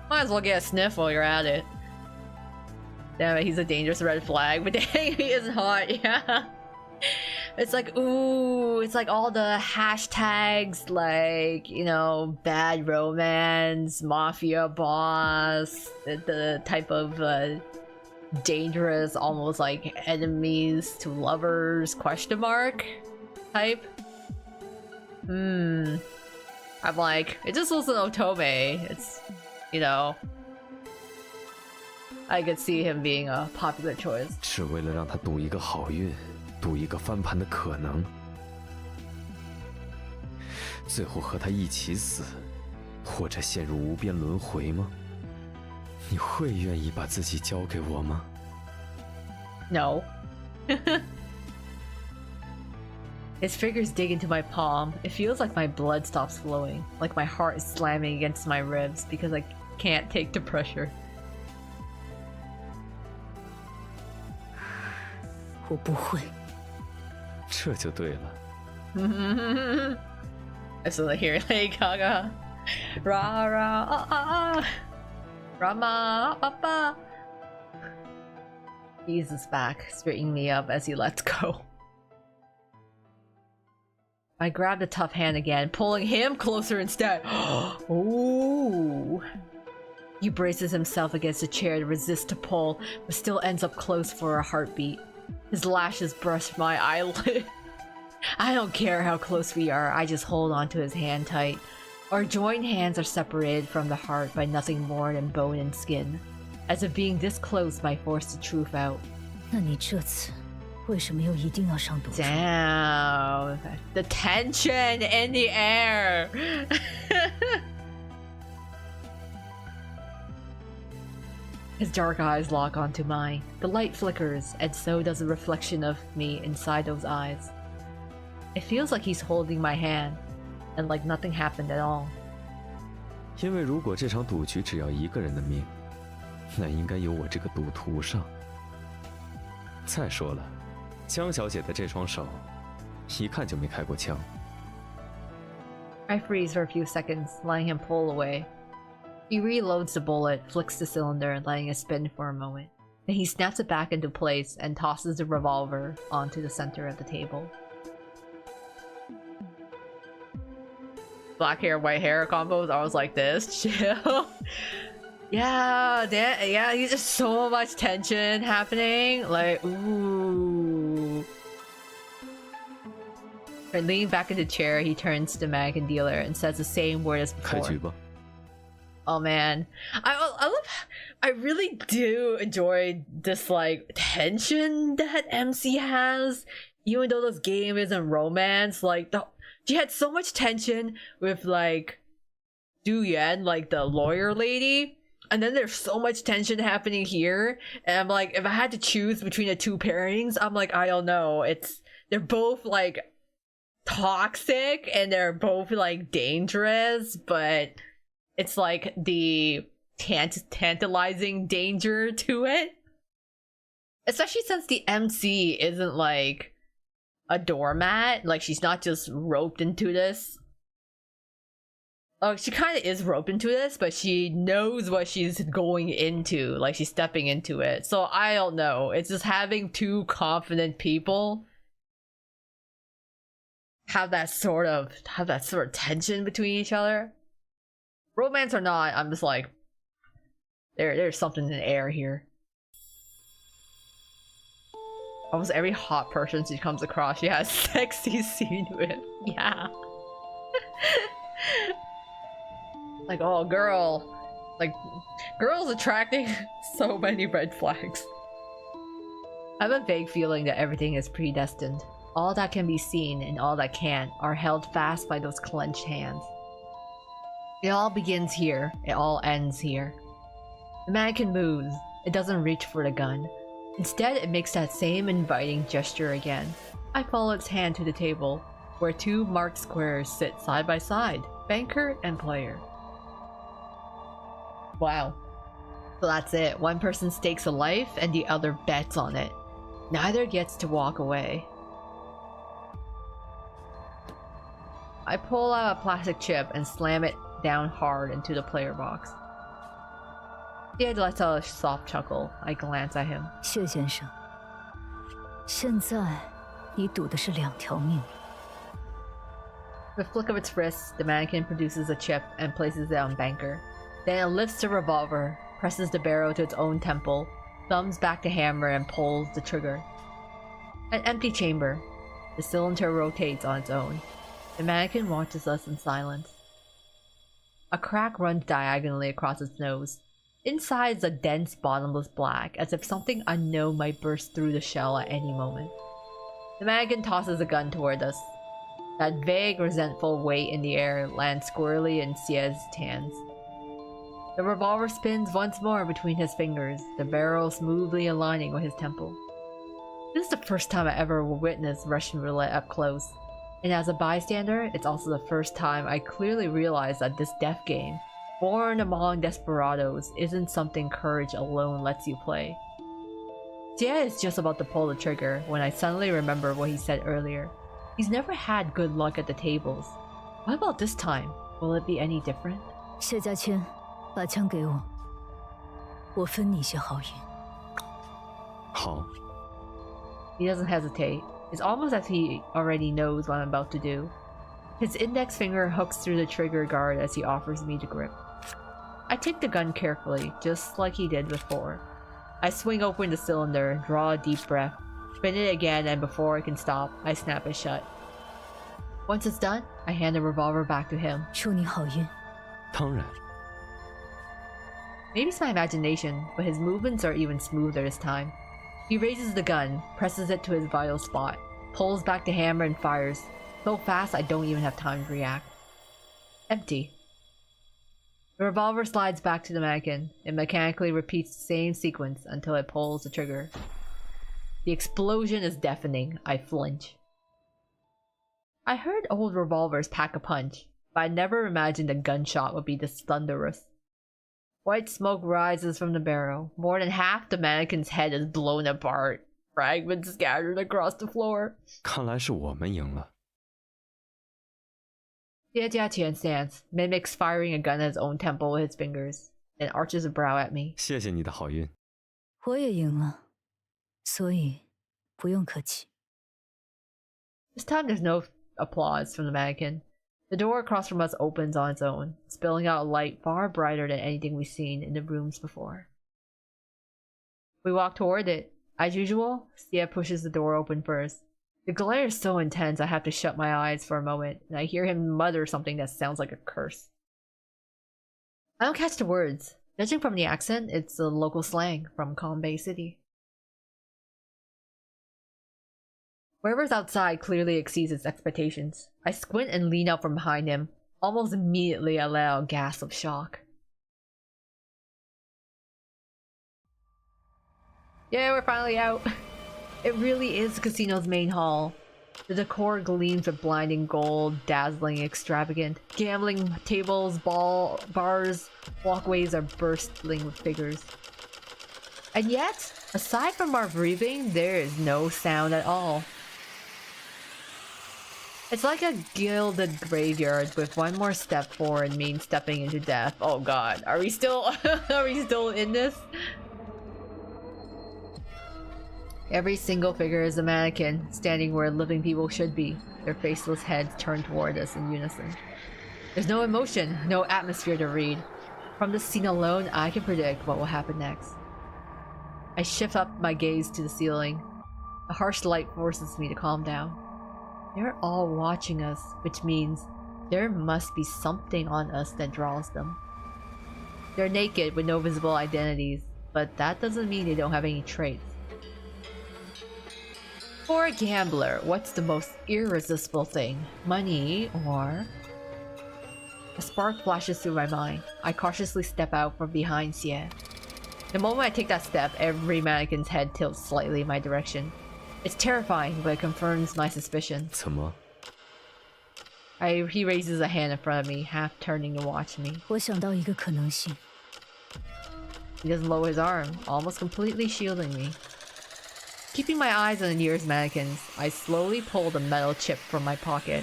Might as well get a sniff while you're at it. Damn it, he's a dangerous red flag, but dang, he is hot, yeah. It's like, ooh, it's like all the hashtags, like, you know, bad romance, mafia boss, the type of dangerous, almost like enemies to lovers, question mark type. I'm like, it just wasn't Otome. It's, you know, I could see him being a popular choice. 只为了让他赌一个好运，赌一个翻盘的可能，最后和他一起死，或者陷入无边轮回吗？你会愿意把自己交给我吗？ No. His fingers dig into my palm. It feels like my blood stops flowing, like my heart is slamming against my ribs because I can't take the pressure. 我不会。这就对了。I suddenly hear Lady Gaga. Ra ra ah ah. Rama papa. He eases back, straightening me up as he lets go. I grab the tough hand again, pulling him closer instead. Ooh. He braces himself against the chair to resist to pull, but still ends up close for a heartbeat. His lashes brush my eyelid. I don't care how close we are, I just hold onto his hand tight. Our joined hands are separated from the heart by nothing more than bone and skin, as if being this close might force the truth out. 那你这次为什么又一定要上赌场？ Damn, the tension in the air. His dark eyes lock onto mine. The light flickers, and so does the reflection of me inside those eyes. It feels like he's holding my hand, and like nothing happened at all. 因为如果这场赌局只要一个人的命，那应该由我这个赌徒上。再说了，江小姐的这双手，一看就没开过枪。I freeze for a few seconds, letting him pull away. He reloads the bullet, flicks the cylinder, letting it spin for a moment. Then he snaps it back into place and tosses the revolver onto the center of the table. Black hair, white hair combos, I was like this. Chill. Yeah, there's just so much tension happening. Like, ooh. And leaning back in the chair, he turns to the mannequin dealer and says the same word as before. 开局吧。 Oh man, I really do enjoy this like tension that MC has, even though this game isn't romance. Like she had so much tension with like Du Yuan, like the lawyer lady, and then there's so much tension happening here. And I'm like, if I had to choose between the two pairings, I'm like, I don't know. They're both like toxic and they're both like dangerous, but it's like the tantalizing danger to it. Especially since the MC isn't like a doormat. Like she's not just roped into this. Oh, she kind of is roped into this, but she knows what she's going into. Like she's stepping into it. So I don't know. It's just having two confident people have that sort of tension between each other. Romance or not, I'm just like, there's something in the air here. Almost every hot person she comes across, she has sexy scene with. Yeah. Like, oh, girl. Like, girls attracting so many red flags. I have a vague feeling that everything is predestined. All that can be seen and all that can't are held fast by those clenched hands. It all begins here, it all ends here. The mannequin moves. It doesn't reach for the gun. Instead, it makes that same inviting gesture again. I follow its hand to the table, where two marked squares sit side by side, banker and player. Wow. So that's it. One person stakes a life and the other bets on it. Neither gets to walk away. I pull out a plastic chip and slam it down hard into the player box. He had lets out a soft chuckle. I glance at him. 谢先生，现在你赌的是2条命。 With a flick of its wrist, the mannequin produces a chip and places it on Banker. Then it lifts the revolver, presses the barrel to its own temple, thumbs back the hammer and pulls the trigger. An empty chamber. The cylinder rotates on its own. The mannequin watches us in silence. A crack runs diagonally across its nose. Inside is a dense, bottomless black, as if something unknown might burst through the shell at any moment. The mannequin tosses a gun toward us. That vague, resentful weight in the air lands squarely in Xia's hands. The revolver spins once more between his fingers, the barrel smoothly aligning with his temple. This is the first time I ever witnessed Russian roulette up close. And as a bystander, it's also the first time I clearly realized that this death game, born among desperados, isn't something courage alone lets you play. Jia is just about to pull the trigger when I suddenly remember what he said earlier. He's never had good luck at the tables. What about this time? Will it be any different? 谢家谦，把枪给我，我分你些好运。好。 He doesn't hesitate. It's almost as he already knows what I'm about to do. His index finger hooks through the trigger guard as he offers me the grip. I take the gun carefully, just like he did before. I swing open the cylinder, draw a deep breath, spin it again, and before I can stop, I snap it shut. Once it's done, I hand the revolver back to him. 祝你好运。当然， Maybe it's my imagination, but his movements are even smoother this time. He raises the gun, presses it to his vital spot, pulls back the hammer and fires. So fast I don't even have time to react. Empty. The revolver slides back to the mannequin. It mechanically repeats the same sequence until it pulls the trigger. The explosion is deafening. I flinch. I heard old revolvers pack a punch, but I never imagined a gunshot would be this thunderous. White smoke rises from the barrel. More than half the mannequin's head is blown apart. Fragments scattered across the floor. 看来是我们赢了。 Jiang stands, mimics firing a gun at his own temple with his fingers, and arches a brow at me. 谢谢你的好运。我也赢了，所以不用客气。 This time there's no applause from the mannequin. The door across from us opens on its own, spilling out a light far brighter than anything we've seen in the rooms before. We walk toward it. As usual, Xie pushes the door open first. The glare is so intense I have to shut my eyes for a moment, and I hear him mutter something that sounds like a curse. I don't catch the words. Judging from the accent, it's a local slang from Bay City. Whoever's outside clearly exceeds its expectations. I squint and lean out from behind him. Almost immediately I let out a gasp of shock. Yeah, we're finally out. It really is the casino's main hall. The decor gleams with blinding gold, dazzling, extravagant. Gambling tables, bars, walkways are bursting with figures. And yet, aside from our breathing, there is no sound at all. It's like a gilded graveyard with one more step forward means stepping into death. Oh god, are we still are we still in this? Every single figure is a mannequin, standing where living people should be, their faceless heads turned toward us in unison. There's no emotion, no atmosphere to read. From this scene alone, I can predict what will happen next. I shift up my gaze to the ceiling. A harsh light forces me to calm down. They're all watching us, which means there must be something on us that draws them. They're naked with no visible identities, but that doesn't mean they don't have any traits. For a gambler, what's the most irresistible thing? Money or... A spark flashes through my mind. I cautiously step out from behind Xie. The moment I take that step, every mannequin's head tilts slightly in my direction. It's terrifying, but it confirms my suspicion. 怎么？ He raises a hand in front of me, half turning to watch me. 我想到一个可能性。 He doesn't lower his arm, almost completely shielding me. Keeping my eyes on the nearest mannequins, I slowly pull the metal chip from my pocket,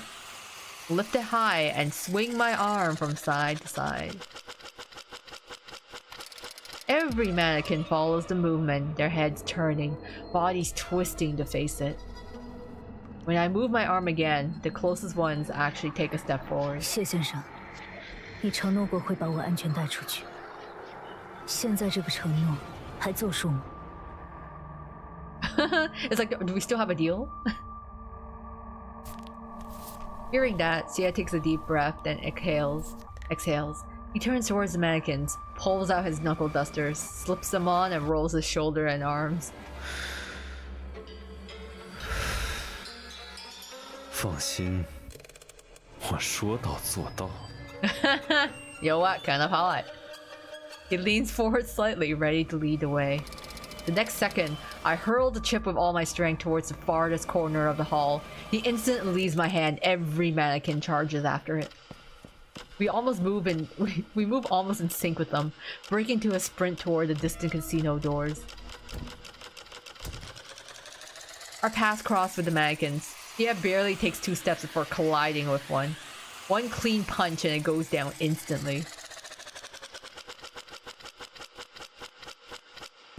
lift it high, and swing my arm from side to side. Every mannequin follows the movement, their heads turning, bodies twisting to face it. When I move my arm again, the closest ones actually take a step forward. 谢先生，你承诺过会把我安全带出去。现在这个承诺还作数吗？ It's like, do we still have a deal? Hearing that, Xie takes a deep breath, then exhales. He turns towards the mannequins, pulls out his knuckle dusters, slips them on, and rolls his shoulder and arms. 放心，我说到做到。You know what? Kind of hot. He leans forward slightly, ready to lead the way. The next second, I hurl the chip with all my strength towards the farthest corner of the hall. The instant it leaves my hand, every mannequin charges after it. We move almost in sync with them, breaking to a sprint toward the distant casino doors. Our paths cross with the mannequins. He barely takes 2 steps before colliding with one. One clean punch and it goes down instantly.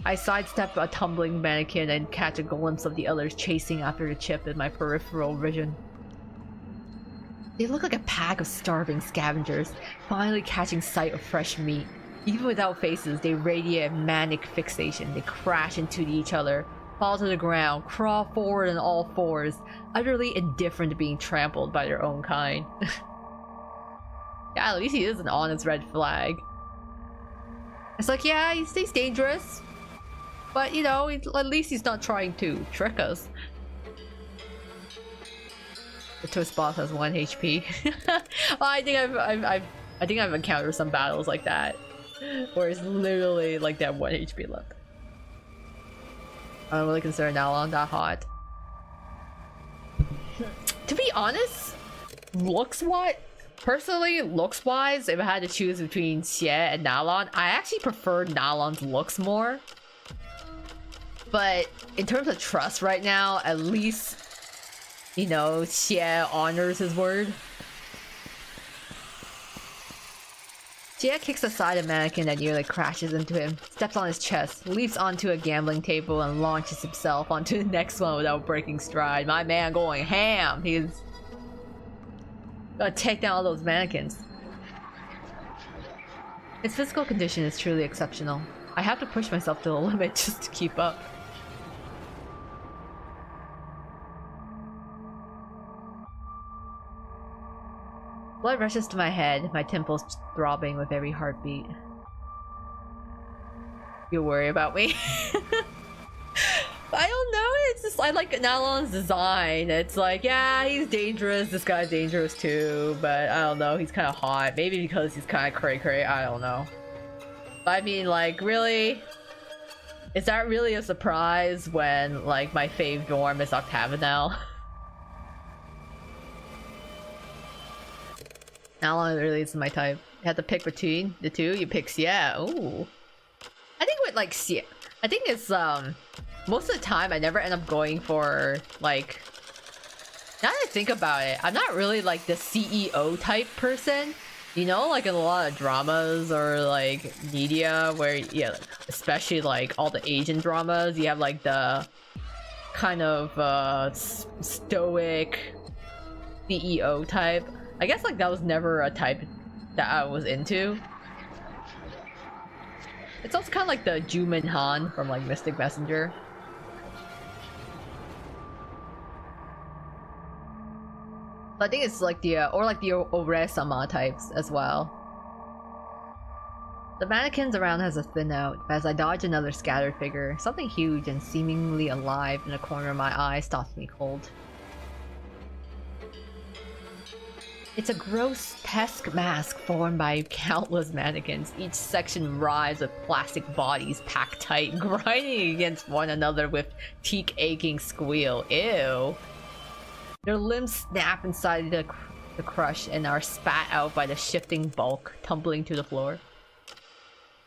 I sidestep a tumbling mannequin and catch a glimpse of the others chasing after the chip in my peripheral vision. They look like a pack of starving scavengers, finally catching sight of fresh meat. Even without faces, they radiate manic fixation. They crash into each other, fall to the ground, crawl forward on all fours, utterly indifferent to being trampled by their own kind. Yeah, at least he is an honest red flag. It's like, yeah, he's dangerous, but you know, at least he's not trying to trick us. The Toast boss has 1 HP. Well, I think I've encountered some battles like that, where it's literally like that 1 HP left. I don't really consider Nalon that hot. To be honest, personally, looks-wise, if I had to choose between Xie and Nalon, I actually prefer Nalon's looks more. But in terms of trust right now, at least, you know, Xie honors his word. Xie kicks aside a mannequin that nearly crashes into him, steps on his chest, leaps onto a gambling table, and launches himself onto the next one without breaking stride. My man going ham. He's gonna take down all those mannequins. His physical condition is truly exceptional. I have to push myself to the limit just to keep up. Blood rushes to my head, my temples throbbing with every heartbeat. You worry about me? I don't know, it's just, I like Nalon's design. It's like, yeah, he's dangerous, this guy's dangerous too, but I don't know, he's kind of hot. Maybe because he's kind of cray-cray, I don't know. But I mean, like, really? Is that really a surprise when, like, my fave dorm is Octagonal? Nalon really is my type. You have to pick between the two, you pick Xie. Ooh. I think with, like, Xie, I think it's, most of the time I never end up going for, like, now that I think about it, I'm not really like the CEO type person, you know, like in a lot of dramas or like media where, yeah, especially like all the Asian dramas, you have like the kind of stoic CEO type. I guess like that was never a type that I was into. It's also kind of like the Jumin Han from like Mystic Messenger. I think it's like the or like the Ore-sama types as well. The mannequins around has a thin out, but as I dodge another scattered figure, something huge and seemingly alive in the corner of my eye stops me cold. It's a grotesque mask formed by countless mannequins. Each section writhes with plastic bodies packed tight, grinding against one another with teeth-aching squeal. Ew. Their limbs snap inside the crush and are spat out by the shifting bulk, tumbling to the floor.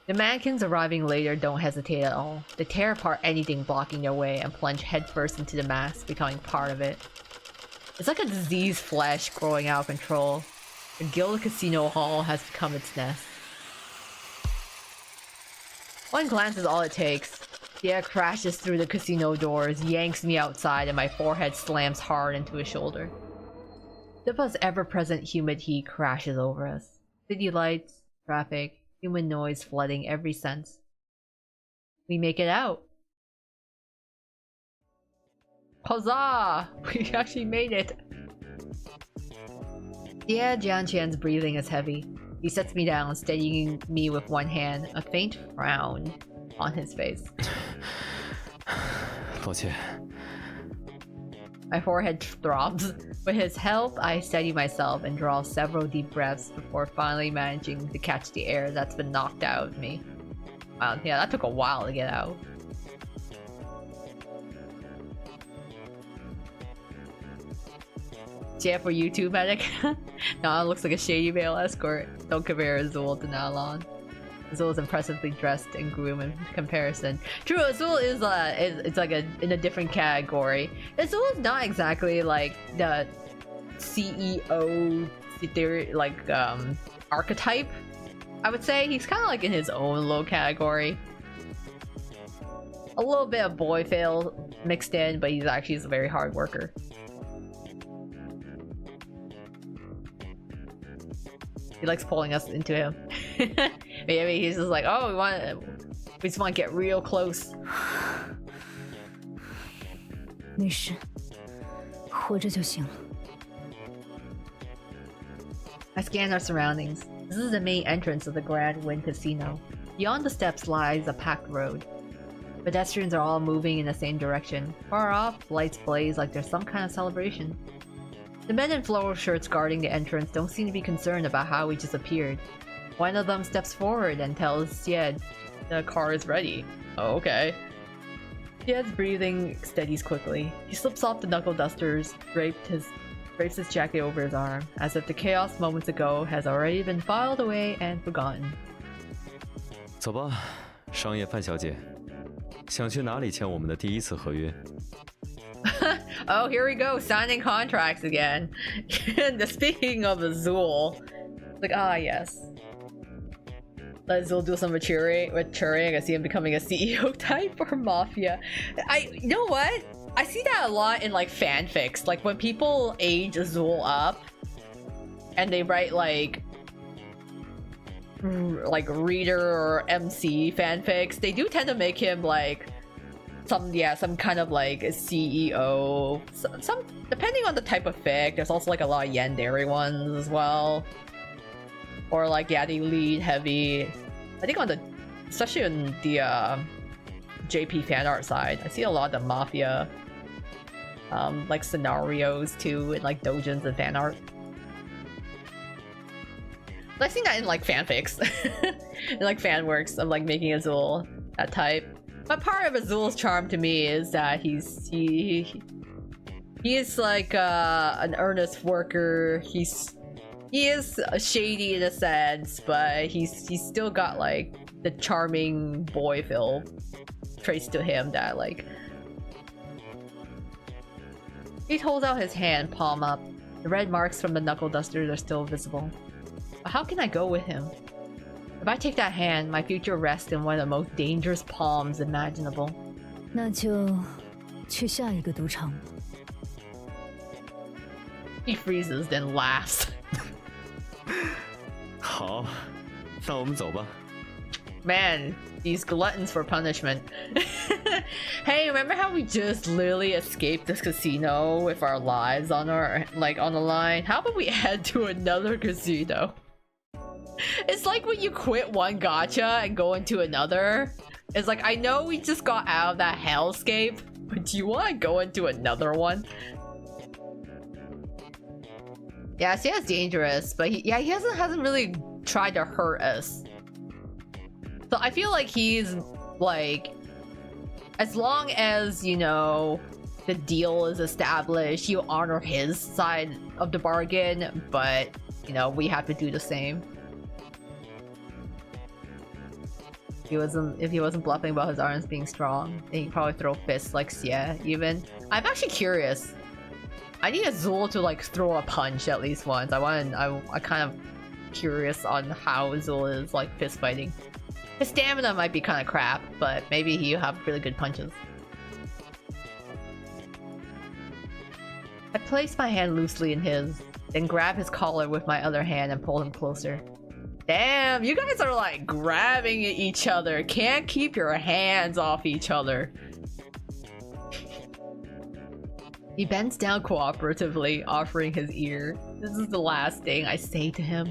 The mannequins arriving later don't hesitate at all. They tear apart anything blocking their way and plunge headfirst into the mask, becoming part of it. It's like a diseased flesh growing out of control. The Guild Casino Hall has become its nest. One glance is all it takes. The air crashes through the casino doors, yanks me outside, and my forehead slams hard into his shoulder. Dipa's ever-present humid heat crashes over us. City lights, traffic, human noise flooding every sense. We make it out. Huzzah! We actually made it! Yeah, Jianqian's breathing is heavy. He sets me down, steadying me with one hand, a faint frown on his face. My forehead throbs. With his help, I steady myself and draw several deep breaths before finally managing to catch the air that's been knocked out of me. Wow, yeah, that took a while to get out. Yeah, for you too, medic. Nah, looks like a shady male escort. Don't compare Azul to Nalon. Azul is impressively dressed and groomed in comparison. True, Azul is it's like in a different category. Azul is not exactly like the CEO theory, like archetype. I would say he's kind of like in his own low category. A little bit of boy fail mixed in, but he's a very hard worker. He likes pulling us into him. Maybe he's just like, oh, we just want to get real close. 没事，活着就行了。 I scan our surroundings. This is the main entrance of the Grand Wind Casino. Beyond the steps lies a packed road. Pedestrians are all moving in the same direction. Far off, lights blaze like there's some kind of celebration. The men in floral shirts guarding the entrance don't seem to be concerned about how we just appeared. One of them steps forward and tells Xie the car is ready. Oh, okay. Xie's breathing steadies quickly. He slips off the knuckle dusters, drapes his jacket over his arm, as if the chaos moments ago has already been filed away and forgotten. 走吧，商业范小姐，想去哪里签我们的第一次合约？ Oh, here we go, signing contracts again. Speaking of Azul, like, yes. Let Azul do some maturing. I can see him becoming a CEO type or mafia. You know what? I see that a lot in like fanfics. Like when people age Azul up and they write like reader or MC fanfics, they do tend to make him like some kind of like a CEO. Some depending on the type of fic. There's also like a lot of yandere ones as well. Or like the lead heavy. I think on the especially on the JP fan art side, I see a lot of the mafia like scenarios too in like dojins and fan art. But I've seen that in like fanfics. In like fan works of like making Azul that type. But part of Azul's charm to me is that he is like an earnest worker. He is shady in a sense, but he's still got like the charming boy feel traits to him that like. He holds out his hand, palm up. The red marks from the knuckle dusters are still visible. But how can I go with him? If I take that hand, my future rests in one of the most dangerous palms imaginable. 那就去下一个赌场吧。 He freezes, then laughs. 好，那我们走吧。 Man, these gluttons for punishment. Hey, remember how we just literally escaped this casino with our lives on the line? How about we head to another casino? It's like when you quit one gacha and go into another. It's like, I know we just got out of that hellscape, but do you want to go into another one? Yeah, Xia's dangerous, but he hasn't really tried to hurt us. So I feel like he's like, as long as, you know, the deal is established, you honor his side of the bargain, but, you know, we have to do the same. If he wasn't bluffing about his arms being strong, then he'd probably throw fists like Xie, even. I'm actually curious. I need Azul to like throw a punch at least once. I kind of curious on how Azul is like fist fighting. His stamina might be kind of crap, but maybe he'll have really good punches. I place my hand loosely in his, then grab his collar with my other hand and pull him closer. Damn, you guys are like grabbing at each other. Can't keep your hands off each other. He bends down cooperatively, offering his ear. This is the last thing I say to him.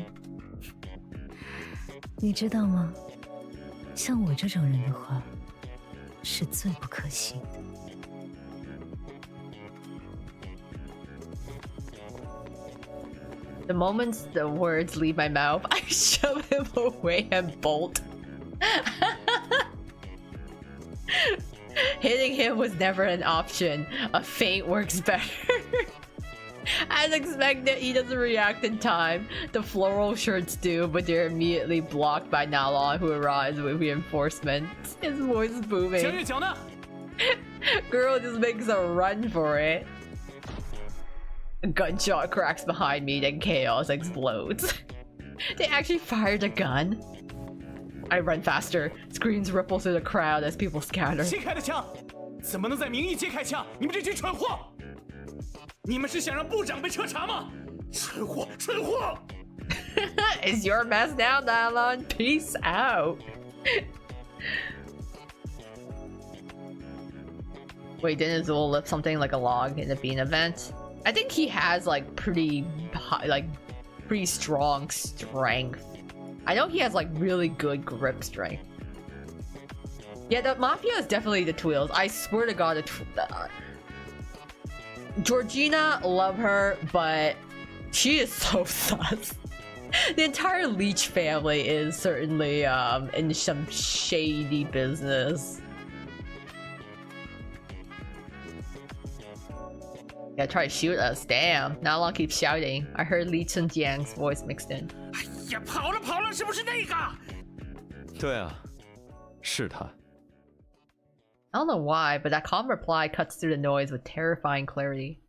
你知道吗？像我这种人的话，是最不可信的。 The moments the words leave my mouth, I shove him away and bolt. Hitting him was never an option. A feint works better. As expected, he doesn't react in time. The floral shirts do, but they're immediately blocked by Nalon, who arrives with reinforcements. His voice is booming. Girl just makes a run for it. A gunshot cracks behind me, then chaos explodes. They actually fired a gun. I run faster. Screams ripple through the crowd as people scatter. 谁开的枪？怎么能在名义街开枪？你们这群蠢货！你们是想让部长被彻查吗？蠢货，蠢货！ It's your mess now, Nylon. Peace out. Wait, didn't Azul lift something like a log in the bean event? I think he has like pretty strong strength. I know he has like really good grip strength. Yeah, the Mafia is definitely the Tweels. I swear to God, Georgina, love her, but she is so sus. The entire Leech family is certainly in some shady business. Yeah, try to shoot us. Damn. Nalon keeps shouting. I heard Li Chunjiang's voice mixed in. 哎呀，跑了跑了，是不是那个？对啊，是他。 I don't know why, but that calm reply cuts through the noise with terrifying clarity.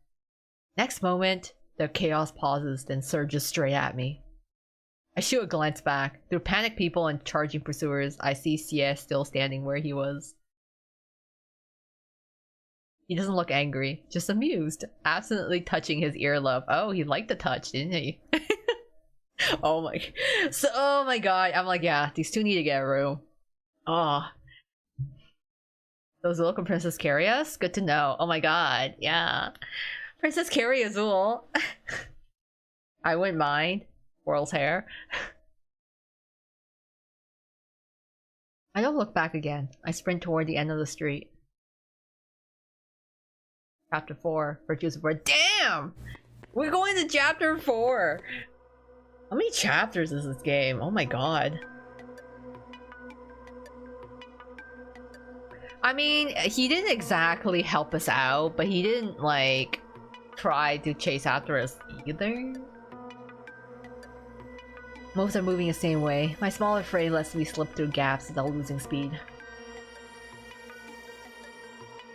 Next moment, the chaos pauses, then surges straight at me. I shoot a glance back. Through panicked people and charging pursuers, I see Xie still standing where he was. He doesn't look angry, just amused, absently touching his earlobe. Oh, he liked the touch, didn't he? Oh my god. I'm like, yeah, these two need to get a room. Oh. Does Azul and Princess carry us? Good to know. Oh my god, yeah. Princess carry Azul. I wouldn't mind. World's hair. I don't look back again. I sprint toward the end of the street. Chapter 4. Virtues of War. Damn! We're going to chapter 4! How many chapters is this game? Oh my god. I mean, he didn't exactly help us out, but he didn't, like, try to chase after us either. Most are moving the same way. My smaller frame lets me slip through gaps without losing speed.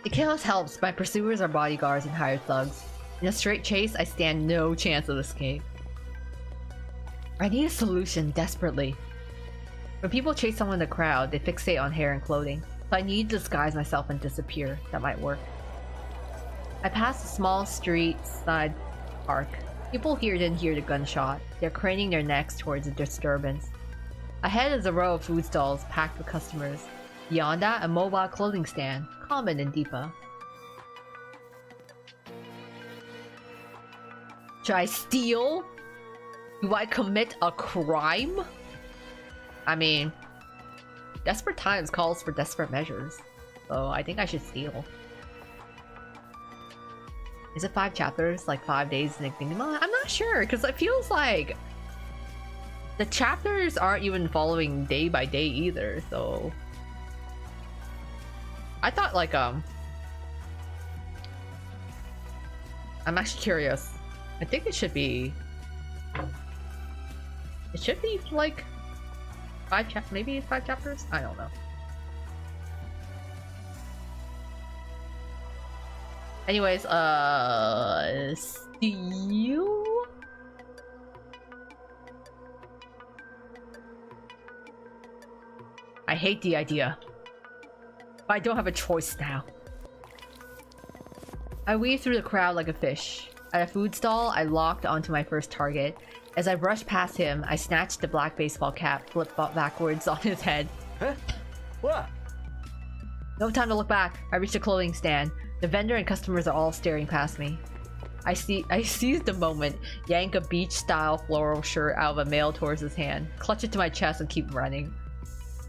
The chaos helps. My pursuers are bodyguards and hired thugs. In a straight chase, I stand no chance of escape. I need a solution desperately. When people chase someone in the crowd, they fixate on hair and clothing. So I need to disguise myself and disappear. That might work. I pass a small street side park. People here didn't hear the gunshot. They're craning their necks towards the disturbance. Ahead is a row of food stalls packed with customers. Beyond that, a mobile clothing stand, common in Dipa. Should I steal? Do I commit a crime? I mean, desperate times calls for desperate measures. So I think I should steal. Is it 5 chapters? Like 5 days in Enigma? I'm not sure, because it feels like the chapters aren't even following day by day either, so... I thought like, I'm actually curious. I think it should be... It should be like... maybe 5 chapters? I don't know. Anyways, steal? I hate the idea. But I don't have a choice now. I weave through the crowd like a fish. At a food stall, I locked onto my first target. As I brushed past him, I snatched the black baseball cap, flipped backwards on his head. Huh? What? No time to look back. I reached a clothing stand. The vendor and customers are all staring past me. I seized the moment, yank a beach-style floral shirt out of a male towards hand, clutch it to my chest and keep running.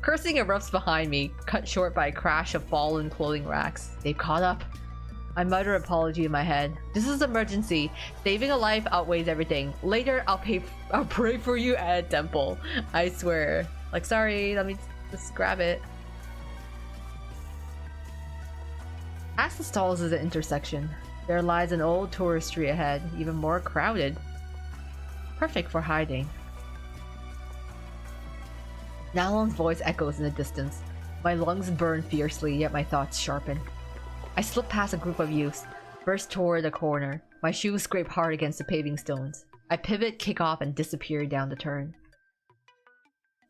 Cursing erupts behind me, cut short by a crash of fallen clothing racks. They've caught up. I mutter apology in my head. This is emergency. Saving a life outweighs everything. Later, I'll pray for you at a temple. I swear. Like, sorry, let me just grab it. Past the stalls is an intersection. There lies an old tourist street ahead, even more crowded. Perfect for hiding. Nalon's voice echoes in the distance. My lungs burn fiercely, yet my thoughts sharpen. I slip past a group of youths, burst toward the corner. My shoes scrape hard against the paving stones. I pivot, kick off, and disappear down the turn.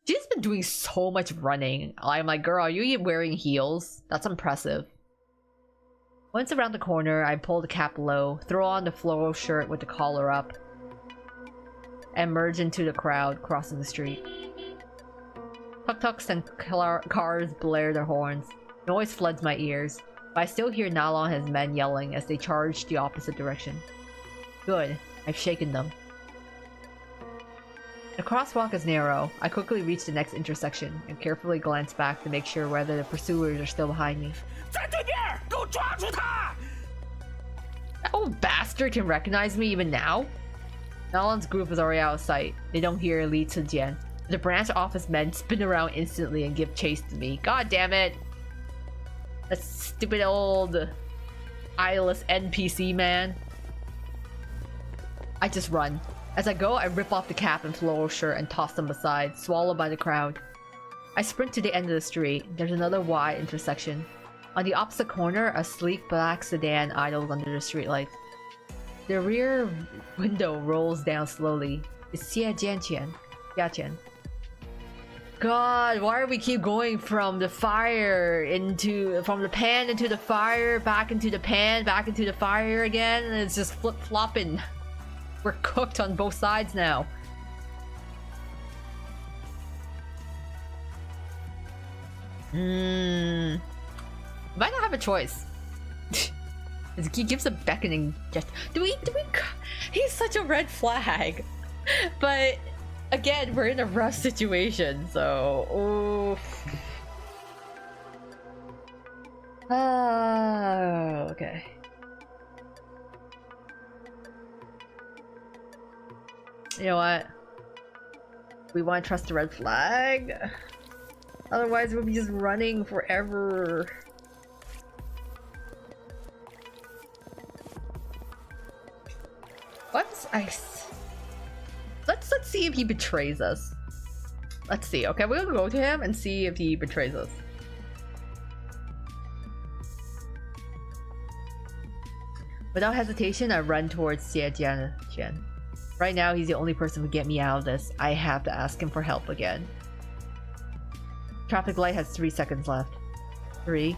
She's been doing so much running. I'm like, girl, are you wearing heels? That's impressive. Once around the corner, I pull the cap low, throw on the floral shirt with the collar up, and merge into the crowd crossing the street. Tuk-tuks and cars blare their horns. Noise floods my ears, but I still hear Nala and his men yelling as they charge the opposite direction. Good, I've shaken them. The crosswalk is narrow. I quickly reach the next intersection and carefully glance back to make sure whether the pursuers are still behind me. That old bastard can recognize me even now? Nalan's group is already out of sight. They don't hear Li Zijian. The branch office men spin around instantly and give chase to me. God damn it! That stupid old eyeless NPC man. I just run. As I go, I rip off the cap and floral shirt and toss them aside, swallowed by the crowd. I sprint to the end of the street. There's another wide intersection. On the opposite corner, a sleek black sedan idles under the streetlights. The rear window rolls down slowly. It's Xiaowanxiongzzz. God, why do we keep going from the fire from the pan into the fire, back into the pan, back into the fire again? And it's just flip-flopping. We're cooked on both sides now. Might not have a choice. He gives a beckoning gesture. He's such a red flag. But again, we're in a rough situation, so okay. You know what? We want to trust the red flag. Otherwise, we'll be just running forever. Let's see if he betrays us. Let's see. Okay, we're gonna go to him and see if he betrays us. Without hesitation, I run towards Xiaowanxiongzzz. Right now, he's the only person who can get me out of this. I have to ask him for help again. Traffic light has 3 seconds left. 3.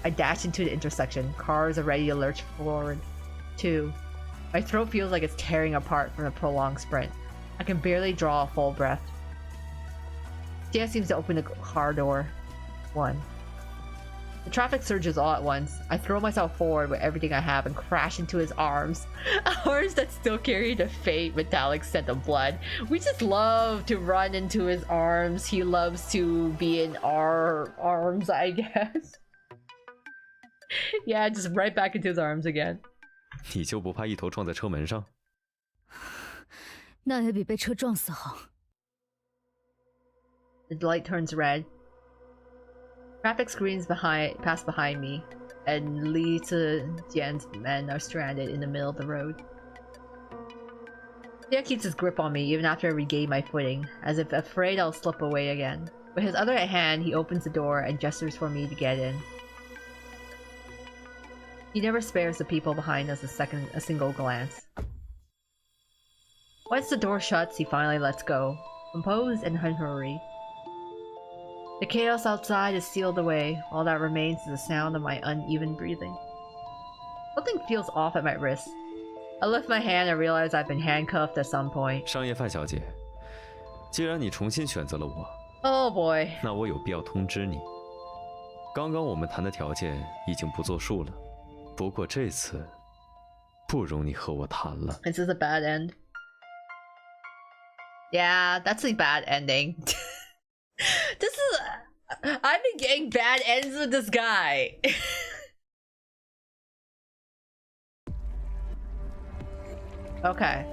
I dash into the intersection. Cars are ready to lurch forward. 2. My throat feels like it's tearing apart from a prolonged sprint. I can barely draw a full breath. Jia seems to open the car door. 1. The traffic surges all at once. I throw myself forward with everything I have and crash into his arms. Arms that still carry the faint metallic scent of blood. We just love to run into his arms. He loves to be in our arms, I guess. Yeah, just right back into his arms again. 你就不怕一头撞在车门上？那也比被车撞死好。The light turns red. Traffic screens pass behind me, and Li Zijian's men are stranded in the middle of the road. Jia keeps his grip on me even after I regain my footing, as if afraid I'll slip away again. With his other hand, he opens the door and gestures for me to get in. He never spares the people behind us a single glance. Once the door shuts, he finally lets go, composed and unhurried. The chaos outside is sealed away. All that remains is the sound of my uneven breathing. Something feels off at my wrist. I lift my hand and realize I've been handcuffed at some point. 商业范小姐，既然你重新选择了我 Oh boy. 那我有必要通知你，刚刚我们谈的条件已经不作数了。不过这次，不容你和我谈了。 This is a bad end. Yeah, that's a bad ending. This is... I've been getting bad ends with this guy. Okay.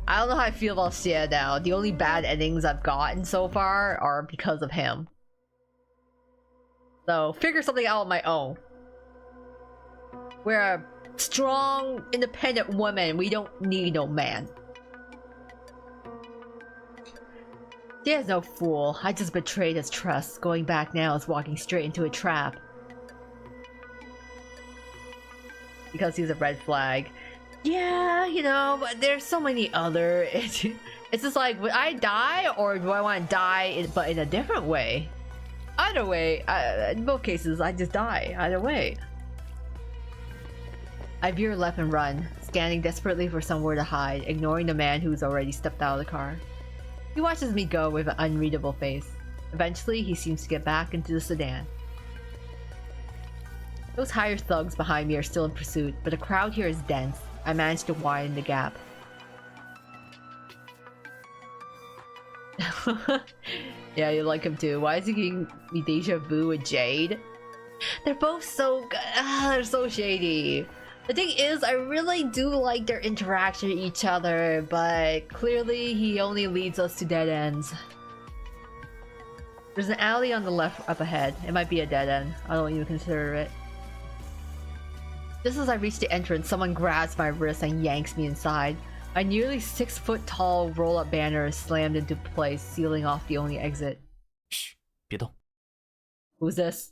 I don't know how I feel about Xie now. The only bad endings I've gotten so far are because of him. So, figure something out on my own. We're a strong, independent woman. We don't need no man. Xie's no fool. I just betrayed his trust. Going back now is walking straight into a trap. Because he's a red flag. Yeah, you know, but there's so many other... It's just like, would I die, or do I want to die but in a different way? Either way, in both cases, I just die. Either way. I veer left and run. scanning desperately for somewhere to hide, ignoring the man who's already stepped out of the car. He watches me go with an unreadable face. Eventually, he seems to get back into the sedan. Those hired thugs behind me are still in pursuit, but the crowd here is dense. I managed to widen the gap. Yeah, you like him too. Why is he giving me deja vu with Jade? They're both so good. They're so shady. The thing is, I really do like their interaction with each other, but clearly he only leads us to dead ends. There's an alley on the left up ahead. It might be a dead end. I don't even consider it. Just as I reach the entrance, someone grabs my wrist and yanks me inside. A nearly 6-foot-tall roll-up banner is slammed into place, sealing off the only exit. Shh, 别动. Who's this?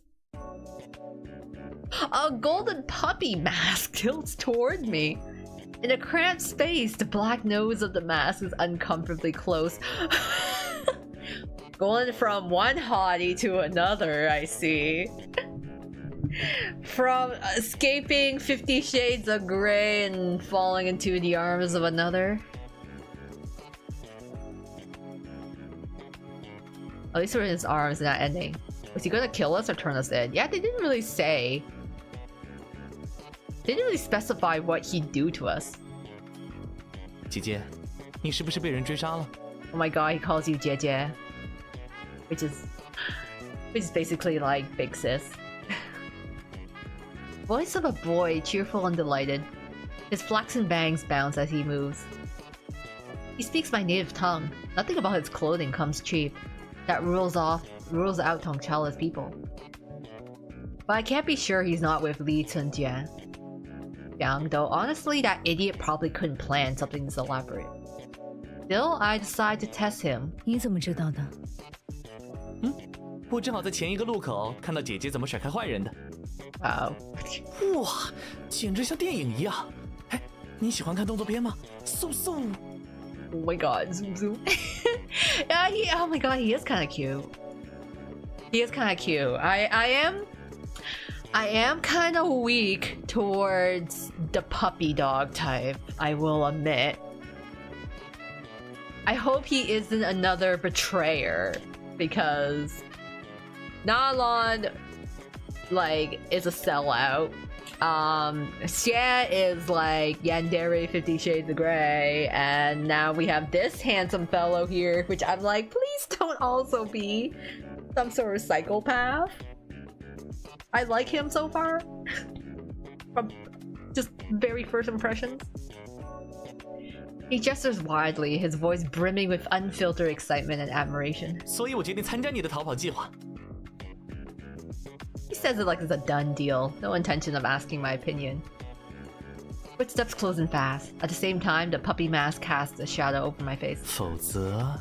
A golden puppy mask tilts toward me. In a cramped space, the black nose of the mask is uncomfortably close. Going from one hottie to another, I see. From escaping 50 Shades of Grey and falling into the arms of another. At least we're in his arms and not ending. Was he gonna kill us or turn us in? Yeah, they didn't really say. They didn't really specify what he'd do to us. 姐姐，你是不是被人追杀了? Oh my god, he calls you Jie, which is basically like big sis. Voice of a boy, cheerful and delighted. His flaxen bangs bounce as he moves. He speaks my native tongue. Nothing about his clothing comes cheap. That rules out Tongchala's people. But I can't be sure he's not with Li Cunjian. Yang, though honestly that idiot probably couldn't plan something this elaborate. Still, I decide to test him. 你怎么知道的？我正好在前一个路口看到姐姐怎么甩开坏人的。Wow. 哇，简直像电影一样！哎，你喜欢看动作片吗？嗖嗖！ Oh my god, zoom zoom. Yeah, oh my god, he is kind of cute. He is kind of cute. I am kind of weak towards the puppy dog type, I will admit. I hope he isn't another betrayer, because Nalon, like, is a sellout. Xia is like Yandere 50 Shades of Grey, and now we have this handsome fellow here, which I'm like, please don't also be some sort of psychopath. I like him so far. From just very first impressions. He gestures widely, his voice brimming with unfiltered excitement and admiration. 所以我决定参加你的逃跑计划。 He says it like it's a done deal, no intention of asking my opinion. Footsteps close in fast. At the same time, the puppy mask casts a shadow over my face. 否则，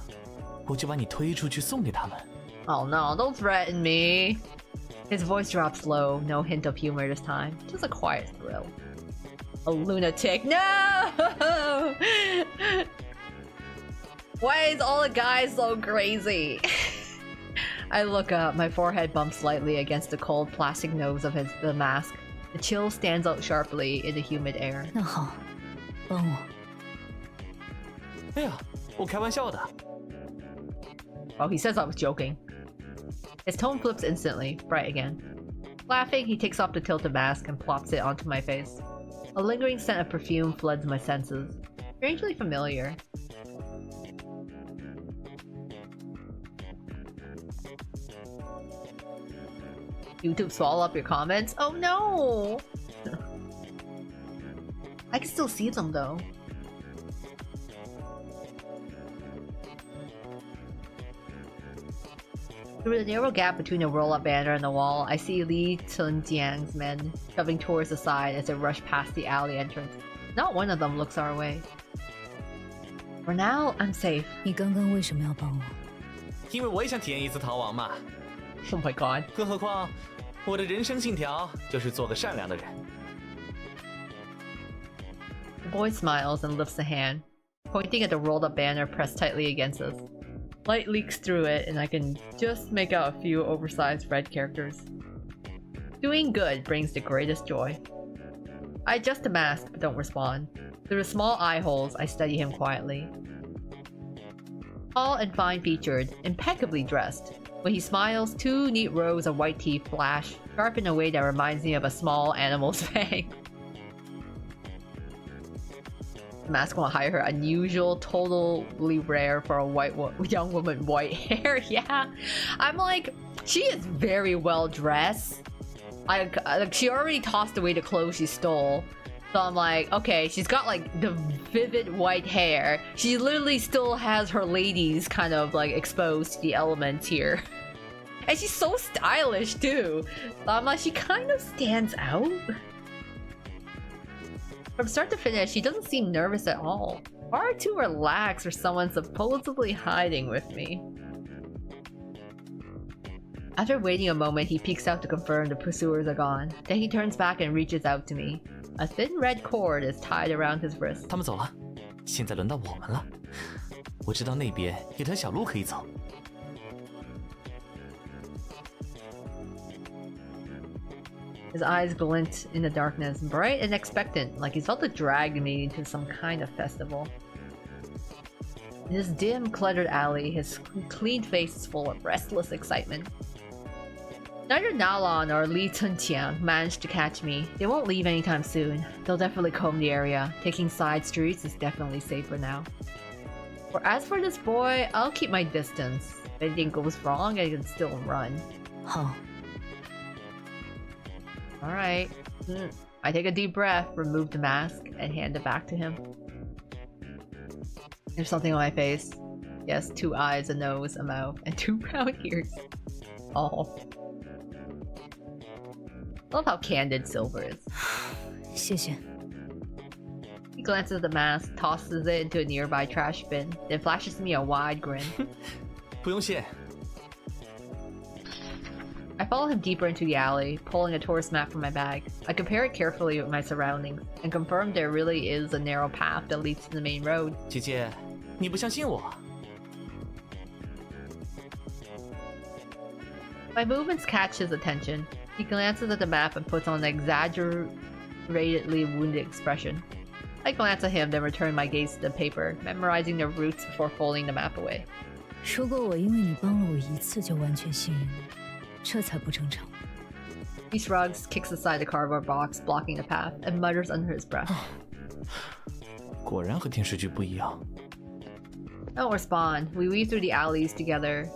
我就把你推出去送给他们。 Oh no, don't threaten me. His voice drops low, no hint of humor this time, just a quiet thrill. A lunatic. No! Why is all the guys so crazy? I look up, my forehead bumps slightly against the cold plastic nose of the mask. The chill stands out sharply in the humid air. 那好，帮我。哎呀，我开玩笑的。 Oh, he says I was joking. His tone flips instantly, bright again. Laughing, he takes off the tilted mask and plops it onto my face. A lingering scent of perfume floods my senses. Strangely familiar. YouTube swallow up your comments? Oh no! I can still see them though. Through the narrow gap between the roll-up banner and the wall, I see Li Cunjiang's men shoving towards the side as they rush past the alley entrance. Not one of them looks our way. For now, I'm safe. 你刚刚为什么要帮我？因为我也想体验一次逃亡嘛。 Oh my god. 更何况，我的人生信条就是做个善良的人。 The boy smiles and lifts a hand, pointing at the rolled-up banner pressed tightly against us. Light leaks through it, and I can just make out a few oversized red characters. Doing good brings the greatest joy. I adjust the mask, but don't respond. Through the small eye holes, I study him quietly. Tall and fine-featured, impeccably dressed. When he smiles, 2 neat rows of white teeth flash, sharp in a way that reminds me of a small animal's fang. The mask won't hide her unusual, totally rare for a young woman white hair. Yeah, I'm like, she is very well dressed. She already tossed away the clothes she stole. So I'm like, okay, she's got like the vivid white hair. She literally still has her ladies kind of like exposed to the elements here. And she's so stylish too. So I'm like, she kind of stands out. From start to finish, she doesn't seem nervous at all. Far too relaxed for someone supposedly hiding with me. After waiting a moment, he peeks out to confirm the pursuers are gone. Then he turns back and reaches out to me. A thin red cord is tied around his wrist. 他们走了，现在轮到我们了。我知道那边有条小路可以走。 His eyes glint in the darkness, bright and expectant, like he's about to drag me into some kind of festival. In this dim, cluttered alley, his clean face is full of restless excitement. Neither Nalon or Li Chunqiang managed to catch me. They won't leave anytime soon. They'll definitely comb the area. Taking side streets is definitely safer now. As for this boy, I'll keep my distance. If anything goes wrong, I can still run. Huh. Alright. I take a deep breath, remove the mask, and hand it back to him. There's something on my face. Yes, 2 eyes, a nose, a mouth, and 2 brown ears. Oh. Love how candid Silver is. 谢谢。 He glances at the mask, tosses it into a nearby trash bin, then flashes me a wide grin. 不用谢。 I follow him deeper into the alley, pulling a tourist map from my bag. I compare it carefully with my surroundings, and confirm there really is a narrow path that leads to the main road. 姐姐，你不相信我？ My movements catch his attention. He glances at the map and puts on an exaggeratedly wounded expression. I glance at him, then return my gaze to the paper, memorizing the routes before folding the map away. 如果我因为你帮了我一次就完全信任你，这才不正常。 He shrugs, kicks aside the cardboard box, blocking the path, and mutters under his breath. 果然和电视剧不一样。 I don't respond. We weave through the alleys together,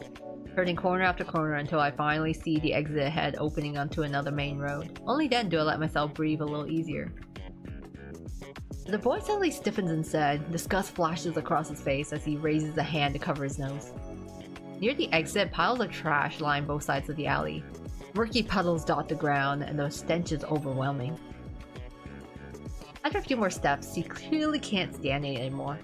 turning corner after corner until I finally see the exit ahead opening onto another main road. Only then do I let myself breathe a little easier. The boy suddenly stiffens instead. Disgust flashes across his face as he raises a hand to cover his nose. Near the exit, piles of trash line both sides of the alley. Murky puddles dot the ground, and the stench is overwhelming. After a few more steps, he clearly can't stand it anymore.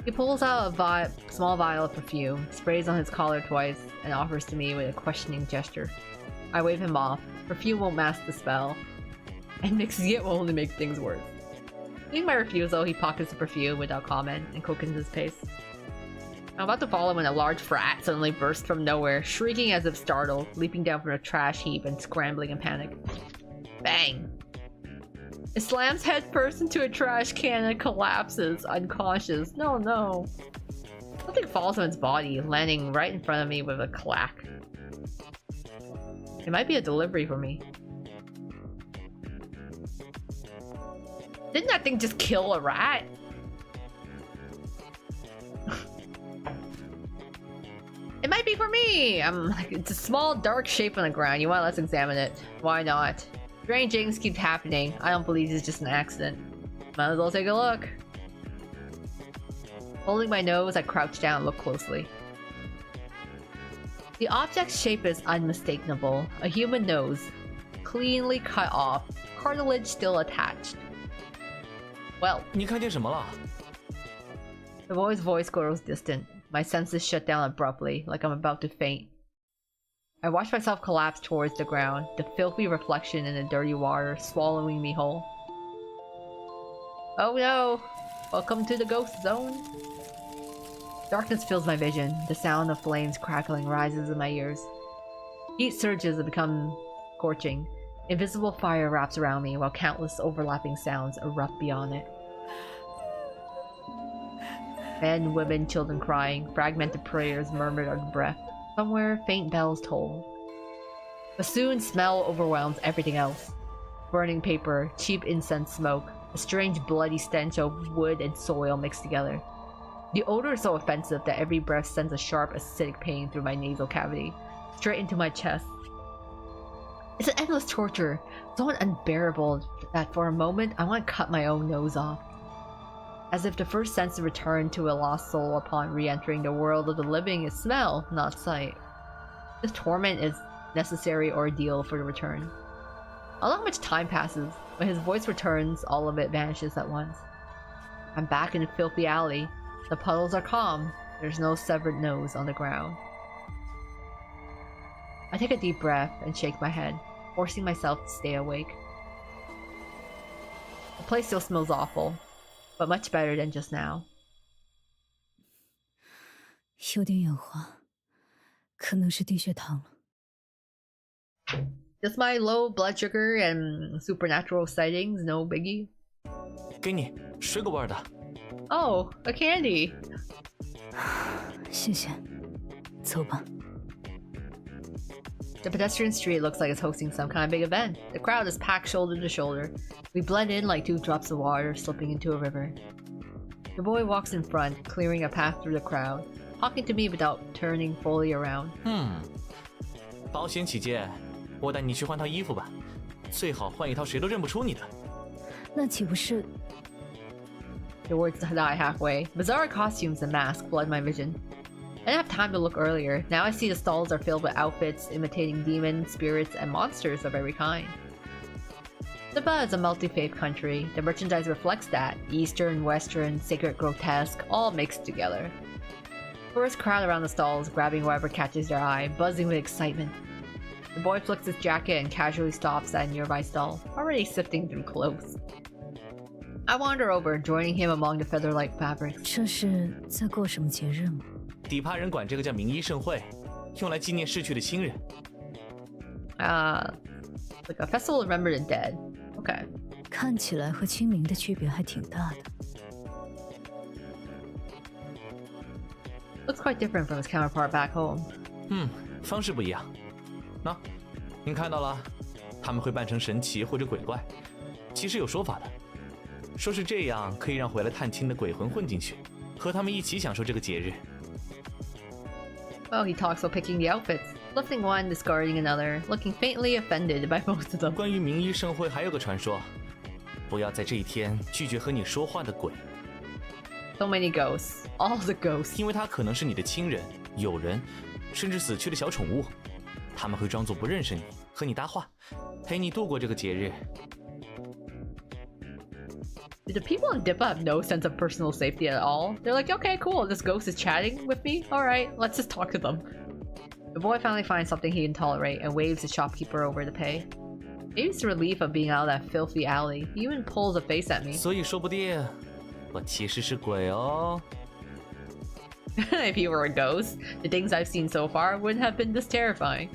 He pulls out a small vial of perfume, sprays on his collar twice, and offers to me with a questioning gesture. I wave him off. Perfume won't mask the spell, and mixing it will only make things worse. Seeing my refusal, he pockets the perfume without comment and quickens his pace. I'm about to follow when a large frat suddenly bursts from nowhere, shrieking as if startled, leaping down from a trash heap and scrambling in panic. Bang! It slams headfirst into a trash can and collapses, unconscious. No. Something falls on its body, landing right in front of me with a clack. It might be a delivery for me. Didn't that thing just kill a rat? It might be for me! It's a small dark shape on the ground. You want? Let's examine it. Why not? Strange things keep happening. I don't believe it's just an accident. Might as well take a look. Holding my nose, I crouch down and look closely. The object's shape is unmistakable. A human nose. Cleanly cut off. Cartilage still attached. Well, 你看见什么了？ The boy's voice grows distant. My senses shut down abruptly, like I'm about to faint. I watch myself collapse towards the ground, the filthy reflection in the dirty water swallowing me whole. Oh no! Welcome to the ghost zone. Darkness fills my vision. The sound of flames crackling rises in my ears. Heat surges and become scorching. Invisible fire wraps around me while countless overlapping sounds erupt beyond it. Men, women, children crying, fragmented prayers murmured under breath. Somewhere, faint bells toll. But soon, smell overwhelms everything else. Burning paper, cheap incense smoke, a strange bloody stench of wood and soil mixed together. The odor is so offensive that every breath sends a sharp, acidic pain through my nasal cavity, straight into my chest. It's an endless torture, so unbearable that for a moment I want to cut my own nose off. As if the first sense of return to a lost soul upon re-entering the world of the living is smell, not sight. This torment is necessary ordeal for the return. I don't know how much time passes. When his voice returns, all of it vanishes at once. I'm back in a filthy alley. The puddles are calm. There's no severed nose on the ground. I take a deep breath and shake my head, forcing myself to stay awake. The place still smells awful, but much better than just now. 有点眼花，可能是低血糖了。 Just my low blood sugar and supernatural sightings, no biggie. 给你水果味的。Oh, a candy. 谢谢，走吧。 The pedestrian street looks like it's hosting some kind of big event. The crowd is packed shoulder to shoulder. We blend in like 2 drops of water slipping into a river. The boy walks in front, clearing a path through the crowd, talking to me without turning fully around. 保险起见，我带你去换套衣服吧，最好换一套谁都认不出你的。那岂不是？ The words die halfway. Bizarre costumes and masks flood my vision. I didn't have time to look earlier. Now I see the stalls are filled with outfits imitating demons, spirits, and monsters of every kind. Dipa is a multi-faith country. The merchandise reflects that. Eastern, Western, sacred grotesque, all mixed together. Tourists crowd around the stalls, grabbing whatever catches their eye, buzzing with excitement. The boy flicks his jacket and casually stops at a nearby stall, already sifting through clothes. I wander over, joining him among the feather-like fabrics. 这是在过什么节日吗？ 底帕人管这个叫名医盛会，用来纪念逝去的亲人。Like a festival to remember the dead. Okay. 看起来和清明的区别还挺大的。 Looks quite different from his counterpart back home. 方式不一样。那，您看到了，他们会扮成神奇或者鬼怪，其实有说法的，说是这样可以让回来探亲的鬼魂混进去，和他们一起享受这个节日。 Oh, he talks while picking the outfits, lifting one, discarding another, looking faintly offended by most of them. 关于名医盛会还有个传说，不要在这一天拒绝和你说话的鬼。 So many ghosts, all the ghosts. 因为他可能是你的亲人、友人，甚至死去的小宠物，他们会装作不认识你，和你搭话，陪你度过这个节日。 Do the people in Dipa have no sense of personal safety at all? They're like, okay, cool, this ghost is chatting with me. Alright, let's just talk to them. The boy finally finds something he can tolerate and waves the shopkeeper over to pay. Maybe it's the relief of being out of that filthy alley. He even pulls a face at me. 所以说不定，我其实是鬼哦。 If he were a ghost, the things I've seen so far wouldn't have been this terrifying.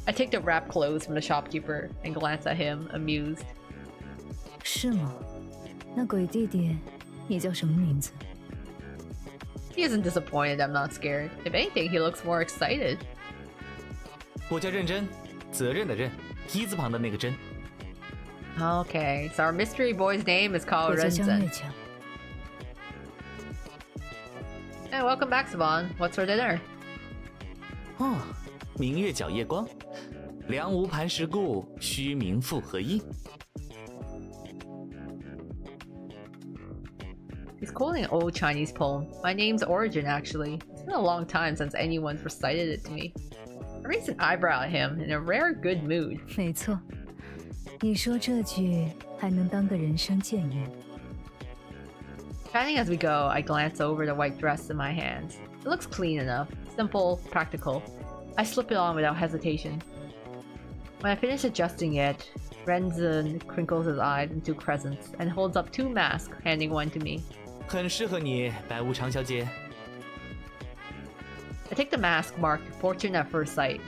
I take the wrapped clothes from the shopkeeper and glance at him, amused. 是吗？那鬼弟弟，你叫什么名字？ He isn't disappointed I'm not scared. If anything, he looks more excited. 我叫认真，责任的任，一字旁的那个真。 Okay, so our mystery boy's name is called 我叫江 Renzen. 月江。 Hey, welcome back, Saban. What's for dinner? 哦，明月皎夜光，梁无磐石固，虚名复何因？ He's quoting an old Chinese poem. My name's origin, actually. It's been a long time since anyone's recited it to me. I raised an eyebrow at him in a rare good mood. 没错，你说这句还能当个人生谏言。 Chatting as we go, I glance over the white dress in my hands. It looks clean enough, simple, practical. I slip it on without hesitation. When I finish adjusting it, Renzen crinkles his eyes into crescents and holds up 2 masks, handing one to me. 很适合你，白无常小姐。 I take the mask marked Fortune at First Sight.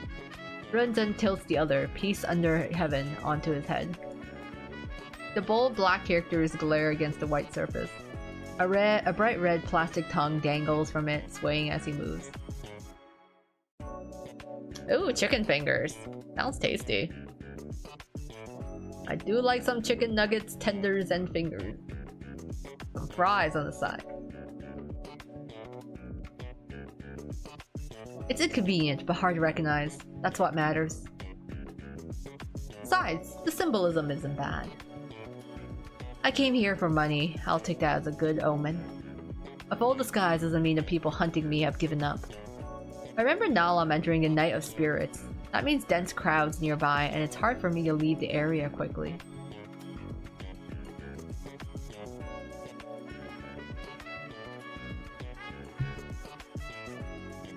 Runzhen tilts the other, piece under heaven, onto his head. The bold black characters glare against the white surface. A bright red plastic tongue dangles from it, swaying as he moves. Ooh, chicken fingers. Sounds tasty. I do like some chicken nuggets, tenders, and fingers. Some fries on the side. It's inconvenient, but hard to recognize. That's what matters. Besides, the symbolism isn't bad. I came here for money. I'll take that as a good omen. A full disguise doesn't mean the people hunting me have given up. I remember Nalam entering a night of spirits. That means dense crowds nearby, and it's hard for me to leave the area quickly.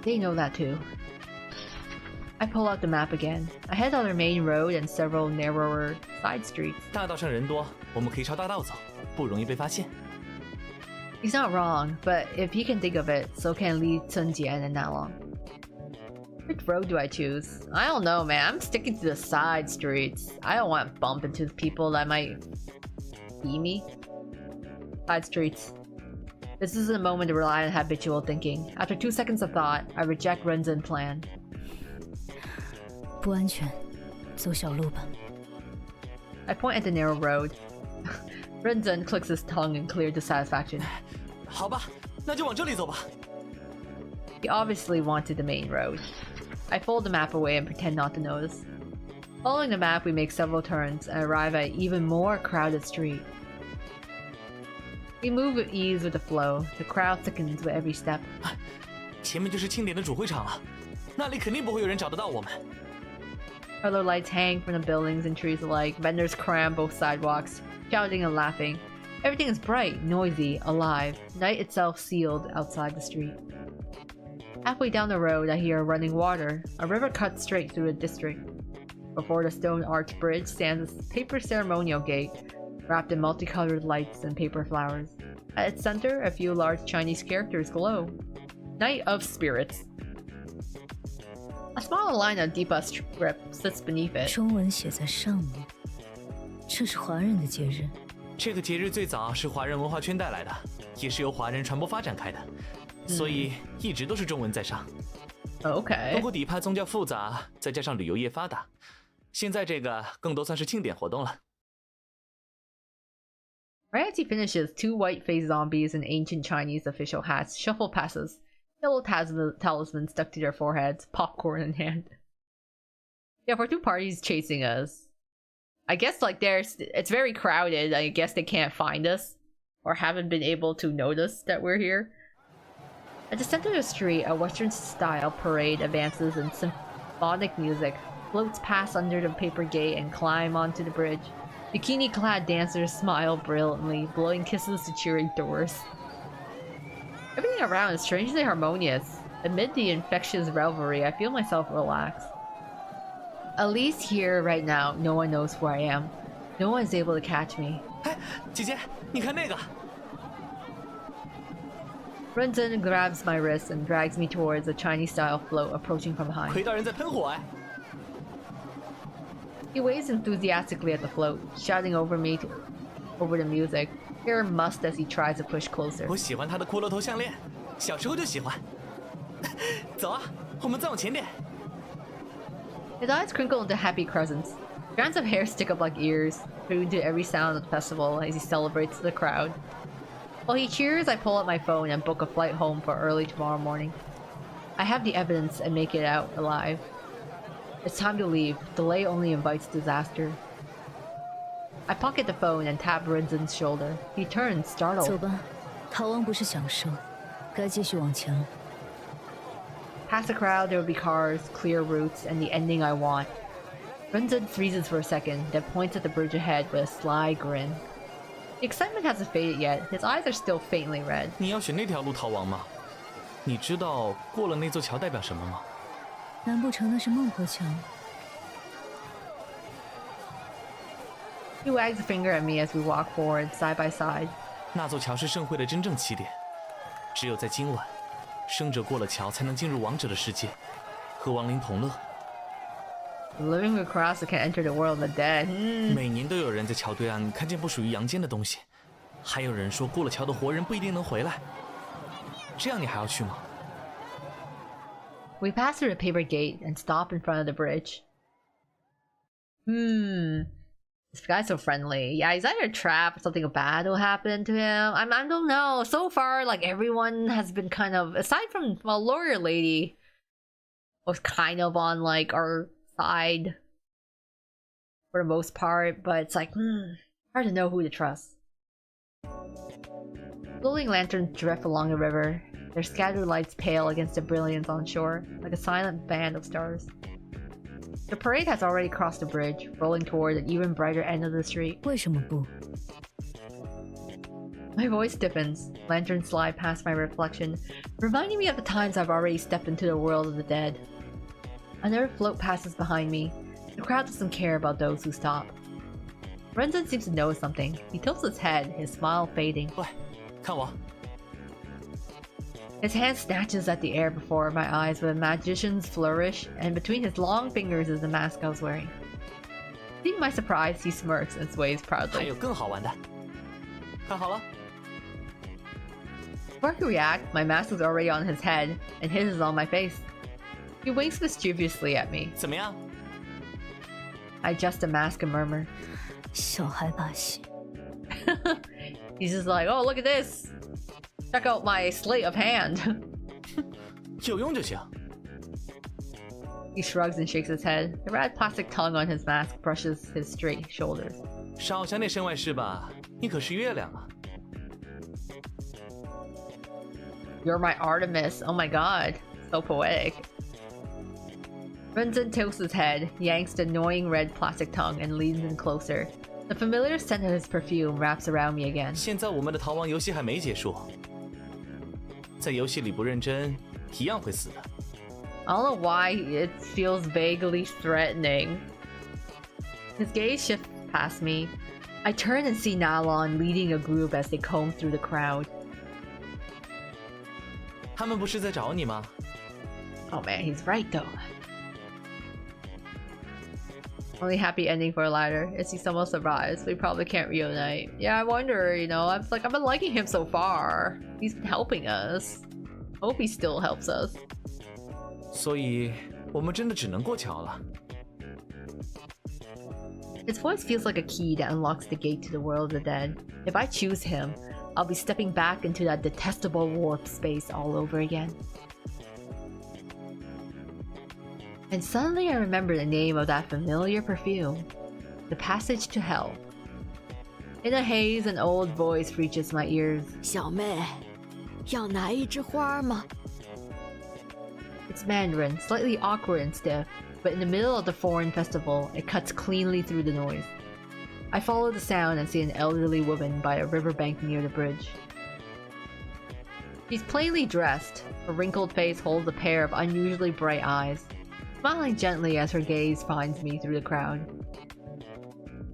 They know that too. I pull out the map again. I head on our main road and several narrower side streets. 大道上人多，我们可以朝大道走，不容易被发现。 He's not wrong, but if he can think of it, so can Li Cunjian and Nalong. Which road do I choose? I don't know, man. I'm sticking to the side streets. I don't want to bump into people that might see me. Side streets. This isn't a moment to rely on habitual thinking. After 2 seconds of thought, I reject Renzen's plan. 不安全，走小路吧。 I point at the narrow road. Renzen clicks his tongue in clear dissatisfaction. 好吧，那就往这里走吧。 He obviously wanted the main road. I fold the map away and pretend not to notice. Following the map, we make several turns and arrive at an even more crowded street. We move with ease with the flow. The crowd thickens with every step. 前面就是庆典的主会场了，那里肯定不会有人找得到我们。 Color lights hang from the buildings and trees alike. Vendors cram both sidewalks, shouting and laughing. Everything is bright, noisy, alive. Night itself sealed outside the street. Halfway down the road, I hear running water. A river cuts straight through the district. Before the stone arch bridge stands a paper ceremonial gate, wrapped in multicolored lights and paper flowers. At its center, a few large Chinese characters glow. Night of Spirits. A small line of Dipa script sits beneath it. 中文写在上面。这是华人的节日。这个节日最早是华人文化圈带来的，也是由华人传播发展开的，所以一直都是中文在上。Okay. 不过底帕宗教复杂，再加上旅游业发达，现在这个更多算是庆典活动了。 Right as he finishes, 2 white-faced zombies in ancient Chinese official hats shuffle past us, yellow talismans stuck to their foreheads, popcorn in hand. Yeah, for 2 parties chasing us. I guess like it's very crowded. I guess they can't find us or haven't been able to notice that we're here. At the center of the street, a Western-style parade advances in symphonic music, floats past under the paper gate and climb onto the bridge. Bikini-clad dancers smile brilliantly, blowing kisses to cheering doors. Everything around is strangely harmonious. Amid the infectious revelry, I feel myself relax. At least here, right now, no one knows who I am. No one is able to catch me. 哎，姐姐，你看那个。 Renzen grabs my wrist and drags me towards a Chinese-style float approaching from behind. 窥到人在喷火哎！ He waves enthusiastically at the float, shouting over me over the music. Hair mussed as he tries to push closer. 我喜欢他的骷髅头项链，小时候就喜欢。走啊，我们再往前点。 His eyes crinkle into happy crescents. Strands of hair stick up like ears, tuned to every sound of the festival as he celebrates the crowd. While he cheers, I pull out my phone and book a flight home for early tomorrow morning. I have the evidence and make it out alive. It's time to leave. Delay only invites disaster. I pocket the phone and tap Renzen's shoulder. He turns, startled. 走吧，逃亡不是享受，该继续往前了。 Past the crowd, there will be cars, clear routes, and the ending I want. Renzen freezes for a second, then points at the bridge ahead with a sly grin. The excitement hasn't faded yet. His eyes are still faintly red. 你要选那条路逃亡吗？你知道过了那座桥代表什么吗？ 难不成那是孟婆桥？ He wags a finger at me as we walk forward, side by side. 那座桥是盛会的真正起点，只有在今晚，生者过了桥才能进入亡者的世界，和亡灵同乐。The living with crowds that can enter the world of the dead. 每年都有人在桥对岸看见不属于阳间的东西，还有人说过了桥的活人不一定能回来。这样你还要去吗？ We pass through the paper gate and stop in front of the bridge. This guy's so friendly. Yeah, he's either trapped, something bad will happen to him. I don't know. So far, like, everyone has been kind of, aside from, well, lawyer lady was kind of on, like, our side for the most part, but it's like, hard to know who to trust. Floating lanterns drift along the river. Their scattered lights pale against the brilliance on shore, like a silent band of stars. The parade has already crossed the bridge, rolling toward an even brighter end of the street. 为什么不？ My voice stiffens. Lanterns slide past my reflection, reminding me of the times I've already stepped into the world of the dead. Another float passes behind me. The crowd doesn't care about those who stop. Renzin seems to notice something. He tilts his head, his smile fading. 喂，看我！ His hand snatches at the air before my eyes with a magician's flourish, and between his long fingers is the mask I was wearing. Seeing my surprise, he smirks and sways 还 proudly. 有更好玩的，看好了。 Before I can react, my mask is already on his head, and his is on my face. He winks mischievously at me. 怎么样？ I adjust the mask and murmur. 小孩把戏。 He's just like, oh, look at this! Check out my sleight of hand. 有用就行。 He shrugs and shakes his head. The red plastic tongue on his mask brushes his straight shoulders. 少想点身外事吧，你可是月亮啊！ You're my Artemis. Oh my god. So poetic. Renzin tilts his head, yanks the annoying red plastic tongue, and leans in closer. The familiar scent of his perfume wraps around me again. 现在我们的逃亡游戏还没结束，在游戏里不认真，一样会死的。 I don't know why it feels vaguely threatening. His gaze shifts past me. I turn and see Nalon leading a group as they comb through the crowd. 他们不是在找你吗？ Oh man, he's right though. Only happy ending for a ladder. Is he somehow survives? We probably can't reunite. Yeah, I wonder, you know, I've been liking him so far. He's been helping us. Hope he still helps us. 所以我们真的只能过桥了。 His voice feels like a key that unlocks the gate to the world of the dead. If I choose him, I'll be stepping back into that detestable warp space all over again. And suddenly I remember the name of that familiar perfume. The Passage to Hell. In a haze, an old voice reaches my ears. 小妹，要拿一枝花吗？ It's Mandarin, slightly awkward and stiff, but in the middle of the foreign festival, it cuts cleanly through the noise. I follow the sound and see an elderly woman by a riverbank near the bridge. She's plainly dressed. Her wrinkled face holds a pair of unusually bright eyes, smiling gently as her gaze finds me through the crowd.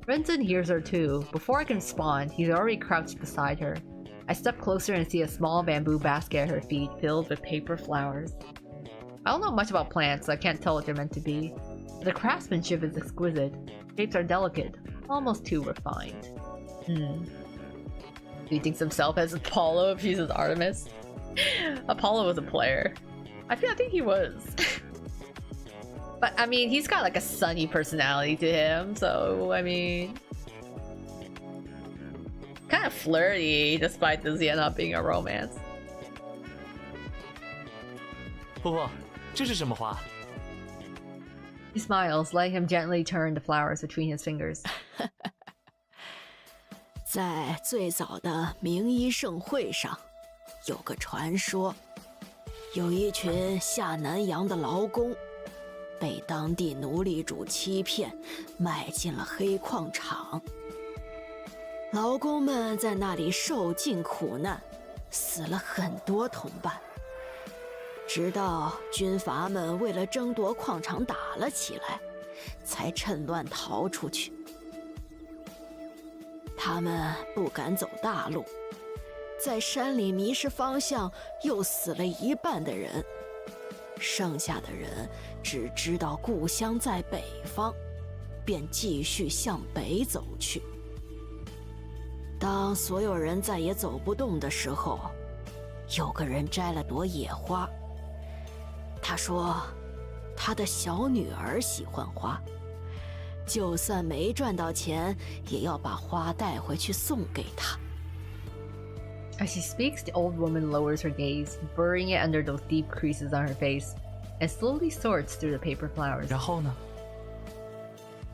Renzin hears her too. Before I can respond, he's already crouched beside her. I step closer and see a small bamboo basket at her feet filled with paper flowers. I don't know much about plants, so I can't tell what they're meant to be. But the craftsmanship is exquisite. Shapes are delicate, almost too refined. He thinks himself as Apollo if she's his Artemis. Apollo was a player. I think he was. But I mean, he's got like a sunny personality to him, so I mean, kind of flirty despite this yet not being a romance. 婆婆，这是什么花？ He smiles, letting him gently turn the flowers between his fingers. 在最早的名医盛会上，有个传说，有一群下南洋的劳工，被当地奴隶主欺骗，卖进了黑矿场。劳工们在那里受尽苦难，死了很多同伴。直到军阀们为了争夺矿场打了起来，才趁乱逃出去。他们不敢走大路，在山里迷失方向，又死了一半的人。剩下的人只知道故乡在北方，便继续向北走去。当所有人再也走不动的时候，有个人摘了朵野花。他说，他的小女儿喜欢花，就算没赚到钱，也要把花带回去送给她。As she speaks, the old woman lowers her gaze, burying it under those deep creases on her face, and slowly sorts through the paper flowers. 然后呢？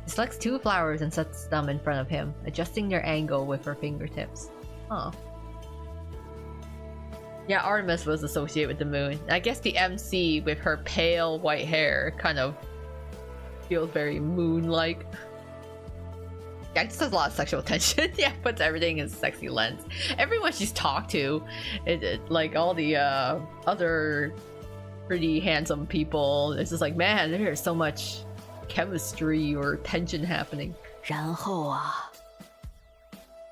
She selects 2 flowers and sets them in front of him, adjusting their angle with her fingertips. Huh. Yeah, Artemis was associated with the moon. I guess the MC with her pale white hair kind of feels very moon-like. Yeah, it just has a lot of sexual tension. Yeah, puts everything in sexy lens. Everyone she's talked to, like all the other pretty handsome people, it's just like, man, there's so much chemistry or tension happening.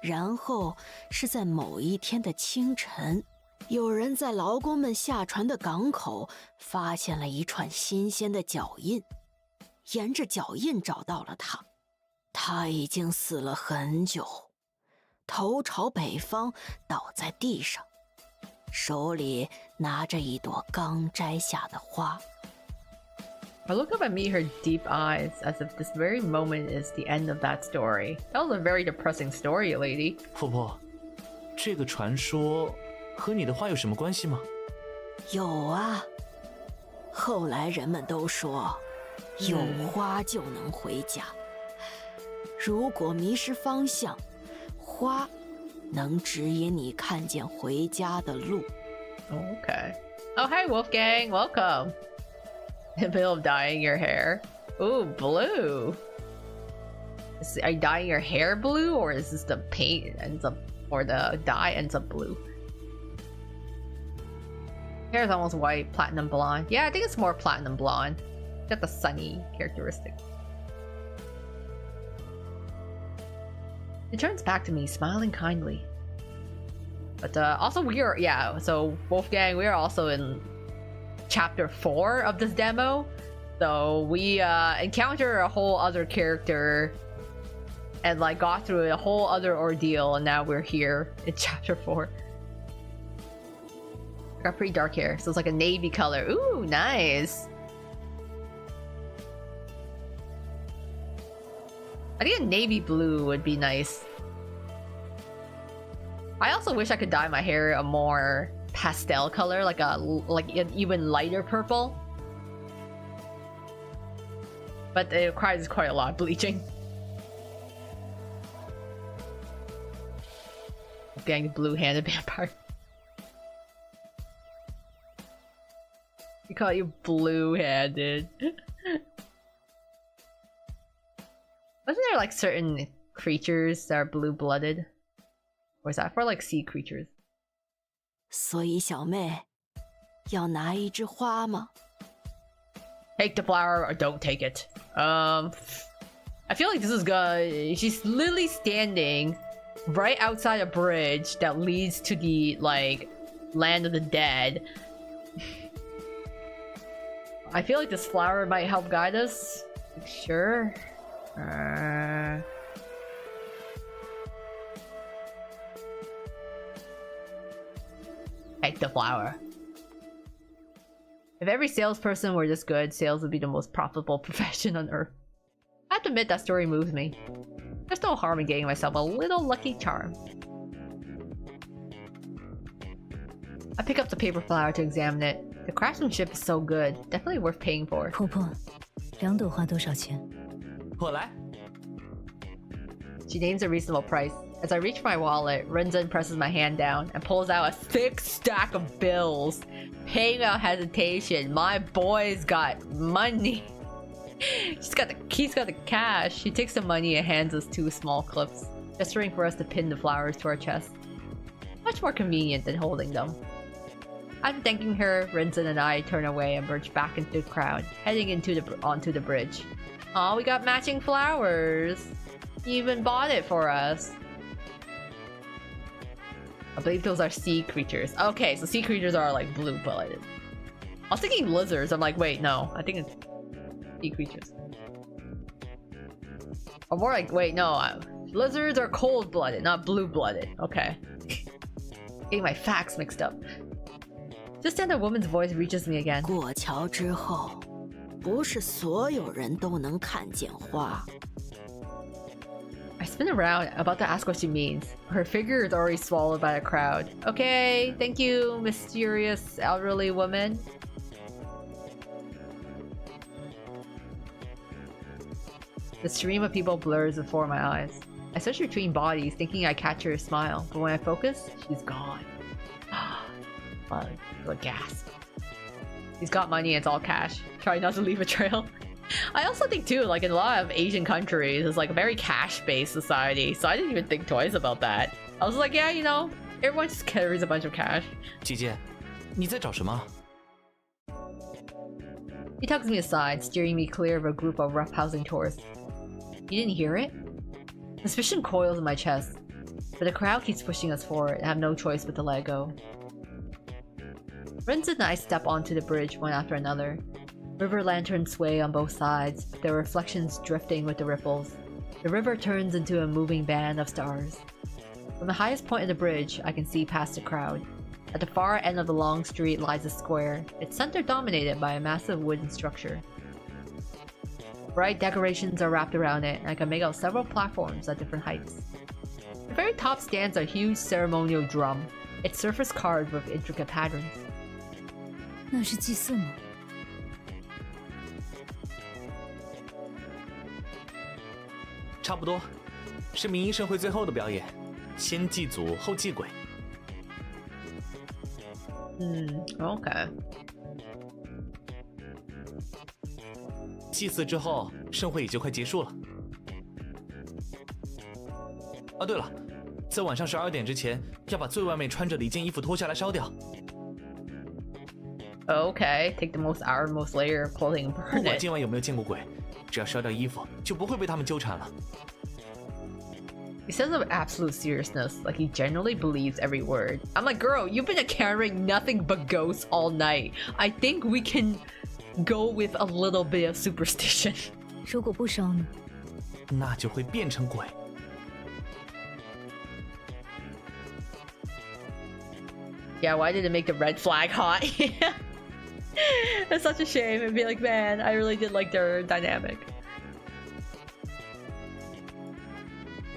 然后是在某一天的清晨，有人在劳工们下船的港口发现了一串新鲜的脚印，沿着脚印找到了他。他已经死了很久，头朝北方倒在地上，手里拿着一朵刚摘下的花。I look up and meet her deep eyes, as if this very moment is the end of that story. That was a very depressing story, lady. 婆婆，这个传说和你的花有什么关系吗？有啊，后来人们都说，有花就能回家。如果迷失方向，花能指引你看见回家的路。Okay. Oh, hi, Wolfgang. Welcome. In the middle of dyeing your hair. Ooh, blue. Are you dyeing your hair blue, or is this the paint ends up, or the dye ends up blue? Hair is almost white, platinum blonde. Yeah, I think it's more platinum blonde. Got the sunny characteristic. He turns back to me, smiling kindly. But also we are, yeah, so Wolfgang, we are also in chapter 4 of this demo. So we encounter a whole other character and like got through a whole other ordeal, and now we're here in chapter 4. Got pretty dark hair, so it's like a navy color. Ooh, nice. I think a navy blue would be nice. I also wish I could dye my hair a more pastel color, like an even lighter purple. But it requires quite a lot of bleaching. Getting blue-handed vampire. You call you blue-handed. Wasn't there like certain creatures that are blue-blooded? Or is that for like sea creatures? 所以小妹，要拿一枝花吗？ Take the flower or don't take it. I feel like this is good. She's literally standing right outside a bridge that leads to the like land of the dead. I feel like this flower might help guide us. Sure. Take the flower. If every salesperson were this good, sales would be the most profitable profession on earth. I have to admit that story moves me. There's no harm in getting myself a little lucky charm. I pick up the paper flower to examine it. The craftsmanship is so good, definitely worth paying for. 婆婆，2朵花多少钱？我来。 She names a reasonable price. As I reach my wallet, Renzhen presses my hand down and pulls out a thick stack of bills. Paying without hesitation. My boy's got money. He's got the cash. She takes the money and hands us 2 small clips, gesturing for us to pin the flowers to our chest. Much more convenient than holding them. After thanking her, Renzhen and I turn away and merge back into the crowd, heading onto the bridge. Aw, we got matching flowers. You even bought it for us. I believe those are sea creatures. Okay, so sea creatures are like blue-blooded. was thinking lizards. I'm like, wait, no. I think it's sea creatures. Or more like, wait, no. Lizards are cold-blooded, not blue-blooded. Okay. Getting my facts mixed up. Just then a woman's voice reaches me again. 过桥之后，不是所有人都能看见花。 I spin around, about to ask what she means. Her figure is already swallowed by a crowd. Okay, thank you, mysterious elderly woman. The stream of people blurs before my eyes. I search between bodies, thinking I catch her smile, but when I focus, she's gone. A gasp. He's got money, it's all cash. Try not to leave a trail. I also think too, like in a lot of Asian countries, it's like a very cash-based society, so I didn't even think twice about that. I was like, yeah, you know, everyone just carries a bunch of cash. 姐姐，你在找什么？ He tugs me aside, steering me clear of a group of roughhousing tourists. You didn't hear it? Suspicion coils in my chest, but the crowd keeps pushing us forward. I have no choice but to let go. Renz and I step onto the bridge one after another. River lanterns sway on both sides, their reflections drifting with the ripples. The river turns into a moving band of stars. From the highest point of the bridge, I can see past the crowd. At the far end of the long street lies a square, its center dominated by a massive wooden structure. Bright decorations are wrapped around it, and I can make out several platforms at different heights. At the very top stands a huge ceremonial drum, its surface carved with intricate patterns. 那是祭祀吗？ 差不多，是民医盛会最后的表演，先祭祖后祭鬼。Okay. 祭祀之后，盛会也就快结束了。啊，对了，在晚上12点之前，要把最外面穿着的一件衣服脱下来烧掉。 Okay, take the most outermost layer of clothing and 不 burn 管 it. 今晚有没有见过鬼，只要烧掉衣服，就不会被他们纠缠了。 He says with absolute seriousness, like he genuinely believes every word. I'm like, girl, you've been encountering nothing but ghosts all night. I think we can go with a little bit of superstition. 如果不烧呢？那就会变成鬼。 Yeah, why did it make the red flag hot? That's such a shame. It'd be like, man, I really did like their dynamic.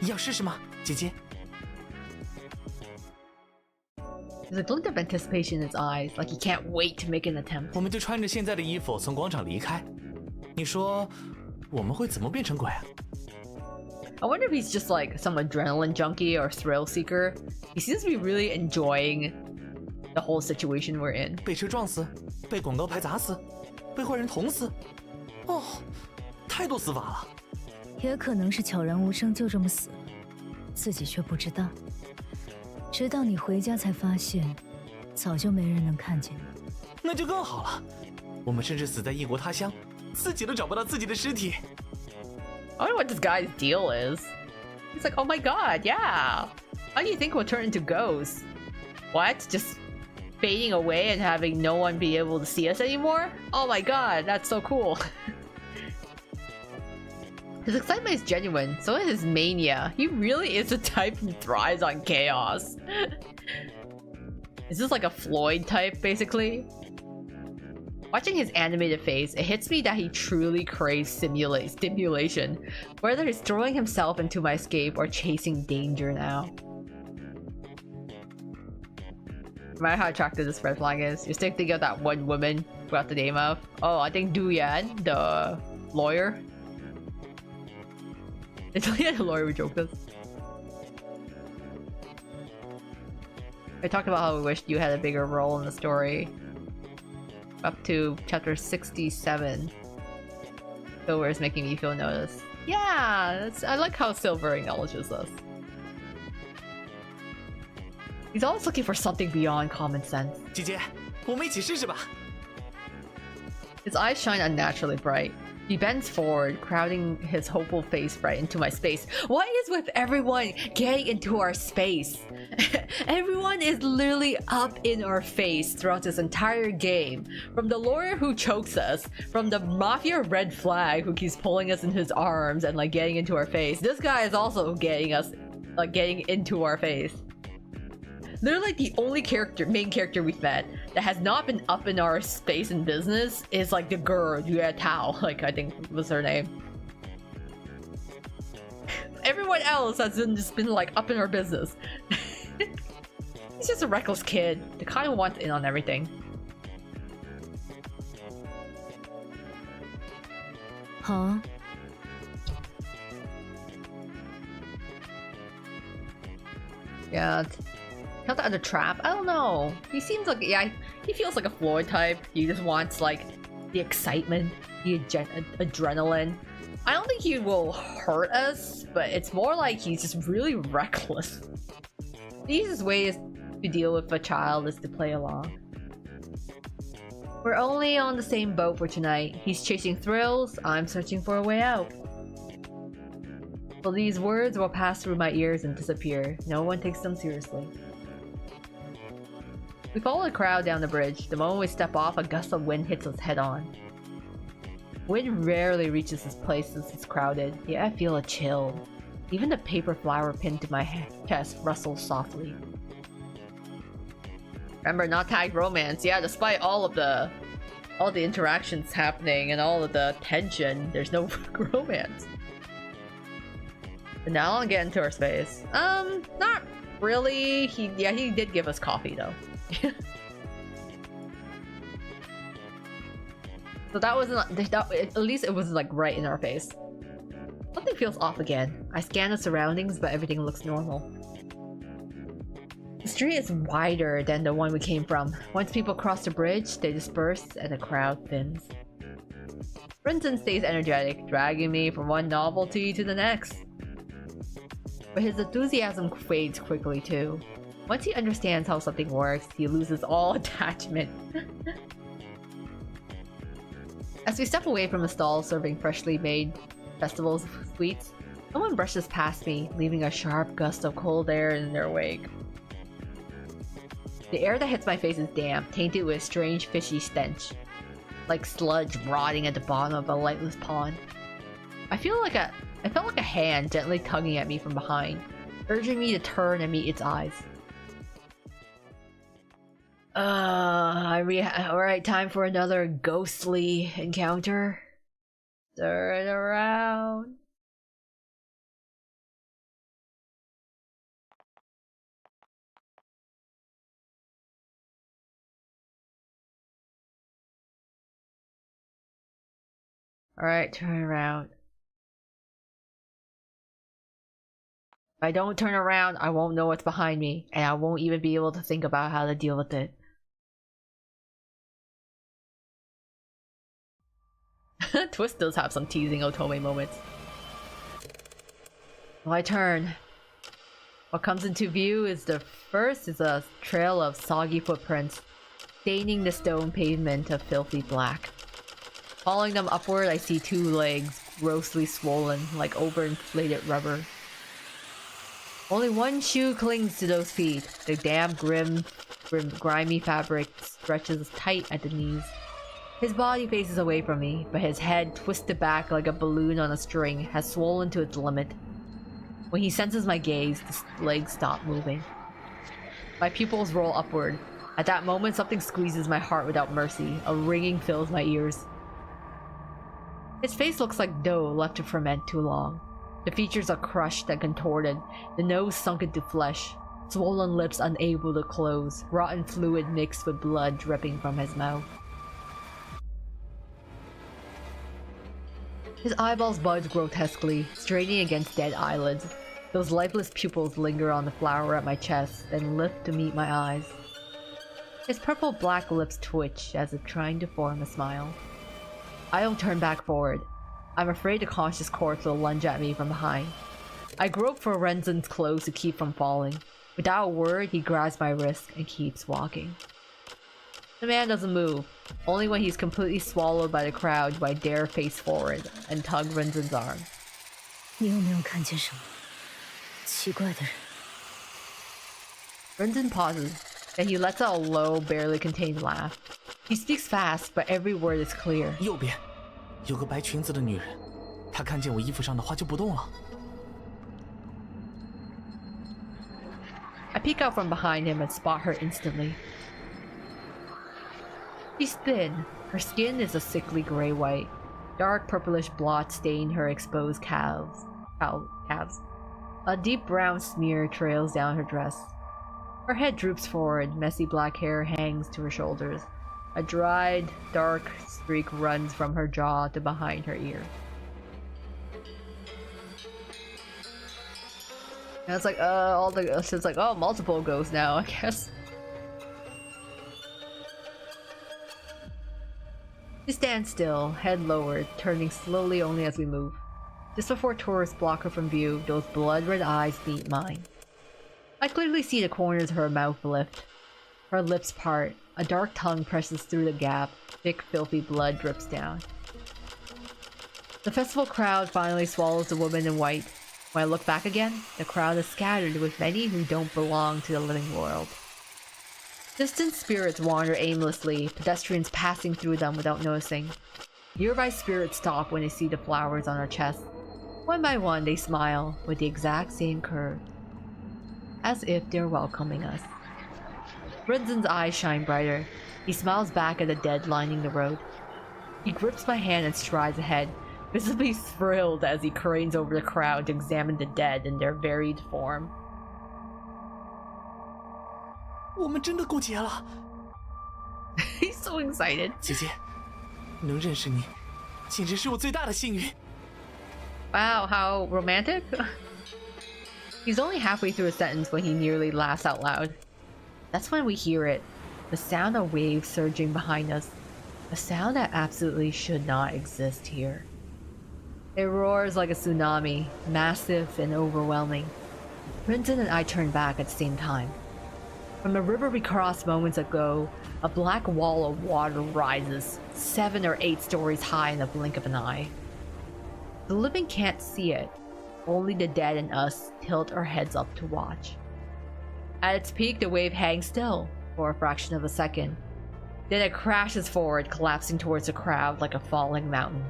要试试吗，姐姐？ There's a glint of anticipation in his eyes, like he can't wait to make an attempt. 我们就穿着现在的衣服从广场离开。你说我们会怎么变成鬼啊？ I wonder if he's just like some adrenaline junkie or thrill seeker. He seems to be really enjoying the whole situation we're in. 被车撞死，被广告牌砸死，被坏人捅死。哦，太多死法了。 也可能是悄然无声就这么死了，自己却不知道。直到你回家才发现，早就没人能看见你。那就更好了，我们甚至死在异国他乡，自己都找不到自己的尸体。 I don't know what this guy's deal is. He's like, oh my god, yeah. How do you think we'll turn into ghosts? What? Just fading away and having no one be able to see us anymore? Oh my god, that's so cool. His excitement is genuine, so is his mania. He really is the type who thrives on chaos. Is this like a Floyd type, basically? Watching his animated face, it hits me that he truly craves stimulation, whether he's throwing himself into my escape or chasing danger now. No matter how attractive this red flag is, you're still thinking of that one woman, forgot the name of. Oh, I think Du Yan, the lawyer. It's only the lawyer who joked this. I talked about how we wished you had a bigger role in the story. Up to chapter 67. Silver is making me feel noticed. Yeah, I like how Silver acknowledges this. He's always looking for something beyond common sense. 姐姐，我们一起试试吧。 His eyes shine unnaturally bright. He bends forward, crowding his hopeful face right into my space. What is with everyone getting into our space? Everyone is literally up in our face throughout this entire game. From the lawyer who chokes us, from the mafia red flag who keeps pulling us in his arms and like getting into our face. This guy is also getting us, like getting into our face. Literally the only main character we've met that has not been up in our space and business is like the girl, Yuejiao, like I think was her name. Everyone else has just been like up in our business. He's just a reckless kid that kind of wants in on everything. Huh? Yeah. Not under trap. I don't know. He seems like, yeah, he feels like a Floyd type. He just wants like the excitement, the adrenaline. I don't think he will hurt us, but it's more like he's just really reckless. The easiest way to deal with a child is to play along. We're only on the same boat for tonight. He's chasing thrills, I'm searching for a way out. So these words will pass through my ears and disappear. No one takes them seriously. We follow the crowd down the bridge. The moment we step off, a gust of wind hits us head on. Wind rarely reaches this place since it's crowded, yet I feel a chill. Even the paper flower pinned to my chest rustles softly. Remember, not tagged romance. Yeah, despite all the interactions happening and all of the tension, there's no romance. But now I'll get into our space. Not really. He did give us coffee though. So that wasn't at least it was like right in our face. Something feels off again. I scan the surroundings, but everything looks normal. The street is wider than the one we came from. Once people cross the bridge, they disperse and the crowd thins. Brenton stays energetic, dragging me from one novelty to the next. But his enthusiasm fades quickly too. Once he understands how something works, he loses all attachment. As we step away from a stall serving freshly made festival sweets, someone brushes past me, leaving a sharp gust of cold air in their wake. The air that hits my face is damp, tainted with a strange fishy stench, like sludge rotting at the bottom of a lightless pond. I felt like a hand gently tugging at me from behind, urging me to turn and meet its eyes. Alright, time for another ghostly encounter. Turn around. Alright, turn around. If I don't turn around, I won't know what's behind me, and I won't even be able to think about how to deal with it. Twist does have some teasing Otome moments. My turn. What comes into view is a trail of soggy footprints, staining the stone pavement of filthy black. Following them upward, I see two legs, grossly swollen, like overinflated rubber. Only one shoe clings to those feet. The damp, grimy fabric stretches tight at the knees. His body faces away from me, but his head, twisted back like a balloon on a string, has swollen to its limit. When he senses my gaze, the legs stop moving. My pupils roll upward. At that moment, something squeezes my heart without mercy. A ringing fills my ears. His face looks like dough left to ferment too long. The features are crushed and contorted, the nose sunk into flesh, swollen lips unable to close, rotten fluid mixed with blood dripping from his mouth. His eyeballs bulge grotesquely, straining against dead eyelids. Those lifeless pupils linger on the flower at my chest, then lift to meet my eyes. His purple-black lips twitch as if trying to form a smile. I don't turn back forward. I'm afraid the conscious corpse will lunge at me from behind. I grope for Renzen's clothes to keep from falling. Without a word, he grabs my wrist and keeps walking. The man doesn't move, only when he's completely swallowed by the crowd do I dare face forward and tug Rinzen's arm. 你有没有看见什么奇怪的人？ Rinzen pauses, then he lets out a low, barely contained laugh. He speaks fast, but every word is clear. 右边有个白裙子的女人，她看见我衣服上的花就不动了。 I peek out from behind him and spot her instantly. She's thin. Her skin is a sickly gray-white. Dark purplish blots stain her exposed calves. A deep brown smear trails down her dress. Her head droops forward, messy black hair hangs to her shoulders. A dried, dark streak runs from her jaw to behind her ear. And it's like, it's like, oh, multiple ghosts now, I guess. She stands still, head lowered, turning slowly only as we move. Just before tourists block her from view, those blood-red eyes meet mine. I clearly see the corners of her mouth lift. Her lips part, a dark tongue presses through the gap, thick, filthy blood drips down. The festival crowd finally swallows the woman in white. When I look back again, the crowd is scattered with many who don't belong to the living world. Distant spirits wander aimlessly, pedestrians passing through them without noticing. Nearby spirits stop when they see the flowers on our chest. One by one, they smile with the exact same curve, as if they're welcoming us. Rinzen's eyes shine brighter. He smiles back at the dead lining the road. He grips my hand and strides ahead, visibly thrilled as he cranes over the crowd to examine the dead in their varied form. 我们真的过节了！ He's so excited. 姐姐，能认识你，简直是我最大的幸运。 Wow, how romantic. He's only halfway through a sentence when he nearly laughs out loud. That's when we hear it, the sound of waves surging behind us, a sound that absolutely should not exist here. It roars like a tsunami, massive and overwhelming. Rinzen and I turn back at the same time. From the river we crossed moments ago, a black wall of water rises, 7 or 8 stories high in the blink of an eye. The living can't see it. Only the dead and us tilt our heads up to watch. At its peak, the wave hangs still for a fraction of a second. Then it crashes forward, collapsing towards the crowd like a falling mountain.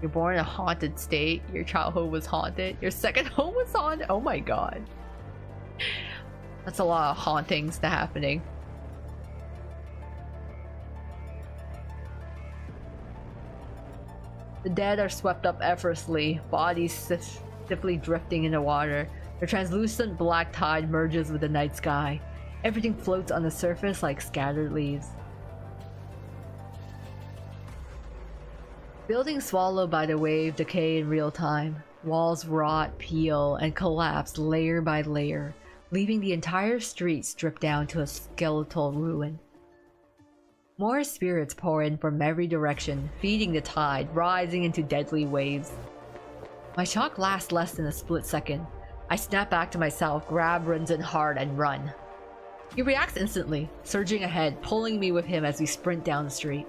You're born in a haunted state. Your childhood was haunted. Your second home was haunted. Oh my god. That's a lot of hauntings that happening. The dead are swept up effortlessly, bodies stiffly drifting in the water. The translucent black tide merges with the night sky. Everything floats on the surface like scattered leaves. Buildings swallowed by the wave decay in real time. Walls rot, peel, and collapse layer by layer, leaving the entire street stripped down to a skeletal ruin. More spirits pour in from every direction, feeding the tide, rising into deadly waves. My shock lasts less than a split second. I snap back to myself, grab Rinzen hard, and run. He reacts instantly, surging ahead, pulling me with him as we sprint down the street.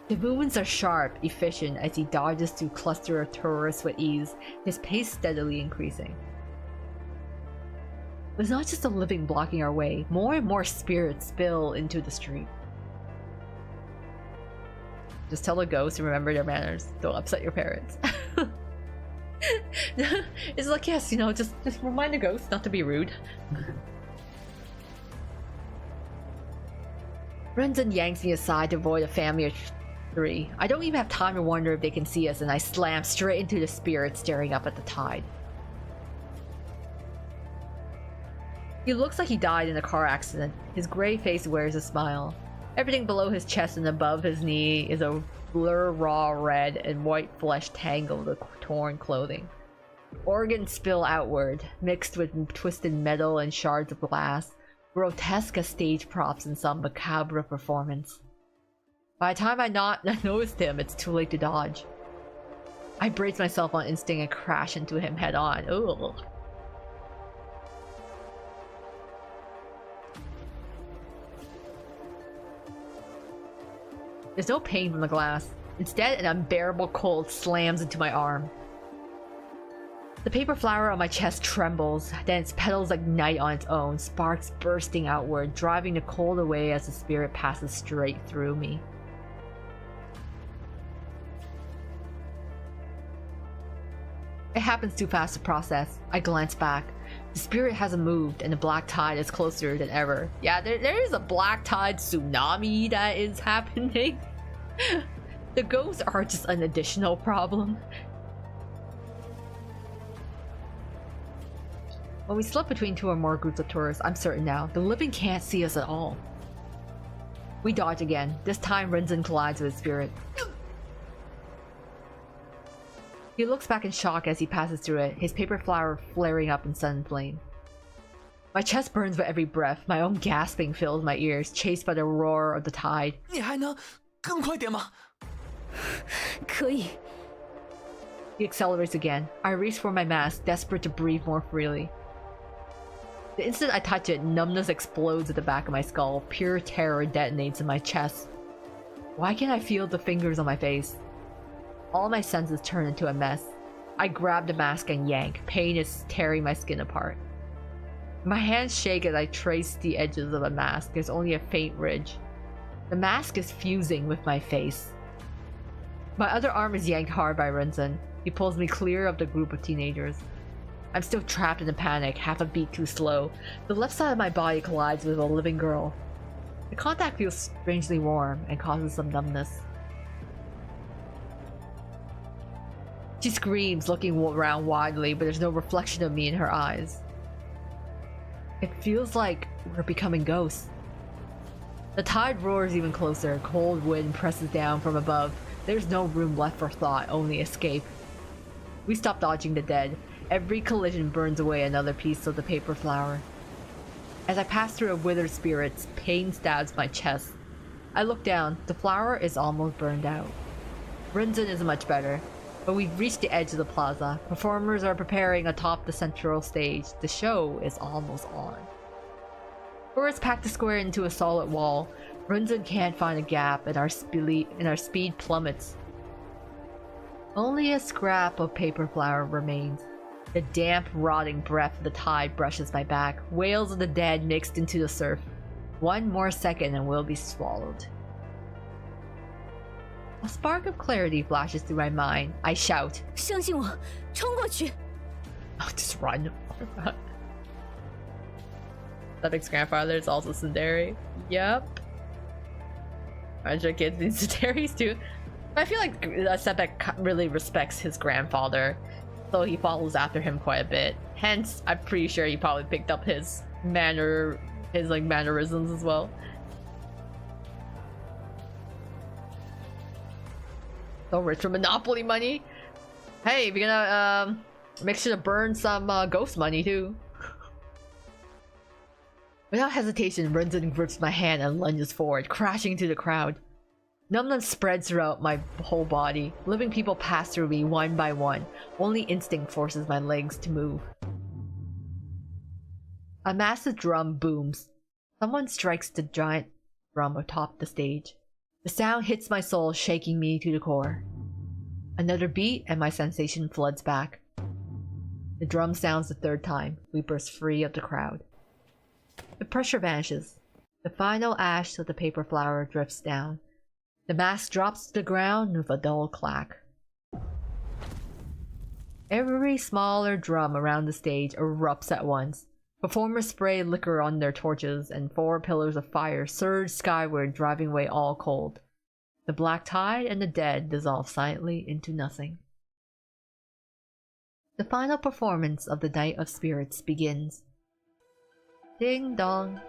The movements are sharp, efficient as he dodges through a cluster of tourists with ease, his pace steadily increasing. But it's not just the living blocking our way, more and more spirits spill into the street. Just tell the ghosts to remember their manners. Don't upset your parents. It's like, yes, you know, just remind the ghosts not to be rude. Rinzen yanks me aside to avoid a family of 3. I don't even have time to wonder if they can see us, and I slam straight into the spirit staring up at the tide. He looks like he died in a car accident. His gray face wears a smile. Everything below his chest and above his knee is a blur raw red, and white flesh tangled with torn clothing. Organs spill outward, mixed with twisted metal and shards of glass, grotesque as stage props in some macabre performance. By the time I noticed him, it's too late to dodge. I brace myself on instinct and crash into him head on. Ugh. There's no pain from the glass. Instead, an unbearable cold slams into my arm. The paper flower on my chest trembles, then its petals ignite on its own, sparks bursting outward, driving the cold away as the spirit passes straight through me. It happens too fast to process. I glance back. The spirit hasn't moved, and the black tide is closer than ever. Yeah, there is a black tide tsunami that is happening. The ghosts are just an additional problem. When we slip between two or more groups of tourists, I'm certain now, the living can't see us at all. We dodge again. This time Rinzin collides with his spirit. He looks back in shock as he passes through it, his paper flower flaring up in sudden flame. My chest burns with every breath, my own gasping fills my ears, chased by the roar of the tide. 你还能更快点吗？可以。 He accelerates again. I reach for my mask, desperate to breathe more freely. The instant I touch it, numbness explodes at the back of my skull. Pure terror detonates in my chest. Why can't I feel the fingers on my face? All my senses turn into a mess. I grab the mask and yank. Pain is tearing my skin apart. My hands shake as I trace the edges of the mask. There's only a faint ridge. The mask is fusing with my face. My other arm is yanked hard by Rinzin. He pulls me clear of the group of teenagers. I'm still trapped in a panic, half a beat too slow. The left side of my body collides with a living girl. The contact feels strangely warm and causes some numbness. She screams, looking around widely, but there's no reflection of me in her eyes. It feels like we're becoming ghosts. The tide roars even closer, cold wind presses down from above. There's no room left for thought, only escape. We stop dodging the dead. Every collision burns away another piece of the paper flower. As I pass through a withered spirit, pain stabs my chest. I look down. The flower is almost burned out. Rinzin is much better, but we've reached the edge of the plaza. Performers are preparing atop the central stage. The show is almost on. Tourists pack the square into a solid wall. Rinzin can't find a gap, and our speed plummets. Only a scrap of paper flower remains. The damp, rotting breath of the tide brushes my back. Wails of the dead mixed into the surf. One more second and we'll be swallowed. A spark of clarity flashes through my mind. I shout, 相信我，冲过去！ I'll just run. Sebek's grandfather is also Sundari. Yep. Aren't your kids need Sundaris too? I feel like Sebek really respects his grandfather, so he follows after him quite a bit. Hence, I'm pretty sure he probably picked up his mannerisms as well. So rich from Monopoly money. Hey, we're gonna make sure to burn some ghost money too. Without hesitation, Rinzin grips my hand and lunges forward, crashing into the crowd. Numbness spreads throughout my whole body. Living people pass through me one by one. Only instinct forces my legs to move. A massive drum booms. Someone strikes the giant drum atop the stage. The sound hits my soul, shaking me to the core. Another beat and my sensation floods back. The drum sounds the third time. We burst free of the crowd. The pressure vanishes. The final ash of the paper flower drifts down. The mask drops to the ground with a dull clack. Every smaller drum around the stage erupts at once. Performers spray liquor on their torches, and 4 pillars of fire surge skyward, driving away all cold. The black tide and the dead dissolve silently into nothing. The final performance of the Night of Spirits begins. Ding dong,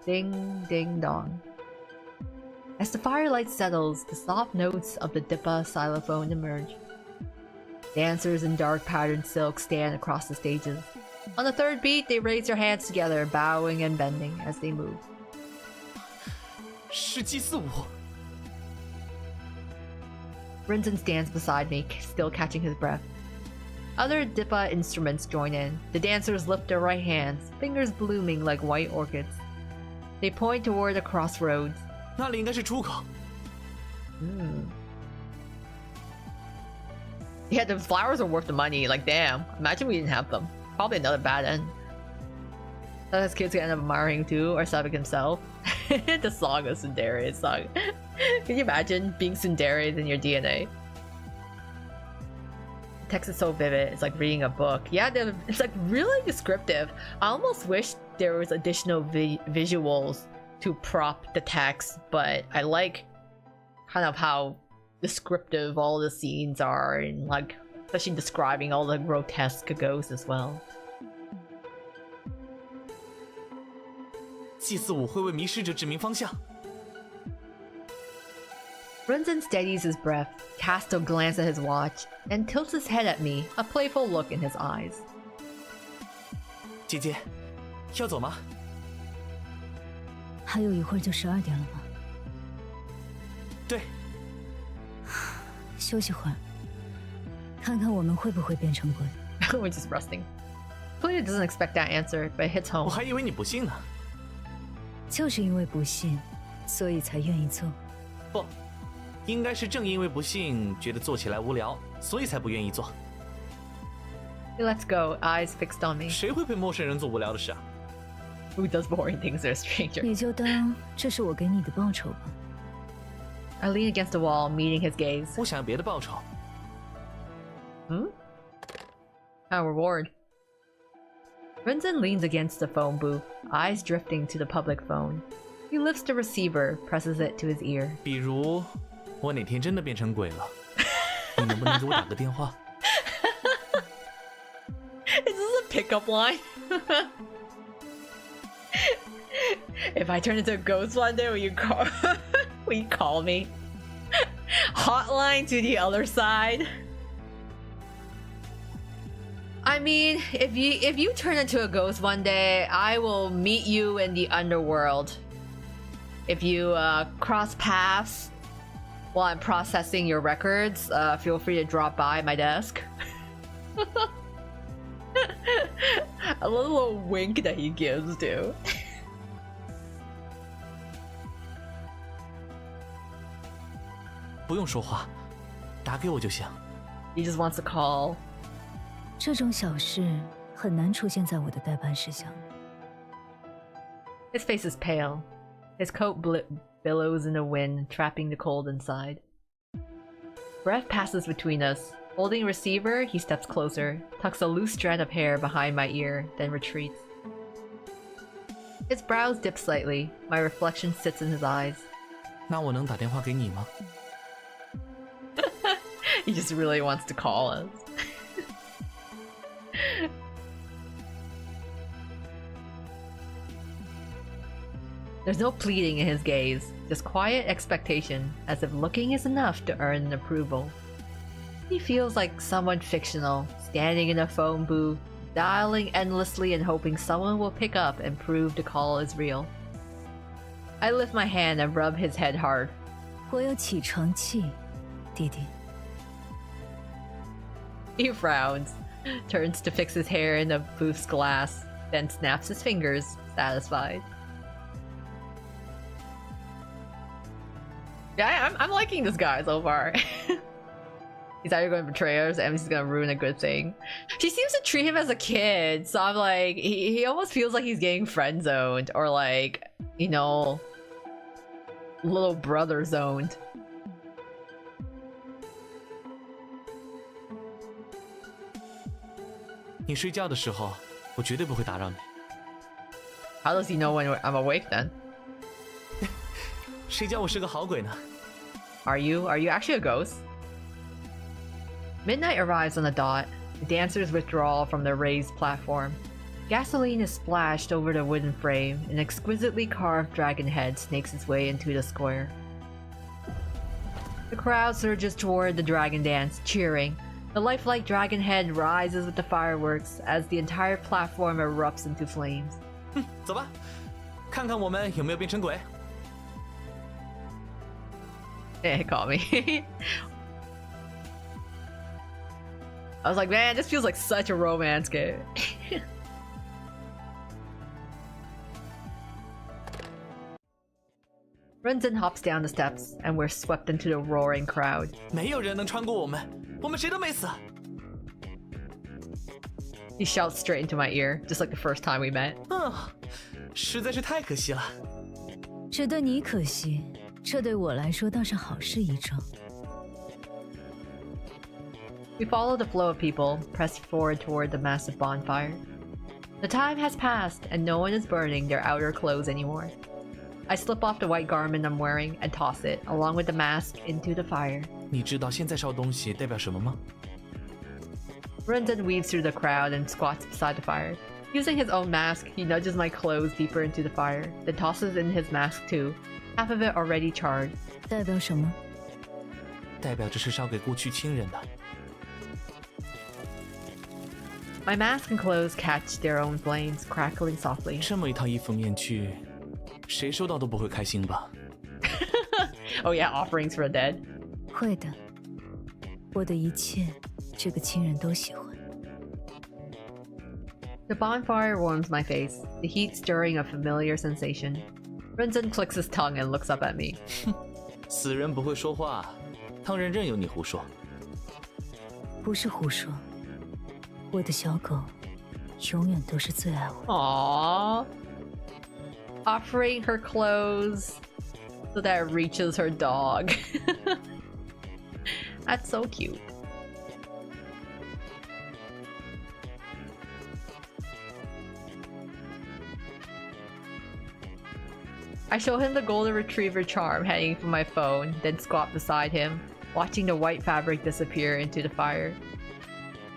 ding ding dong. As the firelight settles, the soft notes of the Dipa xylophone emerge. Dancers in dark patterned silk stand across the stages. On the third beat, they raise their hands together, bowing and bending as they move. 是祭祀舞。 Rinzin stands beside me, still catching his breath. Other Dipa instruments join in. The dancers lift their right hands, fingers blooming like white orchids. They point toward the crossroads. 那里应该是出口。Yeah, the flowers are worth the money. Like, damn. Imagine we didn't have them. Probably another bad end. That his kids could end up admiring too, or Savik himself. The song of Tsundere song. Can you imagine being Tsundere in your DNA? The text is so vivid. It's like reading a book. Yeah, it's like really descriptive. I almost wish there was additional visuals to prop the text, but I like kind of how descriptive all the scenes are, and like especially describing all the grotesque ghosts as well. 祭祀舞会为迷失者指明方向。 Runzen steadies his breath, casts a glance at his watch, and tilts his head at me, a playful look in his eyes. 姐姐，要走吗？还有一会儿就12点了吗？对。休息会儿，看看我们会不会变成鬼。We're just resting. Clearly doesn't expect that answer, but it hits home. 我还以为你不信呢。就是因为不信，所以才愿意做。不，应该是正因为不信，觉得做起来无聊，所以才不愿意做。Let's go. Eyes fixed on me. 谁会陪陌生人做无聊的事啊 ？Who does boring things to a stranger? 你就当这是我给你的报酬吧。I lean against the wall, meeting his gaze. 我想要别的报酬。A reward. Runzen leans against the phone booth, eyes drifting to the public phone. He lifts the receiver, presses it to his ear. 比如，我哪天真的变成鬼了，你能不能给我打个电话？ Is this a pickup line? If I turn into a ghost one day, will you call? Will you call me? Hotline to the other side. I mean, if you turn into a ghost one day, I will meet you in the underworld. If you cross paths while I'm processing your records, feel free to drop by my desk. A little wink that he gives too. 不用说话，打给我就行。 He just wants to call. 这种小事很难出现在我的待办事项。 His face is pale. His coat billows in the wind, trapping the cold inside. Breath passes between us. Holding a receiver, he steps closer, tucks a loose strand of hair behind my ear, then retreats. His brows dip slightly. My reflection sits in his eyes. 那我能打电话给你吗？ He just really wants to call us. There's no pleading in his gaze, just quiet expectation, as if looking is enough to earn approval. He feels like someone fictional, standing in a phone booth, dialing endlessly and hoping someone will pick up and prove the call is real. I lift my hand and rub his head hard. 我有起床气，弟弟。 He frowns, turns to fix his hair in the booth's glass, then snaps his fingers, satisfied. Yeah, I'm liking this guy so far. He's either going to betray us and he's going to ruin a good thing. She seems to treat him as a kid, so I'm like, he almost feels like he's getting friend zoned or like, you know, little brother zoned.你睡觉的时候，我绝对不会打扰你。 How does he know when I'm awake then? 谁叫我是个好鬼呢？ Are you actually a ghost? Midnight arrives on the dot. The dancers withdraw from the raised platform. Gasoline is splashed over the wooden frame. An exquisitely carved dragon head snakes its way into the square. The crowd surges toward the dragon dance, cheering. The lifelike dragon head rises with the fireworks as the entire platform erupts into flames. 走吧，看看我们有没有变成鬼。 It caught me. I was like, man, this feels like such a romance game. Runzen hops down the steps, and we're swept into the roaring crowd. 没有人能穿过我们，我们谁都没死。 He shouts straight into my ear, just like the first time we met. 实在是太可惜了。这对你可惜，这对我来说倒是好事一桩。 We follow the flow of people, press forward toward the massive bonfire. The time has passed, and no one is burning their outer clothes anymore. I slip off the white garment I'm wearing and toss it, along with the mask, into the fire. 你知道现在烧东西代表什么吗？ Runzen weaves through the crowd and squats beside the fire. Using his own mask, he nudges my clothes deeper into the fire, then tosses in his mask too, half of it already charred. 代表什么？代表这是烧给故去亲人的。 My mask and clothes catch their own flames, crackling softly. 这么一套衣服面具，谁收到都不会开心吧？ Oh yeah, offerings for the dead. 会的，我的一切，这个亲人都喜欢。 The bonfire warms my face, the heat stirring a familiar sensation. Runzen clicks his tongue and looks up at me. 死人不会说话，当然任由你胡说。不是胡说，我的小狗永远都是最爱我。 Aww. Offering her clothes so that it reaches her dog. That's so cute. I show him the golden retriever charm hanging from my phone, then squat beside him, watching the white fabric disappear into the fire.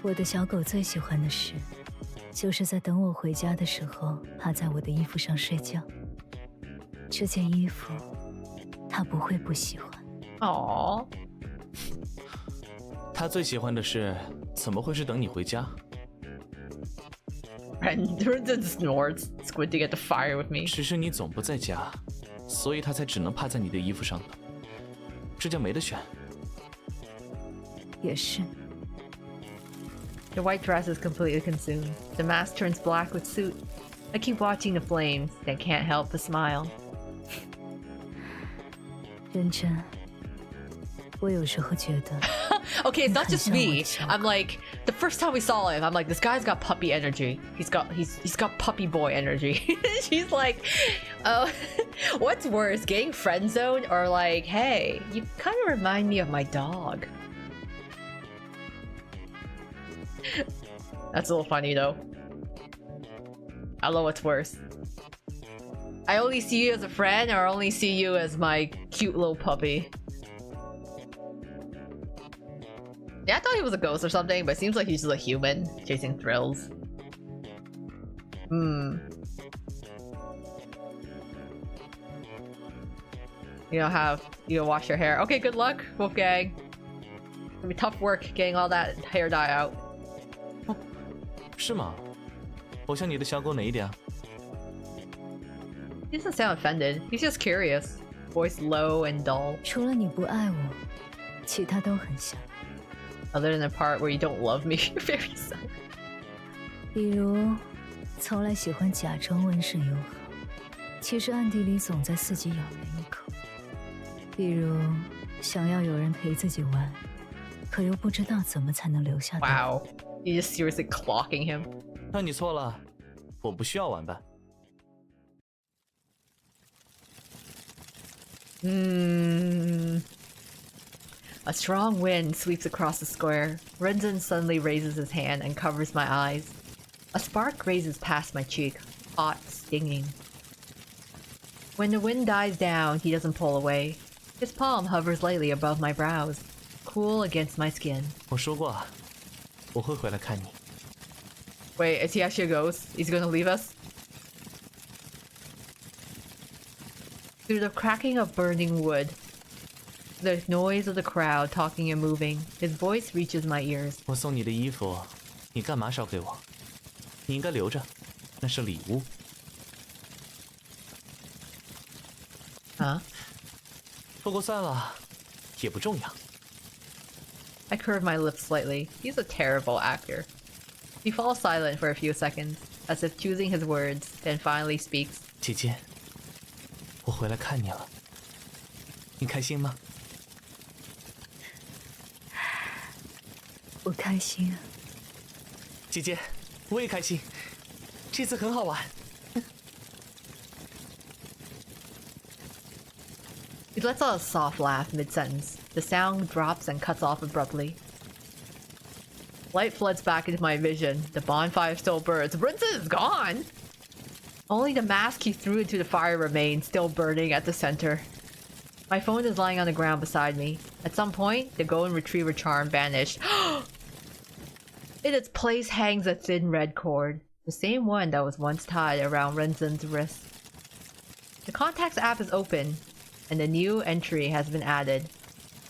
我的小狗最喜欢的事，就是在等我回家的时候，趴在我的衣服上睡觉。这件衣服，它不会不喜欢。Aww. 他最喜欢的是，怎么会是等你回家？ And Runzen snorts, squinting at the fire with me. 只是你总不在家，所以他才只能趴在你的衣服上的。这叫没得选。也是。 The white dress is completely consumed. The mask turns black with soot. I keep watching the flames, then can't help but smile. 认真，我有时候觉得。Okay, it's not just me. I'm like, the first time we saw him, I'm like, this guy's got puppy energy. He's got puppy boy energy. She's like, oh, what's worse, getting friend zoned or like, hey, you kind of remind me of my dog. That's a little funny though. I don't know what's worse. I only see you as a friend or only see you as my cute little puppy. Yeah, I thought he was a ghost or something, but it seems like he's just a human chasing thrills. You don't wash your hair. Okay, good luck, Wolfgang. It's gonna be tough work getting all that hair dye out. 是吗？我像你的小狗哪一点啊？ He doesn't sound offended. He's just curious. Voice low and dull. 除了你不爱我，其他都很像。 Other than the part where you don't love me, you're very sad. 比如，从来喜欢假装温顺友好，其实暗地里总在伺机咬人一口。比如，想要有人陪自己玩，可又不知道怎么才能留下。Wow, you just seriously clocking him. 那你错了，我不需要玩伴。A strong wind sweeps across the square. Runzen suddenly raises his hand and covers my eyes. A spark grazes past my cheek, hot, stinging. When the wind dies down, he doesn't pull away. His palm hovers lightly above my brows, cool against my skin. 我说过，我会回来看你。 Wait, is he actually a ghost? He's gonna leave us? Through the cracking of burning wood, the noise of the crowd talking and moving, his voice reaches my ears. 我送你的衣服，你干嘛烧给我？你应该留着，那是礼物。Huh? 不过算了，也不重要。 I curve my lips slightly. He's a terrible actor. He falls silent for a few seconds, as if choosing his words, then finally speaks. 姐姐，我回来看你了。你开心吗？我开心啊。姐姐，我也开心，这次很好玩。He lets out a soft laugh mid-sentence. The sound drops and cuts off abruptly. Light floods back into my vision. The bonfire still burns. Rinsen is gone! Only the mask he threw into the fire remains, still burning at the center. My phone is lying on the ground beside me. At some point, the golden retriever charm vanished. In its place hangs a thin red cord. The same one that was once tied around Renzen's wrist. The contacts app is open, and a new entry has been added.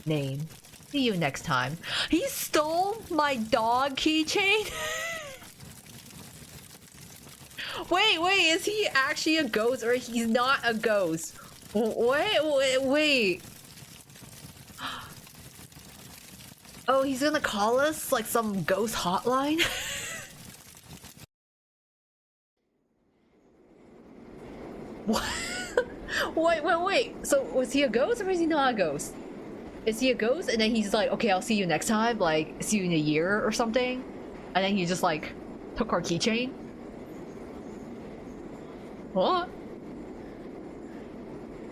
Name. See you next time. He stole my dog keychain? Wait, is he actually a ghost or he's not a ghost? Wait. Oh, he's gonna call us like some ghost hotline? What? Wait. So was he a ghost or is he not a ghost? Is he a ghost and then he's like, okay, I'll see you next time, like see you in a year or something? And then he just like took our keychain? What?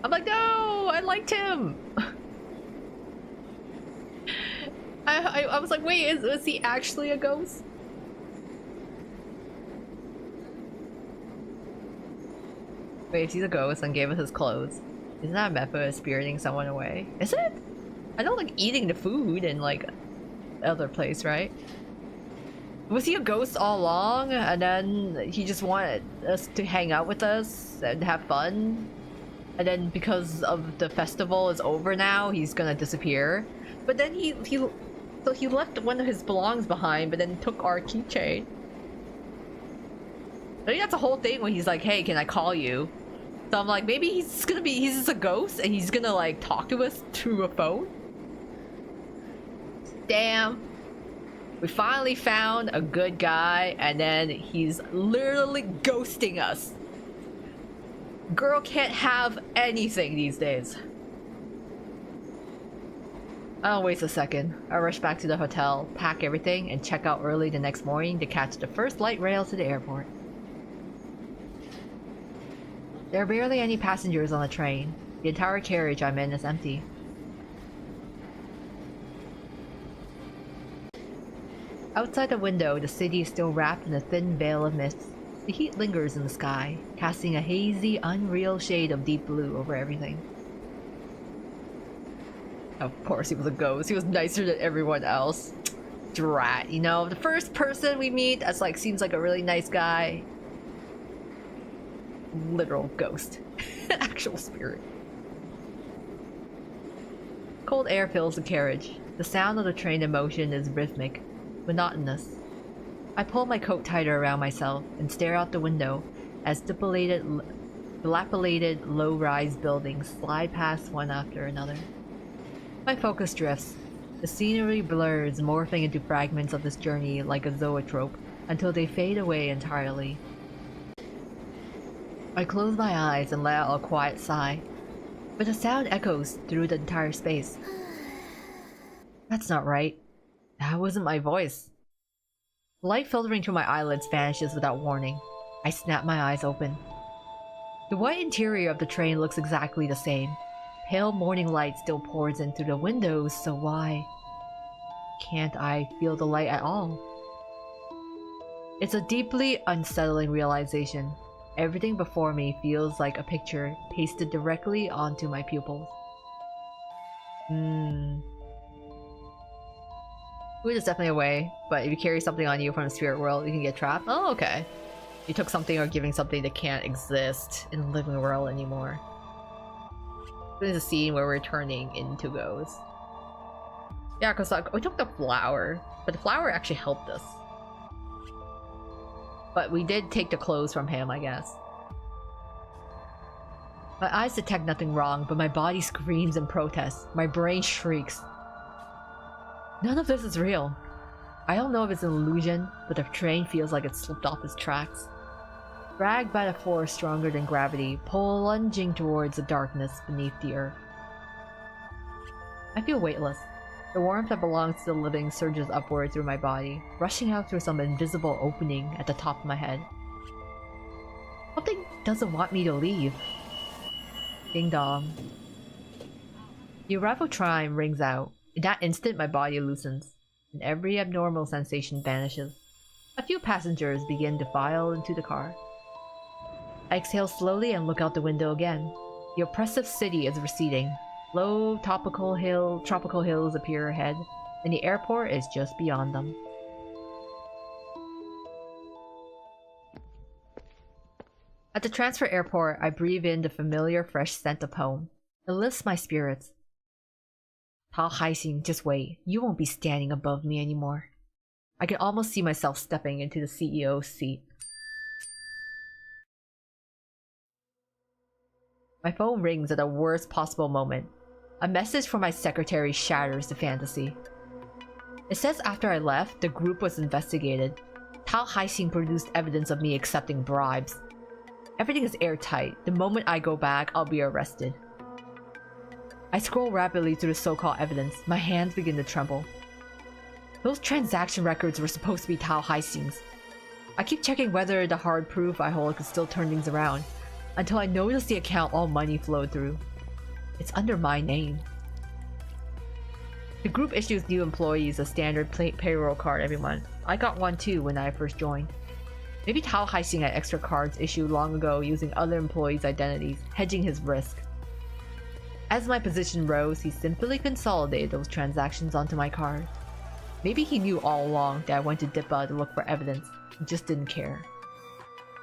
I'm like, no, I liked him. I was like, wait, is he actually a ghost? Wait, if he's a ghost and gave us his clothes, isn't that a method of spiriting someone away? Is it? I don't like eating the food in like other place, right? Was he a ghost all along and then he just wanted us to hang out with us and have fun? And then because of the festival is over now, he's gonna disappear. But then he left one of his belongings behind, but then took our keychain. I think that's the whole thing when he's like, hey, can I call you? So I'm like, maybe he's just a ghost and he's gonna like talk to us through a phone? Damn. We finally found a good guy and then he's literally ghosting us. Girl can't have anything these days. I don't waste a second. I rush back to the hotel, pack everything, and check out early the next morning to catch the first light rail to the airport. There are barely any passengers on the train. The entire carriage I'm in is empty. Outside the window, the city is still wrapped in a thin veil of mist. The heat lingers in the sky, casting a hazy, unreal shade of deep blue over everything. Of course he was a ghost. He was nicer than everyone else. Drat, you know, the first person we meet that's like seems like a really nice guy. Literal ghost. Actual spirit. Cold air fills the carriage. The sound of the train in motion is rhythmic, monotonous. I pull my coat tighter around myself and stare out the window as dilapidated low-rise buildings slide past one after another. My focus drifts. The scenery blurs, morphing into fragments of this journey like a zoetrope until they fade away entirely. I close my eyes and let out a quiet sigh, but the sound echoes through the entire space. That's not right. That wasn't my voice. The light filtering through my eyelids vanishes without warning. I snap my eyes open. The white interior of the train looks exactly the same. Pale morning light still pours in through the windows, so why can't I feel the light at all? It's a deeply unsettling realization. Everything before me feels like a picture pasted directly onto my pupils. Food is definitely a way, but if you carry something on you from the spirit world, you can get trapped. Oh, okay. You took something or giving something that can't exist in the living world anymore. There's a scene where we're turning into ghosts. Yeah, because like, we took the flower, but the flower actually helped us. But we did take the clothes from him, I guess. My eyes detect nothing wrong, but my body screams in protest. My brain shrieks. None of this is real. I don't know if it's an illusion, but the train feels like it slipped off its tracks. Dragged by the force stronger than gravity, plunging towards the darkness beneath the earth. I feel weightless. The warmth that belongs to the living surges upward through my body, rushing out through some invisible opening at the top of my head. Something doesn't want me to leave. Ding dong. The arrival chime rings out. In that instant, my body loosens, and every abnormal sensation vanishes. A few passengers begin to file into the car. I exhale slowly and look out the window again. The oppressive city is receding. Low tropical hills appear ahead, and the airport is just beyond them. At the transfer airport, I breathe in the familiar fresh scent of home. It lifts my spirits. Tao Haixing, just wait. You won't be standing above me anymore. I can almost see myself stepping into the CEO's seat. My phone rings at the worst possible moment. A message from my secretary shatters the fantasy. It says after I left, the group was investigated. Tao Haixing produced evidence of me accepting bribes. Everything is airtight. The moment I go back, I'll be arrested. I scroll rapidly through the so-called evidence. My hands begin to tremble. Those transaction records were supposed to be Tao Haixing's. I keep checking whether the hard proof I hold could still turn things around, until I notice the account all money flowed through. It's under my name. The group issues new employees a standard payroll card every month. I got one too when I first joined. Maybe Tao Haixing had extra cards issued long ago using other employees' identities, hedging his risk. As my position rose, he simply consolidated those transactions onto my card. Maybe he knew all along that I went to Dipa to look for evidence, and just didn't care.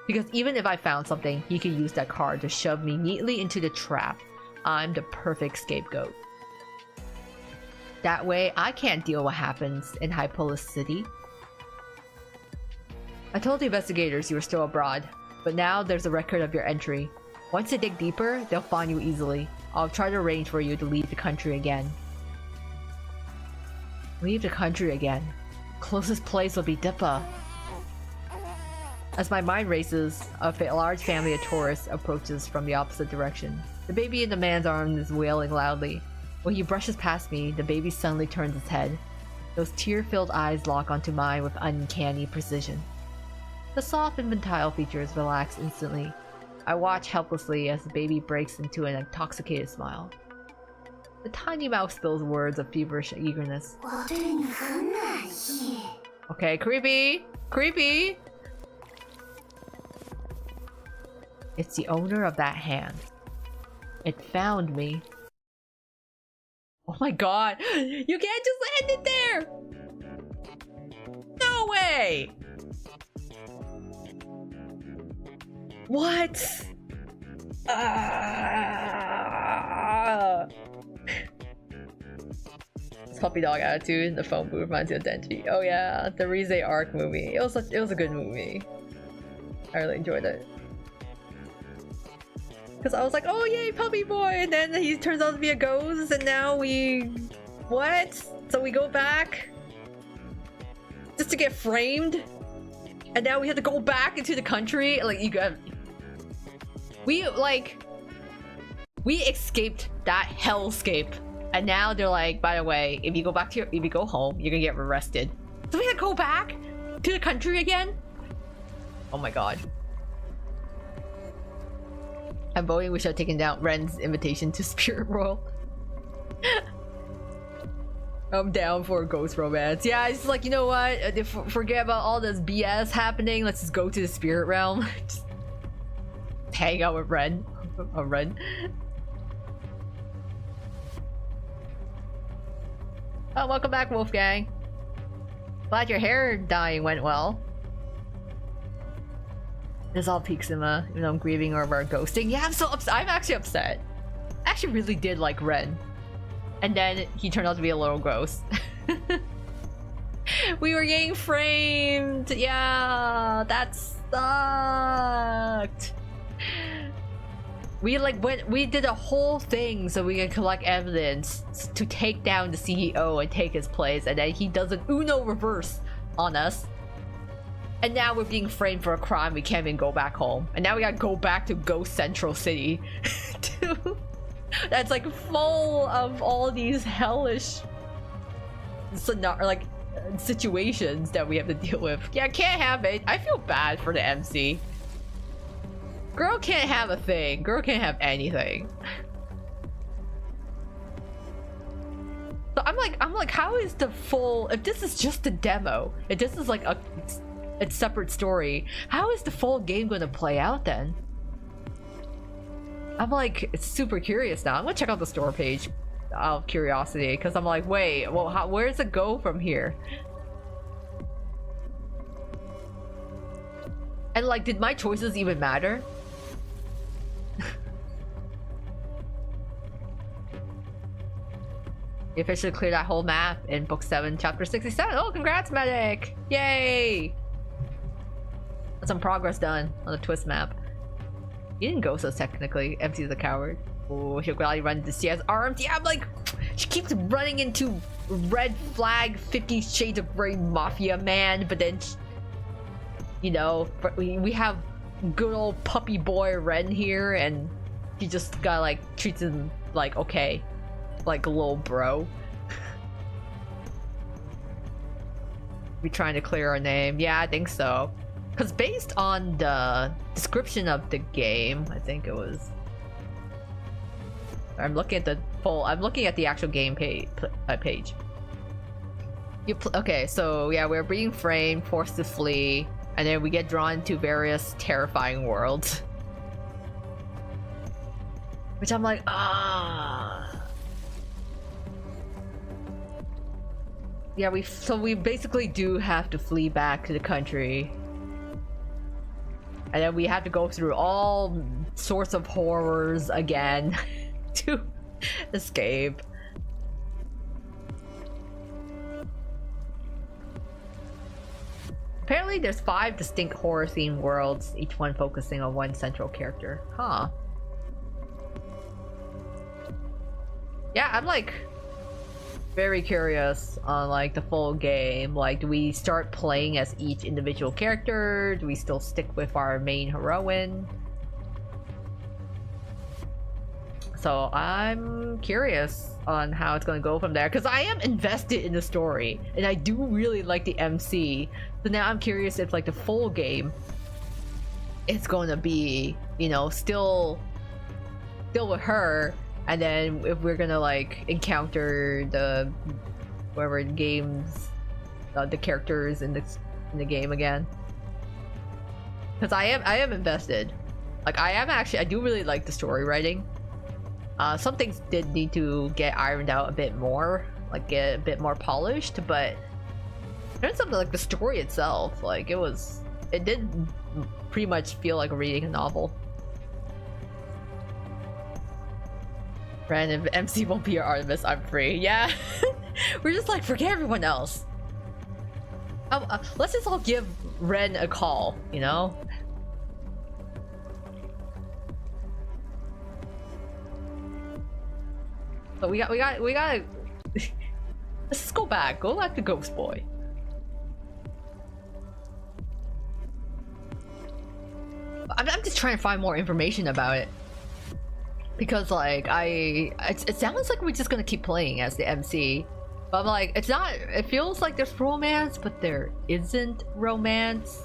Because even if I found something, he could use that card to shove me neatly into the trap. I'm the perfect scapegoat. That way, I can't deal what happens in Hypolis City. I told the investigators you were still abroad, but now there's a record of your entry. Once they dig deeper, they'll find you easily. I'll try to arrange for you to leave the country again. Leave the country again? Closest place will be Dipa. As my mind races, a large family of tourists approaches from the opposite direction. The baby in the man's arms is wailing loudly. When he brushes past me, the baby suddenly turns its head. Those tear-filled eyes lock onto mine with uncanny precision. The soft infantile features relax instantly. I watch helplessly as the baby breaks into an intoxicated smile. The tiny mouth spills words of feverish eagerness. Okay, creepy! Creepy! It's the owner of that hand. It found me. Oh my god! You can't just end it there! No way! What? This puppy dog attitude, the phone booth reminds you of Denji. Oh yeah, the Rize arc movie. It was a good movie. I really enjoyed it. Cause I was like, oh yay, puppy boy, and then he turns out to be a ghost, and now we... What? So we go back? Just to get framed? And now we have to go back into the country? Like, you got... We escaped that hellscape, and now they're like, by the way, if you go back to if you go home, you're gonna get arrested. So we had to go back to the country again? Oh my god. I'm voting we should have taken down Ren's invitation to Spirit World. I'm down for a ghost romance. Yeah, it's like, you know what? Forget about all this BS happening. Let's just go to the spirit realm. Just hang out with Ren. Ren. Oh, welcome back, Wolfgang. Glad your hair dyeing went well. This all peaks in the, you know, I'm grieving over our ghosting. Yeah, I'm so upset. I'm actually upset. I actually really did like Ren. And then he turned out to be a little gross. We were getting framed. Yeah, that sucked. We we did a whole thing so we could collect evidence to take down the CEO and take his place, and then he does an Uno reverse on us. And now we're being framed for a crime. We can't even go back home. And now we gotta go back to Ghost Central City. that's like full of all these hellish situations that we have to deal with. Yeah, can't have it. I feel bad for the MC. Girl can't have a thing. Girl can't have anything. So I'm like, how is the full? If this is just a demo, if this is like a separate story, how is the full game going to play out then? I'm like, it's super curious now. I'm gonna check out the store page out of curiosity, because I'm like, wait, well, where does it go from here? And like, did my choices even matter? You officially cleared that whole map in book 7, chapter 67. Oh, congrats, medic! Yay! That's some progress done on the twist map. You didn't ghost us technically. MC's a coward. Oh, she'll gladly run into CS armed. Yeah, I'm like, she keeps running into red flag 50 Shades of Grey Mafia man, but then, you know, we have good old puppy boy Ren here, and he just got like treats him like okay. Like a little bro. We trying to clear our name? Yeah, I think so. Because based on the description of the game, I think it was. I'm looking at the full. I'm looking at the actual game page. Okay, so yeah, we're being framed, forced to flee, and then we get drawn to various terrifying worlds. Which I'm like, ah. Yeah, we basically do have to flee back to the country. And then we have to go through all sorts of horrors again to escape. Apparently there's 5 distinct horror-themed worlds, each one focusing on one central character. Huh. Yeah, I'm like very curious on like the full game. Like, do we start playing as each individual character? Do we still stick with our main heroine? So I'm curious on how it's going to go from there, because I am invested in the story and I do really like the MC. So now I'm curious if like the full game it's going to be, you know, still with her. And then if we're gonna like encounter the whatever games, the characters in the game again, because I am invested. Like I do really like the story writing. Some things did need to get ironed out a bit more, like get a bit more polished. But there's something like the story itself, like it did pretty much feel like reading a novel. If MC won't be your Artemis, I'm free. Yeah. We're just like, forget everyone else. Let's just all give Ren a call, you know? So we gotta let's just go back to Ghost Boy. I'm just trying to find more information about it. Because like it sounds like we're just gonna keep playing as the MC, but I'm like, it's not. It feels like there's romance, but there isn't romance.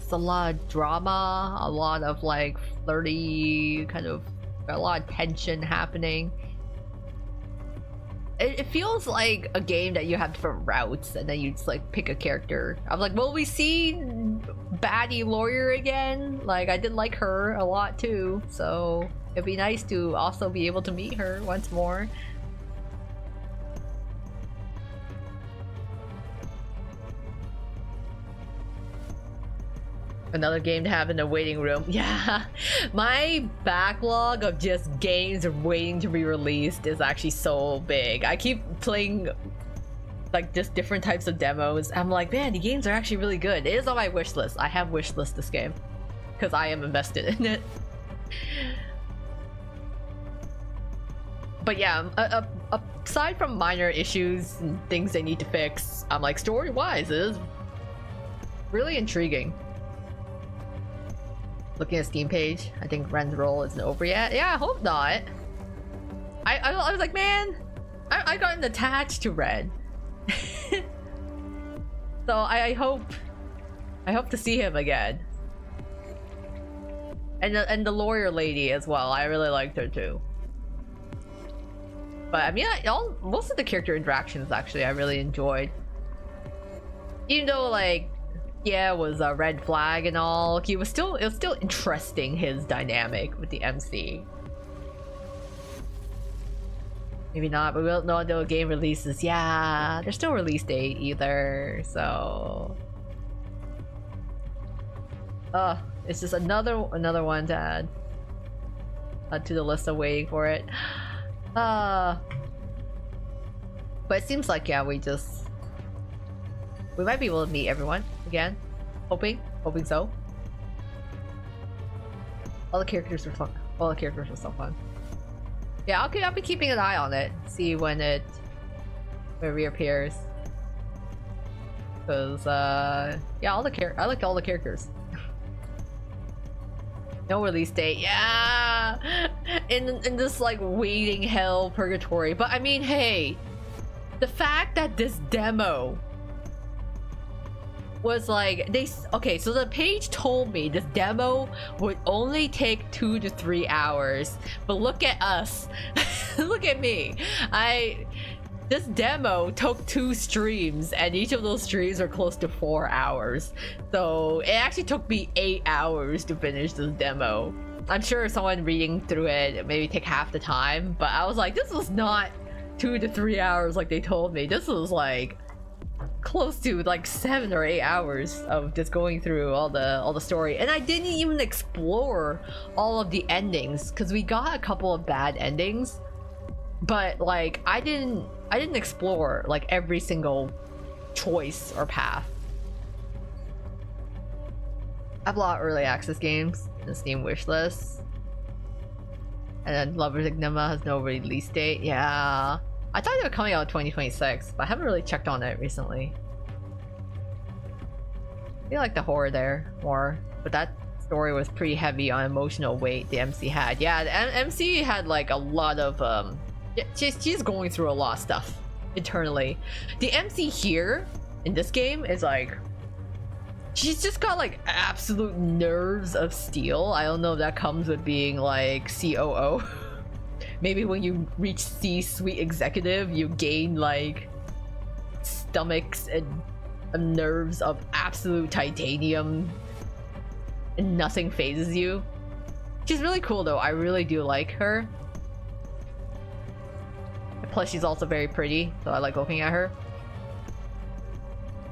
It's a lot of drama, a lot of like flirty, kind of a lot of tension happening. It feels like a game that you have different routes, and then you just like pick a character. I'm like, will we see baddie lawyer again? Like, I did like her a lot too, so it'd be nice to also be able to meet her once more. Another game to have in the waiting room. Yeah, my backlog of just games waiting to be released is actually so big. I keep playing like just different types of demos. I'm like, man, the games are actually really good. It is on my wish list. I have wish list this game because I am invested in it. But yeah, aside from minor issues and things they need to fix, I'm like, story-wise, it is really intriguing. Looking at Steam page, I think Ren's role isn't over yet. Yeah, I hope not. I was like, man, I gotten attached to Red. So I hope to see him again. And the lawyer lady as well. I really liked her too. But I mean, most of the character interactions actually I really enjoyed. Even though like, yeah, it was a red flag and all, it was still interesting, his dynamic with the MC. Maybe not, but we don't know until the game releases. Yeah, there's no release date either, so. It's just another one to add to the list of waiting for it. But it seems like, yeah, we might be able to meet everyone again. Hoping so. All the characters were fun. All the characters were so fun. Yeah, I'll be keeping an eye on it. See when it reappears. Cause yeah, I liked all the characters. No release date. Yeah, in this like waiting hell purgatory. But I mean, hey, the fact that this demo was like okay, so the page told me this demo would only take 2 to 3 hours, but look at us. Look at me. This demo took 2 streams, and each of those streams are close to 4 hours. So it actually took me 8 hours to finish this demo. I'm sure someone reading through it maybe take half the time, but I was like, this was not 2 to 3 hours like they told me. This was like close to like 7 or 8 hours of just going through all the story, and I didn't even explore all of the endings because we got a couple of bad endings, but like I didn't explore like every single choice or path. I have a lot of early access games in the Steam wishlist, and then Lover's Enigma has no release date. Yeah, I thought they were coming out in 2026, but I haven't really checked on it recently. I feel like the horror there more, but that story was pretty heavy on emotional weight the MC had. Yeah, the MC had like a lot of she's going through a lot of stuff internally. The MC here in this game is like, she's just got like absolute nerves of steel. I don't know if that comes with being like COO. Maybe when you reach C-suite executive, you gain like stomachs and nerves of absolute titanium and nothing phases you. She's really cool though. I really do like her. Plus she's also very pretty, so I like looking at her.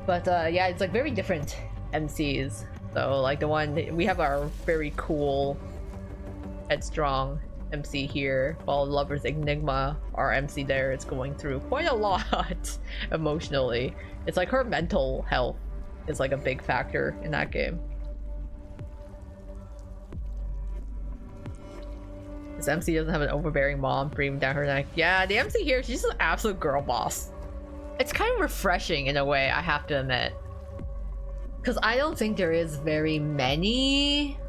But yeah, it's like very different MCs. So like the one, we have our very cool, headstrong MC here, while Lover's Enigma, our MC there, is going through quite a lot emotionally. It's like her mental health is like a big factor in that game. This MC doesn't have an overbearing mom breathing down her neck. Yeah, the MC here, she's an absolute girl boss. It's kind of refreshing in a way, I have to admit. Because I don't think there is very many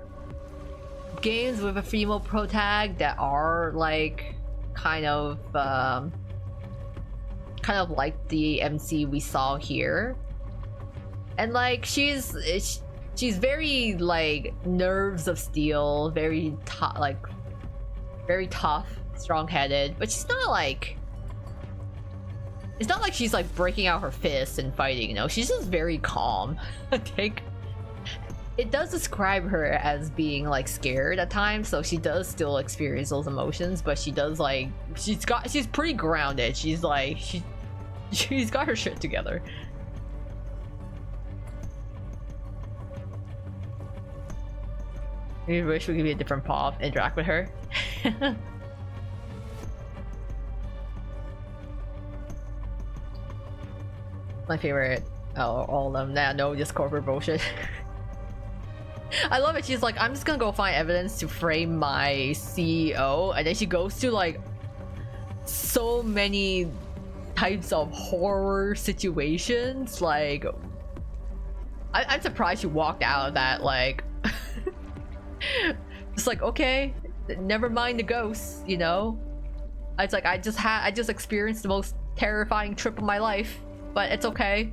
games with a female protag that are like kind of like the MC we saw here. And like she's very like nerves of steel, very tough, strong-headed, but she's not like, it's not like she's like breaking out her fists and fighting, you know. She's just very calm. I think it does describe her as being like scared at times, so she does still experience those emotions, but she does like, she's pretty grounded. She's like, she's got her shit together. Maybe wish we could be a different pop, interact with her. My favorite, all of them. Nah, no, just corporate bullshit. I love it. She's like, I'm just gonna go find evidence to frame my CEO, and then she goes to like so many types of horror situations. Like, I'm surprised she walked out of that like just like, okay, never mind the ghosts, you know. It's like I just experienced the most terrifying trip of my life, but it's okay.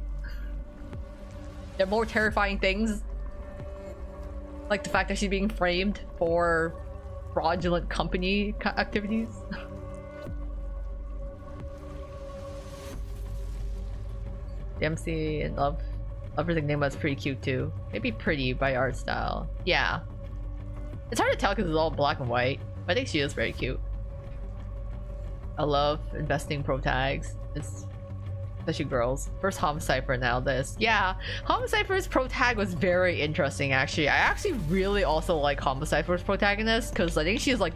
There are more terrifying things, like the fact that she's being framed for fraudulent company activities. The MC and Lover's Enigma is pretty cute too. Maybe pretty by art style. Yeah. It's hard to tell because it's all black and white. But I think she is very cute. I love investing pro tags. It's especially girls. First Homicipher, now this. Yeah, Homicipher's pro tag was very interesting actually. I actually really also like Homicipher's protagonist because I think she's like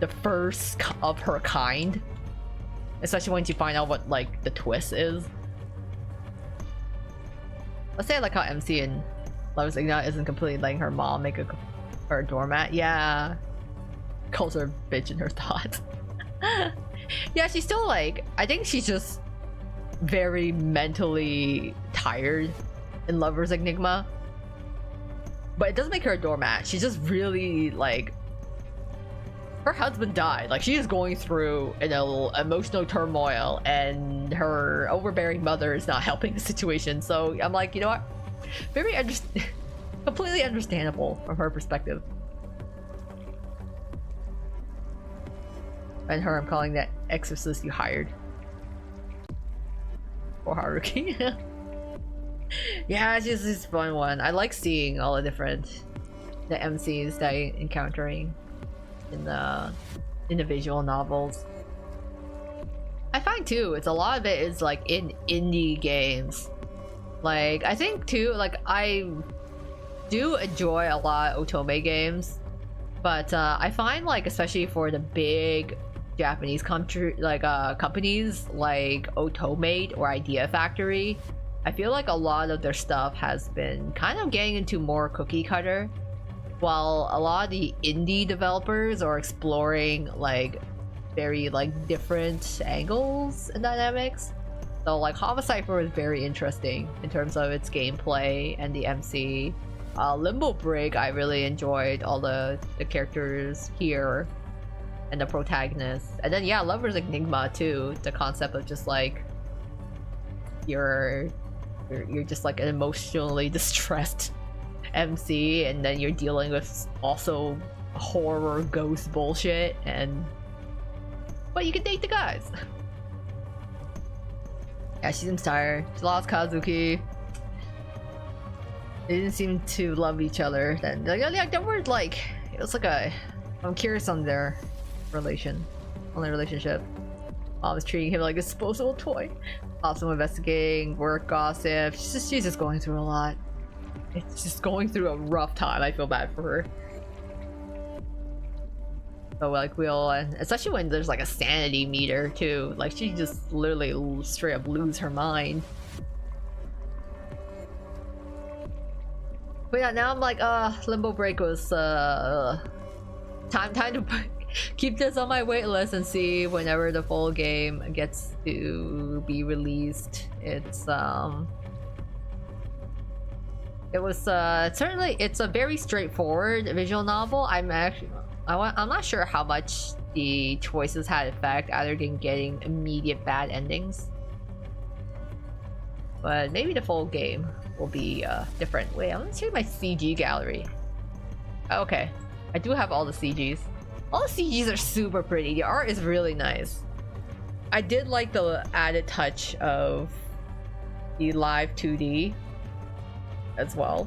the first of her kind. Especially once you find out what like the twist is. Let's say I like how MC and Lover's Enigma isn't completely letting her mom make her a doormat. Yeah. Calls her a bitch in her thoughts. Yeah, she's still like, I think she's just very mentally tired in Lover's Enigma. But it doesn't make her a doormat. She's just really like, her husband died. Like she is going through an emotional turmoil and her overbearing mother is not helping the situation. So I'm like, you know what? Very completely understandable from her perspective. And her, I'm calling that exorcist you hired. Or Haruki. Yeah, it's just this fun one. I like seeing all the different MCs that I'm encountering in the visual novels. I find too, it's a lot of it is like in indie games. Like I think too, like I do enjoy a lot of otome games, but I find like especially for the big Japanese companies like Otomate or Idea Factory, I feel like a lot of their stuff has been kind of getting into more cookie cutter, while a lot of the indie developers are exploring like very like different angles and dynamics. So like Homicipher is very interesting in terms of its gameplay and the MC. Limbo Break, I really enjoyed all the characters here and the protagonists. And then yeah, Lover's Enigma too. The concept of just like you're just like an emotionally distressed MC, and then you're dealing with also horror ghost bullshit, but you can date the guys. Yeah, she seems tired. She lost Kazuki. They didn't seem to love each other. Then like they were like, it was like I'm curious on their relationship. Mom was treating him like a disposable toy. Also investigating work gossip. She's just going through a lot. It's just going through a rough time. I feel bad for her. So like and especially when there's like a sanity meter too. Like she just literally straight up lose her mind. But yeah, now I'm like, Limbo Break was time to keep this on my wait list and see whenever the full game gets to be released. It's certainly it's a very straightforward visual novel. I'm not sure how much the choices had effect other than getting immediate bad endings, but maybe the full game will be different. Wait, I'm gonna check my CG gallery. Okay, I do have all the CGs. All the CGs are super pretty. The art is really nice. I did like the added touch of the live 2D as well.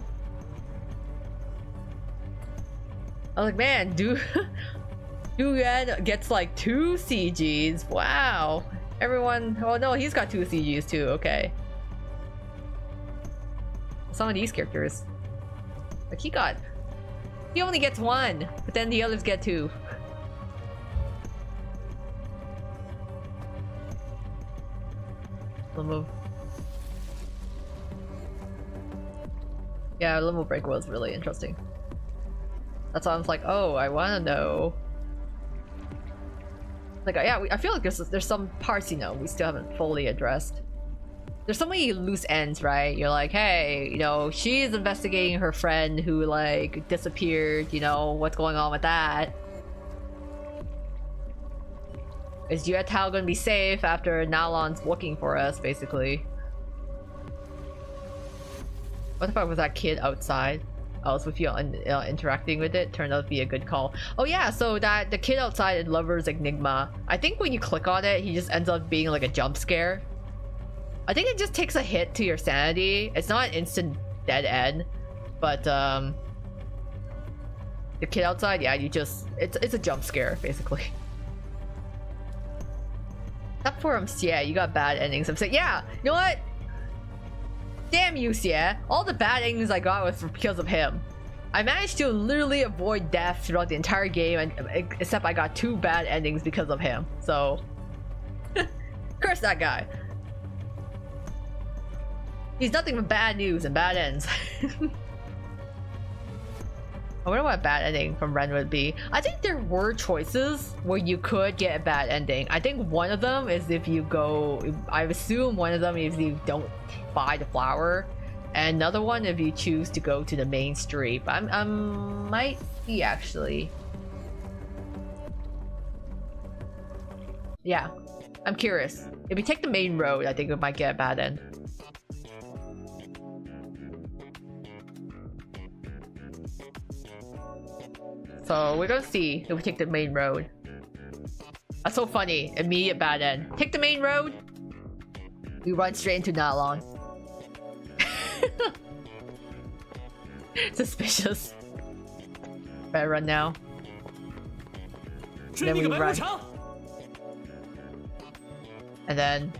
I was like, man, Yuan gets like 2 CGs. Wow. Everyone, oh no, he's got 2 CGs too. Okay. Some of these characters, like he only gets 1, but then the others get 2. Limbo. Yeah, Limbo Break was really interesting. That's why I was like, oh, I want to know. Like, yeah, I feel like there's some parts, you know, we still haven't fully addressed. There's so many loose ends, right? You're like, hey, you know, she's investigating her friend who like disappeared, you know, what's going on with that? Is Yuejiao gonna be safe after Nalon's looking for us, basically? What the fuck was that kid outside? I was with you interacting with it. Turned out to be a good call. Oh yeah, so that the kid outside in Lover's Enigma. I think when you click on it, he just ends up being like a jump scare. I think it just takes a hit to your sanity. It's not an instant dead end, but the kid outside, yeah, you just it's a jump scare basically. Except for Xie, you got bad endings. I'm saying, yeah, you know what? Damn you, Xie. All the bad endings I got was because of him. I managed to literally avoid death throughout the entire game, and except I got 2 bad endings because of him. So, curse that guy. He's nothing but bad news and bad ends. I wonder what a bad ending from Ren would be. I think there were choices where you could get a bad ending. I think one of them is if you go... I assume one of them is if you don't buy the flower. And another one if you choose to go to the main street. But I might see actually. Yeah, I'm curious. If you take the main road, I think it might get a bad end. So we're gonna see if we take the main road. That's so funny. Immediate bad end. Take the main road. We run straight into Nalon. Suspicious. Better run now. And then we run. And then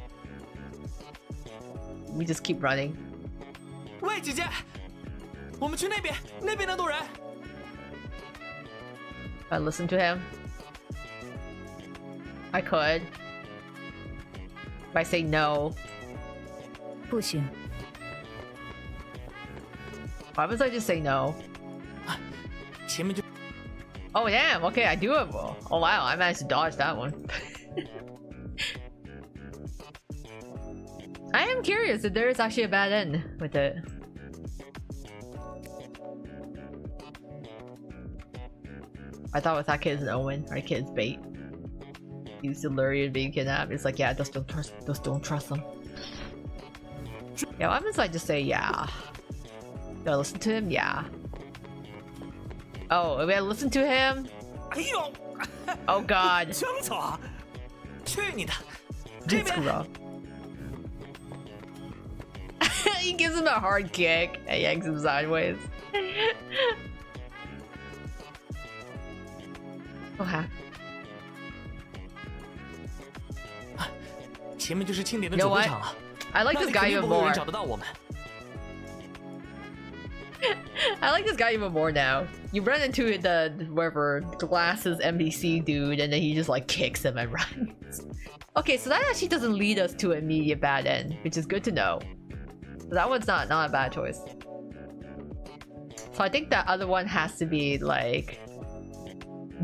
we just keep running. 喂，姐姐，我们去那边，那边能堵人。 If I listen to him, I could. If I say no, 不行。 why was I just say no? 前面就 Oh damn! Okay, I do it. Oh wow, I managed to dodge that one. I am curious if there is actually a bad end with it. I thought with that kid's an omen, or a kid's bait. Used to lure you to being kidnapped. It's like, yeah, just don't trust them. Yeah, what happens if I just say yeah? Do I listen to him? Yeah. Oh, if I listen to him? Oh god. 争吵！去你的！ Let's go. He gives him a hard kick and yanks him sideways. Oh ha. 前面就是庆典的主会场了。 I like this guy even more. I like this guy even more now. You run into the wherever glasses NPC dude, and then he just like kicks him and runs. Okay, so that actually doesn't lead us to an immediate bad end, which is good to know. So that one's not a bad choice. So I think that other one has to be like,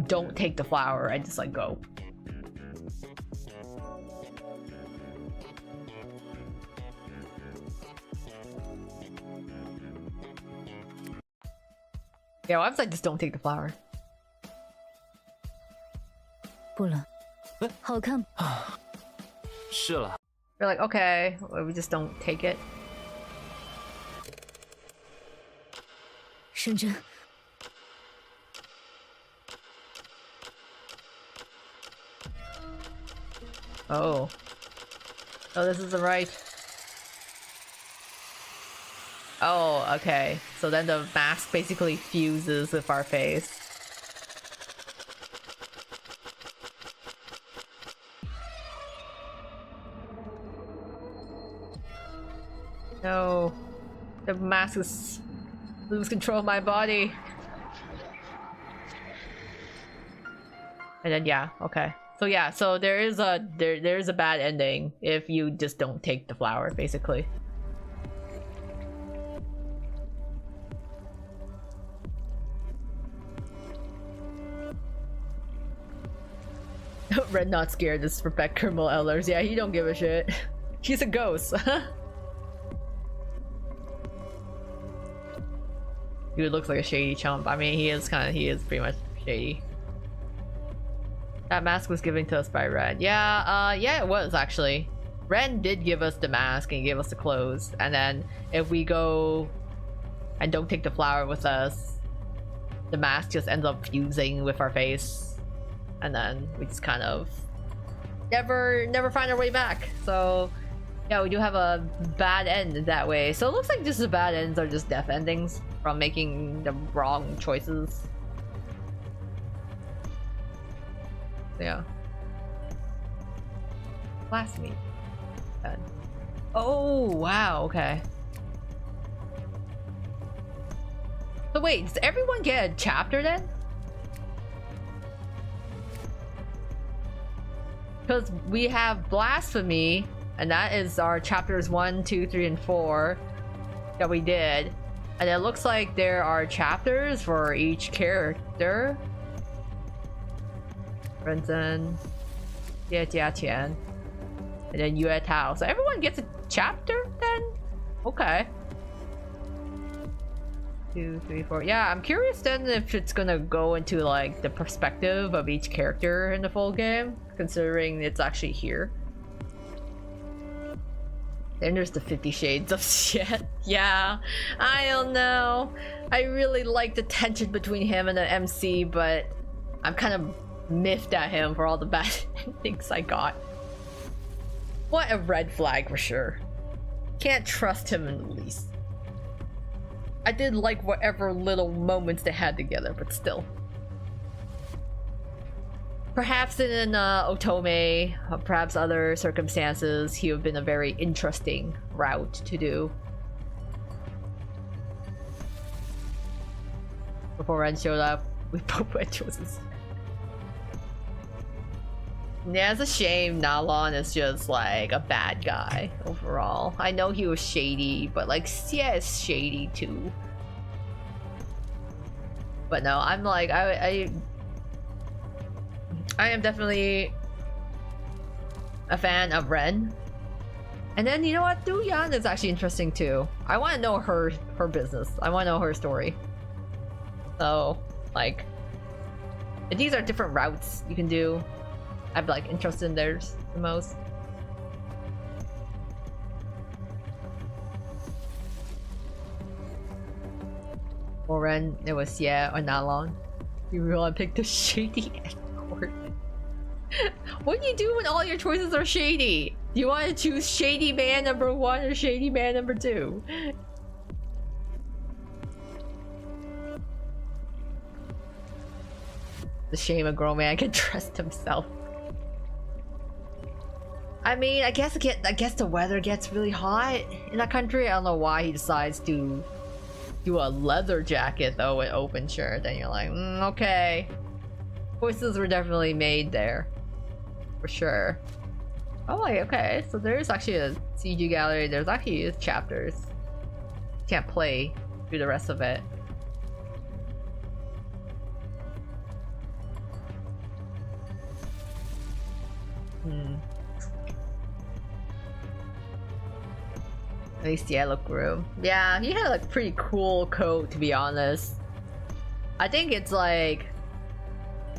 don't take the flower and just like go. Yeah, well, I was like, just don't take the flower. 不了，好看。是了。 We're like, okay, well, we just don't take it. 深圳。 Oh. Oh, this isn't right. Oh, okay. So then the mask basically fuses with our face. No. The mask is lose control of my body. And then yeah, okay. So yeah, so there is a there's a bad ending if you just don't take the flower, basically. Red not scared, disrespect criminal elders. Yeah, he don't give a shit. He's a ghost. Dude looks like a shady chump. I mean, he is pretty much shady. That mask was given to us by Ren. Yeah, yeah, it was actually. Ren did give us the mask and gave us the clothes. And then if we go and don't take the flower with us, the mask just ends up fusing with our face. And then we just kind of never find our way back. So yeah, we do have a bad end that way. So it looks like just the bad ends are just death endings from making the wrong choices. Yeah. Last meet. Bad. Oh wow, okay. So wait, does everyone get a chapter then? Because we have Blasphemy, and that is our chapters 1, 2, 3, and 4 that we did. And it looks like there are chapters for each character. Renzhen, Jiaqian, and then Yuejiao. So everyone gets a chapter then? Okay. 2, 3, 4. Yeah, I'm curious then if it's gonna go into like the perspective of each character in the full game, considering it's actually here. Then there's the 50 Shades of shit. Yeah, I don't know. I really like the tension between him and the MC, but I'm kind of miffed at him for all the bad endings I got. What a red flag for sure. Can't trust him in the least. I did like whatever little moments they had together, but still. Perhaps in an Otome, perhaps other circumstances, he would have been a very interesting route to do. Before Ren showed up, we both went choices. Yeah, it's a shame Nalon is just like a bad guy overall. I know he was shady, but like Xie is shady too. But no, I'm like I am definitely a fan of Ren. And then you know what? Du Yan is actually interesting too. I want to know her business. I want to know her story. So like, these are different routes you can do. I'm like interested in theirs the most. For Ren, it was Xie or Nalon. You really picked the shady escort. What do you do when all your choices are shady? Do you want to choose shady man number 1 or shady man number 2? The shame a grown man can trust himself. I mean, I guess the weather gets really hot in that country. I don't know why he decides to do a leather jacket though with open shirt. And you're like, okay. Choices were definitely made there, for sure. Oh, like, okay, so there's actually a CG gallery. There's actually chapters. Can't play through the rest of it. At least the yellow grew. Yeah, he had like pretty cool coat, to be honest. I think it's like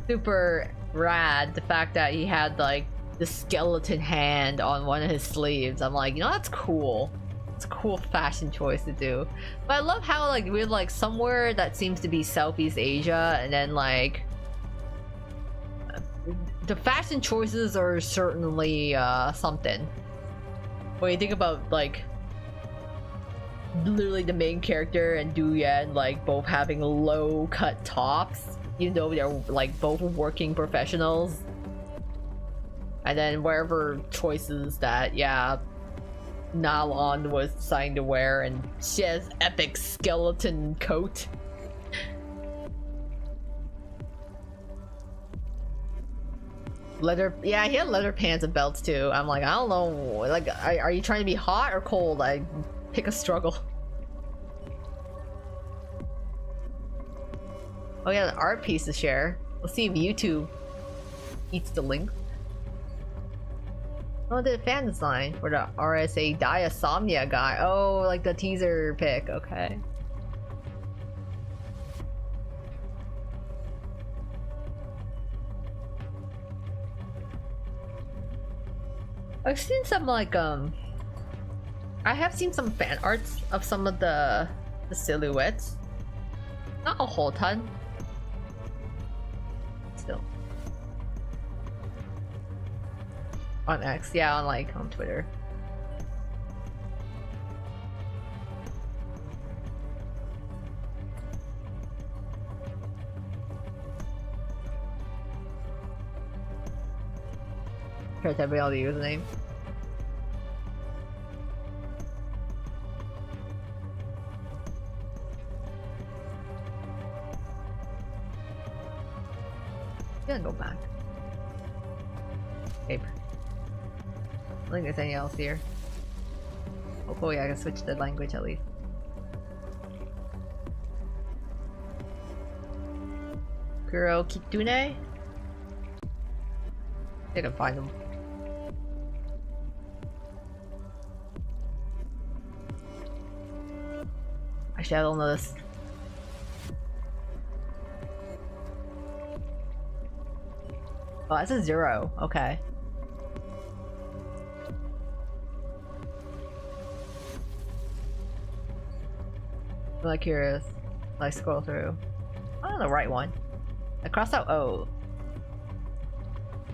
super rad the fact that he had like the skeleton hand on one of his sleeves. I'm like, you know, that's cool. It's a cool fashion choice to do. But I love how like we're like somewhere that seems to be Southeast Asia, and then like the fashion choices are certainly something. When you think about like literally the main character and Du Yan like both having low cut tops, even though they're like both working professionals. And then wherever choices that, yeah, Nalon was deciding to wear, and she has epic skeleton coat. Leather, yeah, he had leather pants and belts too. I'm like, I don't know, like, are you trying to be hot or cold? I pick a struggle. Oh yeah, the art piece to share. Let's see if YouTube eats the link. Oh, the fan design for the RSA Diasomnia guy. Oh, like the teaser pic. Okay. I've seen some like I have seen some fan arts of some of the silhouettes. Not a whole ton. Still. On X, yeah, on Twitter. Try typing all the username. Gonna go back. Okay. I don't think there's anything else here. Oh cool, yeah, I can switch the language at least. Kuro Kitsune? I think I can find them. Actually, I don't know this. Oh, that's a 0. Okay. I'm like curious. I scroll through. Oh, the right one. I crossed out O.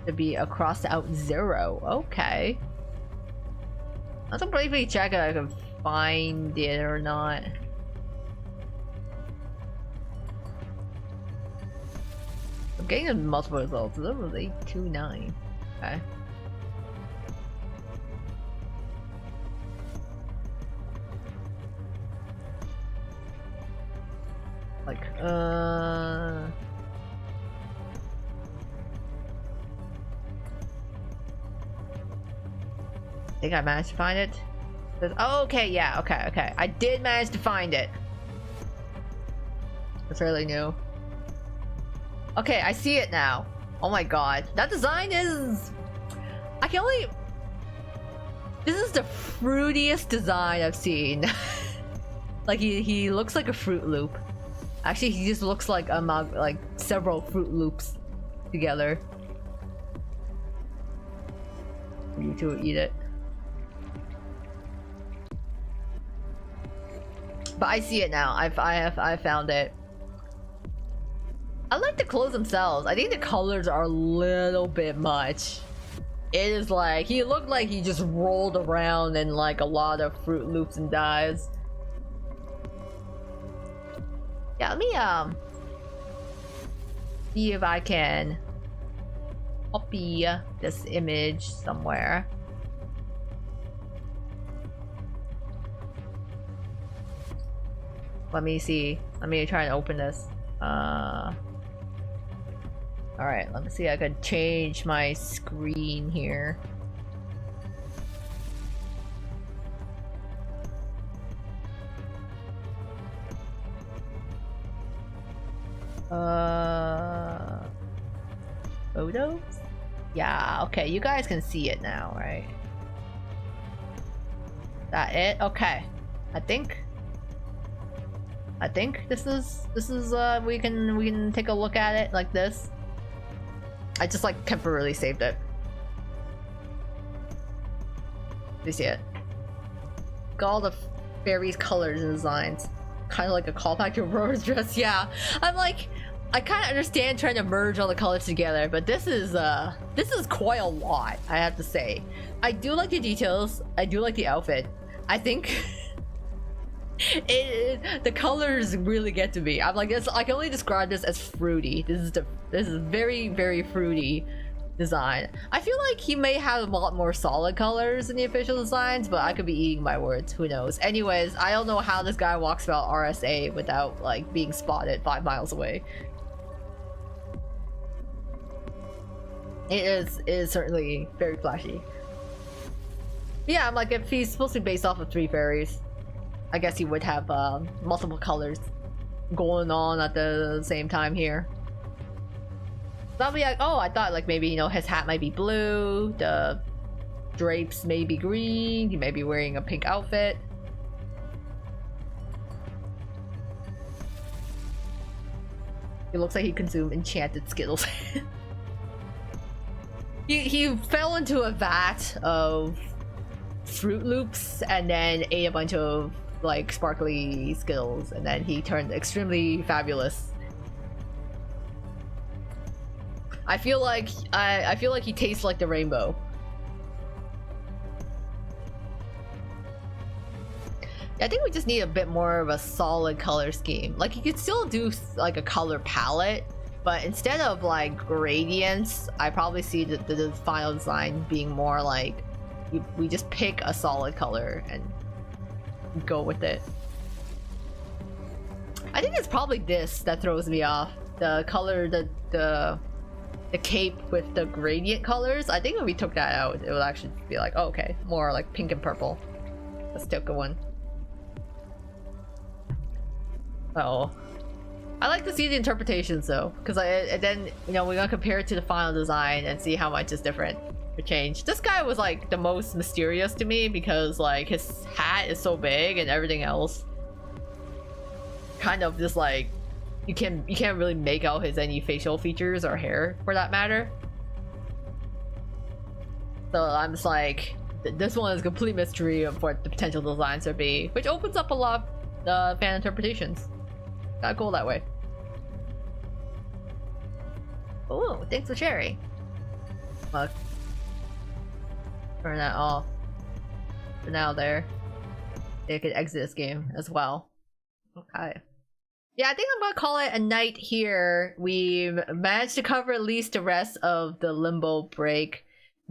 To be a crossed out 0. Okay. I have to briefly check if I can find it or not. I'm getting multiple results. That was 829. Okay. Like, I think I managed to find it. Oh, okay, yeah, okay. I did manage to find it. It's fairly new. Okay, I see it now. Oh my god. That design is... I can only... This is the fruitiest design I've seen. Like, he looks like a Fruit Loop. Actually, he just looks like several Fruit Loops together. You two eat it. But I see it now. I found it. I like the clothes themselves. I think the colors are a little bit much. It is like he looked like he just rolled around in like a lot of Fruit Loops and dyes. Yeah, let me see if I can copy this image somewhere. Let me see. Let me try and open this. Alright, let me see. I could change my screen here. Photos? Yeah, okay, you guys can see it now, right? That it? Okay. I think this is we can take a look at it like this. I just like temporarily saved it. You see it? Got all the fairies' colors and designs. Kind of like a callback to Aurora's dress. Yeah, I'm like, I kind of understand trying to merge all the colors together, but this is quite a lot, I have to say. I do like the details. I do like the outfit. I think the colors really get to me. I'm like, I can only describe this as fruity. This is very, very fruity design. I feel like he may have a lot more solid colors in the official designs, but I could be eating my words. Who knows? Anyways, I don't know how this guy walks about RSA without like being spotted 5 miles away. It is certainly very flashy. Yeah, I'm like, if he's supposed to be based off of 3 fairies, I guess he would have multiple colors going on at the same time here. That'll be like, oh, I thought like maybe, you know, his hat might be blue, the drapes may be green, he may be wearing a pink outfit. It looks like he consumed enchanted Skittles. He fell into a vat of Fruit Loops and then ate a bunch of like sparkly Skittles, and then he turned extremely fabulous. I feel like he tastes like the rainbow. I think we just need a bit more of a solid color scheme. Like you could still do like a color palette, but instead of like gradients, I probably see the final design being more like we just pick a solid color and go with it. I think it's probably this that throws me off. The color, the cape with the gradient colors. I think when we took that out, it would actually be like, oh, okay, more like pink and purple. Let's take a one. Oh, I like to see the interpretations though, because then you know we're gonna compare it to the final design and see how much is different or changed. This guy was like the most mysterious to me because like his hat is so big and everything else kind of just like you can't really make out his any facial features or hair for that matter. So I'm just like, this one is a complete mystery of what the potential designs would be, which opens up a lot of fan interpretations. Kinda cool that way. Oh, thanks for sharing. Fuck. Turn that off. For now there. They could exit this game as well. Okay. Yeah, I think I'm gonna call it a night here. We managed to cover at least the rest of the Limbo Break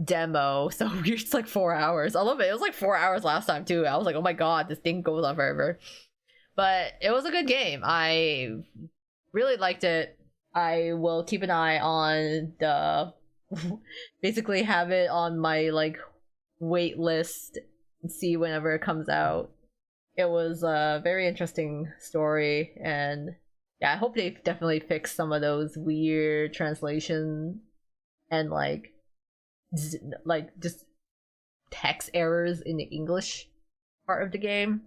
demo. So we're just like 4 hours. I love it. It was like 4 hours last time too. I was like, oh my god, this thing goes on forever. But it was a good game. I really liked it. I will keep an eye on the basically have it on my like wait list and see whenever it comes out. It was a very interesting story, and yeah, I hope they definitely fix some of those weird translation and like just text errors in the English part of the game.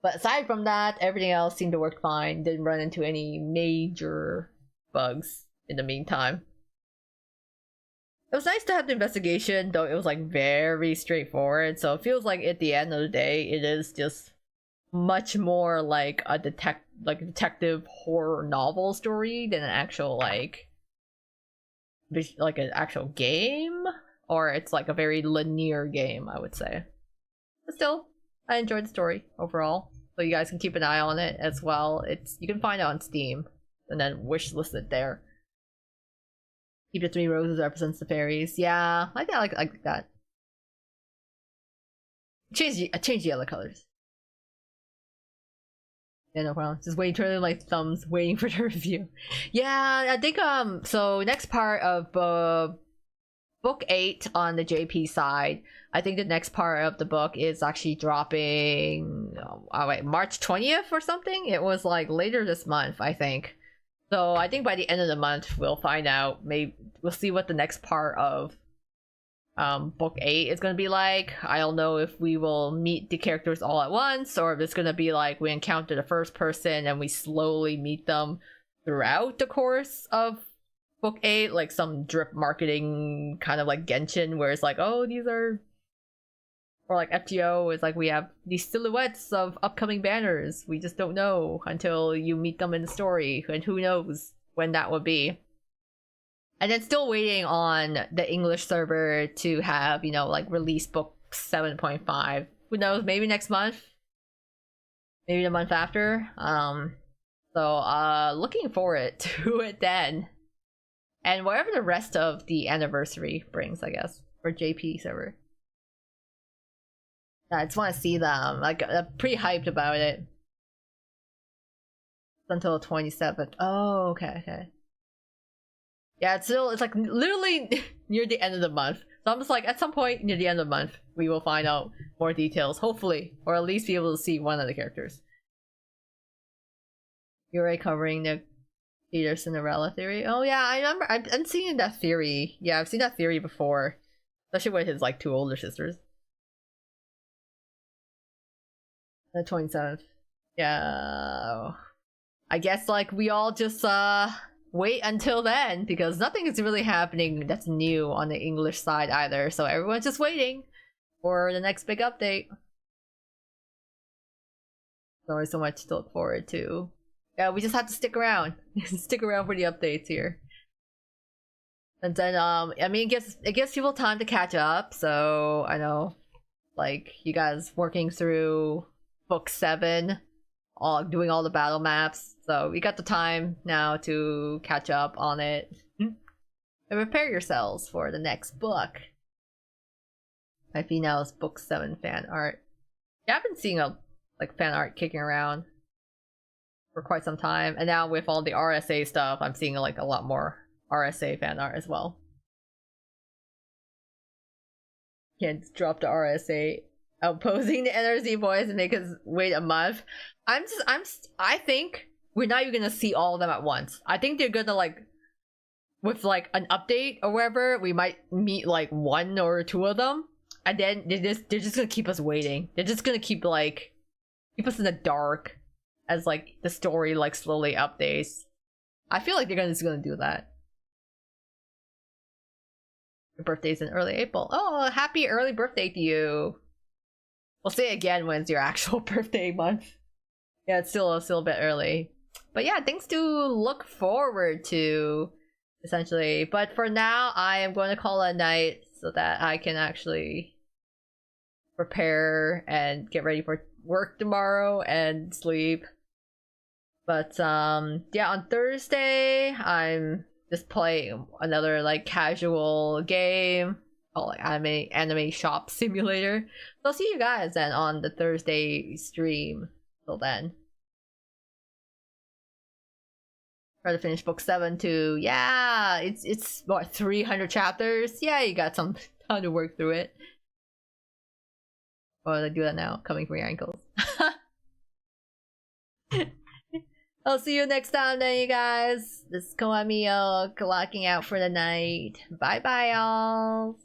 But aside from that, everything else seemed to work fine. Didn't run into any major bugs in the meantime. It was nice to have the investigation, though it was like very straightforward. So it feels like at the end of the day, it is just much more like a detective horror novel story than an actual like an actual game, or it's like a very linear game, I would say. But still, I enjoyed the story overall, so you guys can keep an eye on it as well. You can find it on Steam and then wishlist it there. Keep the 3 roses represents the fairies. Yeah, I think I like that. I changed the other colors. Yeah, no problem. Just waiting, turning my thumbs, waiting for the review. Yeah, I think so next part of book 8 on the JP side. I think the next part of the book is actually dropping March 20th or something. It was like later this month, I think. So I think by the end of the month we'll find out. Maybe we'll see what the next part of book 8 is going to be like. I don't know if we will meet the characters all at once, or if it's going to be like we encounter the first person and we slowly meet them throughout the course of book 8, like some drip marketing kind of like Genshin, where it's like, oh, these are, or like FGO is like, we have these silhouettes of upcoming banners, we just don't know until you meet them in the story, and who knows when that would be. And then still waiting on the English server to have, you know, like release book 7.5. Who knows, maybe next month, maybe the month after. So looking forward to it then. And whatever the rest of the anniversary brings, I guess, for JP server. I just want to see them. Like, I'm pretty hyped about it. It's until the 27th. Oh, okay. Yeah, it's like literally near the end of the month. So I'm just like, at some point near the end of the month, we will find out more details, hopefully, or at least be able to see one of the characters. You're already covering the Peter Cinderella theory. Oh yeah, I remember. I'm seeing that theory. Yeah, I've seen that theory before, especially with his like 2 older sisters. The 27th. Yeah. I guess like we all just wait until then, because nothing is really happening that's new on the English side either. So everyone's just waiting for the next big update. There's always so much to look forward to. Yeah, we just have to stick around. Stick around for the updates here. And then, I mean, it gives people time to catch up. So I know, like, you guys working through book 7, doing all the battle maps. So we got the time now to catch up on it and prepare yourselves for the next book. I think now it's book 7 fan art. Yeah, I've been seeing fan art kicking around for quite some time, and now with all the RSA stuff, I'm seeing like a lot more RSA fan art as well. Can't drop the RSA outposing the NRZ boys and make us wait a month. I think we're not even gonna see all of them at once. I think they're gonna with an update or whatever, we might meet like 1 or 2 of them, and then they're just gonna keep us waiting. They're just gonna keep us in the dark as the story slowly updates. I feel like they're just gonna do that. Your birthday's in early April. Oh, happy early birthday to you. We'll say it again when it's your actual birthday month. Yeah, it's still a bit early. But yeah, things to look forward to, essentially. But for now, I am going to call it a night so that I can actually prepare and get ready for work tomorrow and sleep. But yeah, on Thursday, I'm just playing another casual game called anime shop simulator. So I'll see you guys then on the Thursday stream. Till then, try to finish book 7 too. Yeah, it's what, 300 chapters. Yeah, you got some time to work through it. Oh, I do that now, coming from your ankles. I'll see you next time then, you guys. This is Koa Miyo, clocking out for the night. Bye bye, y'all.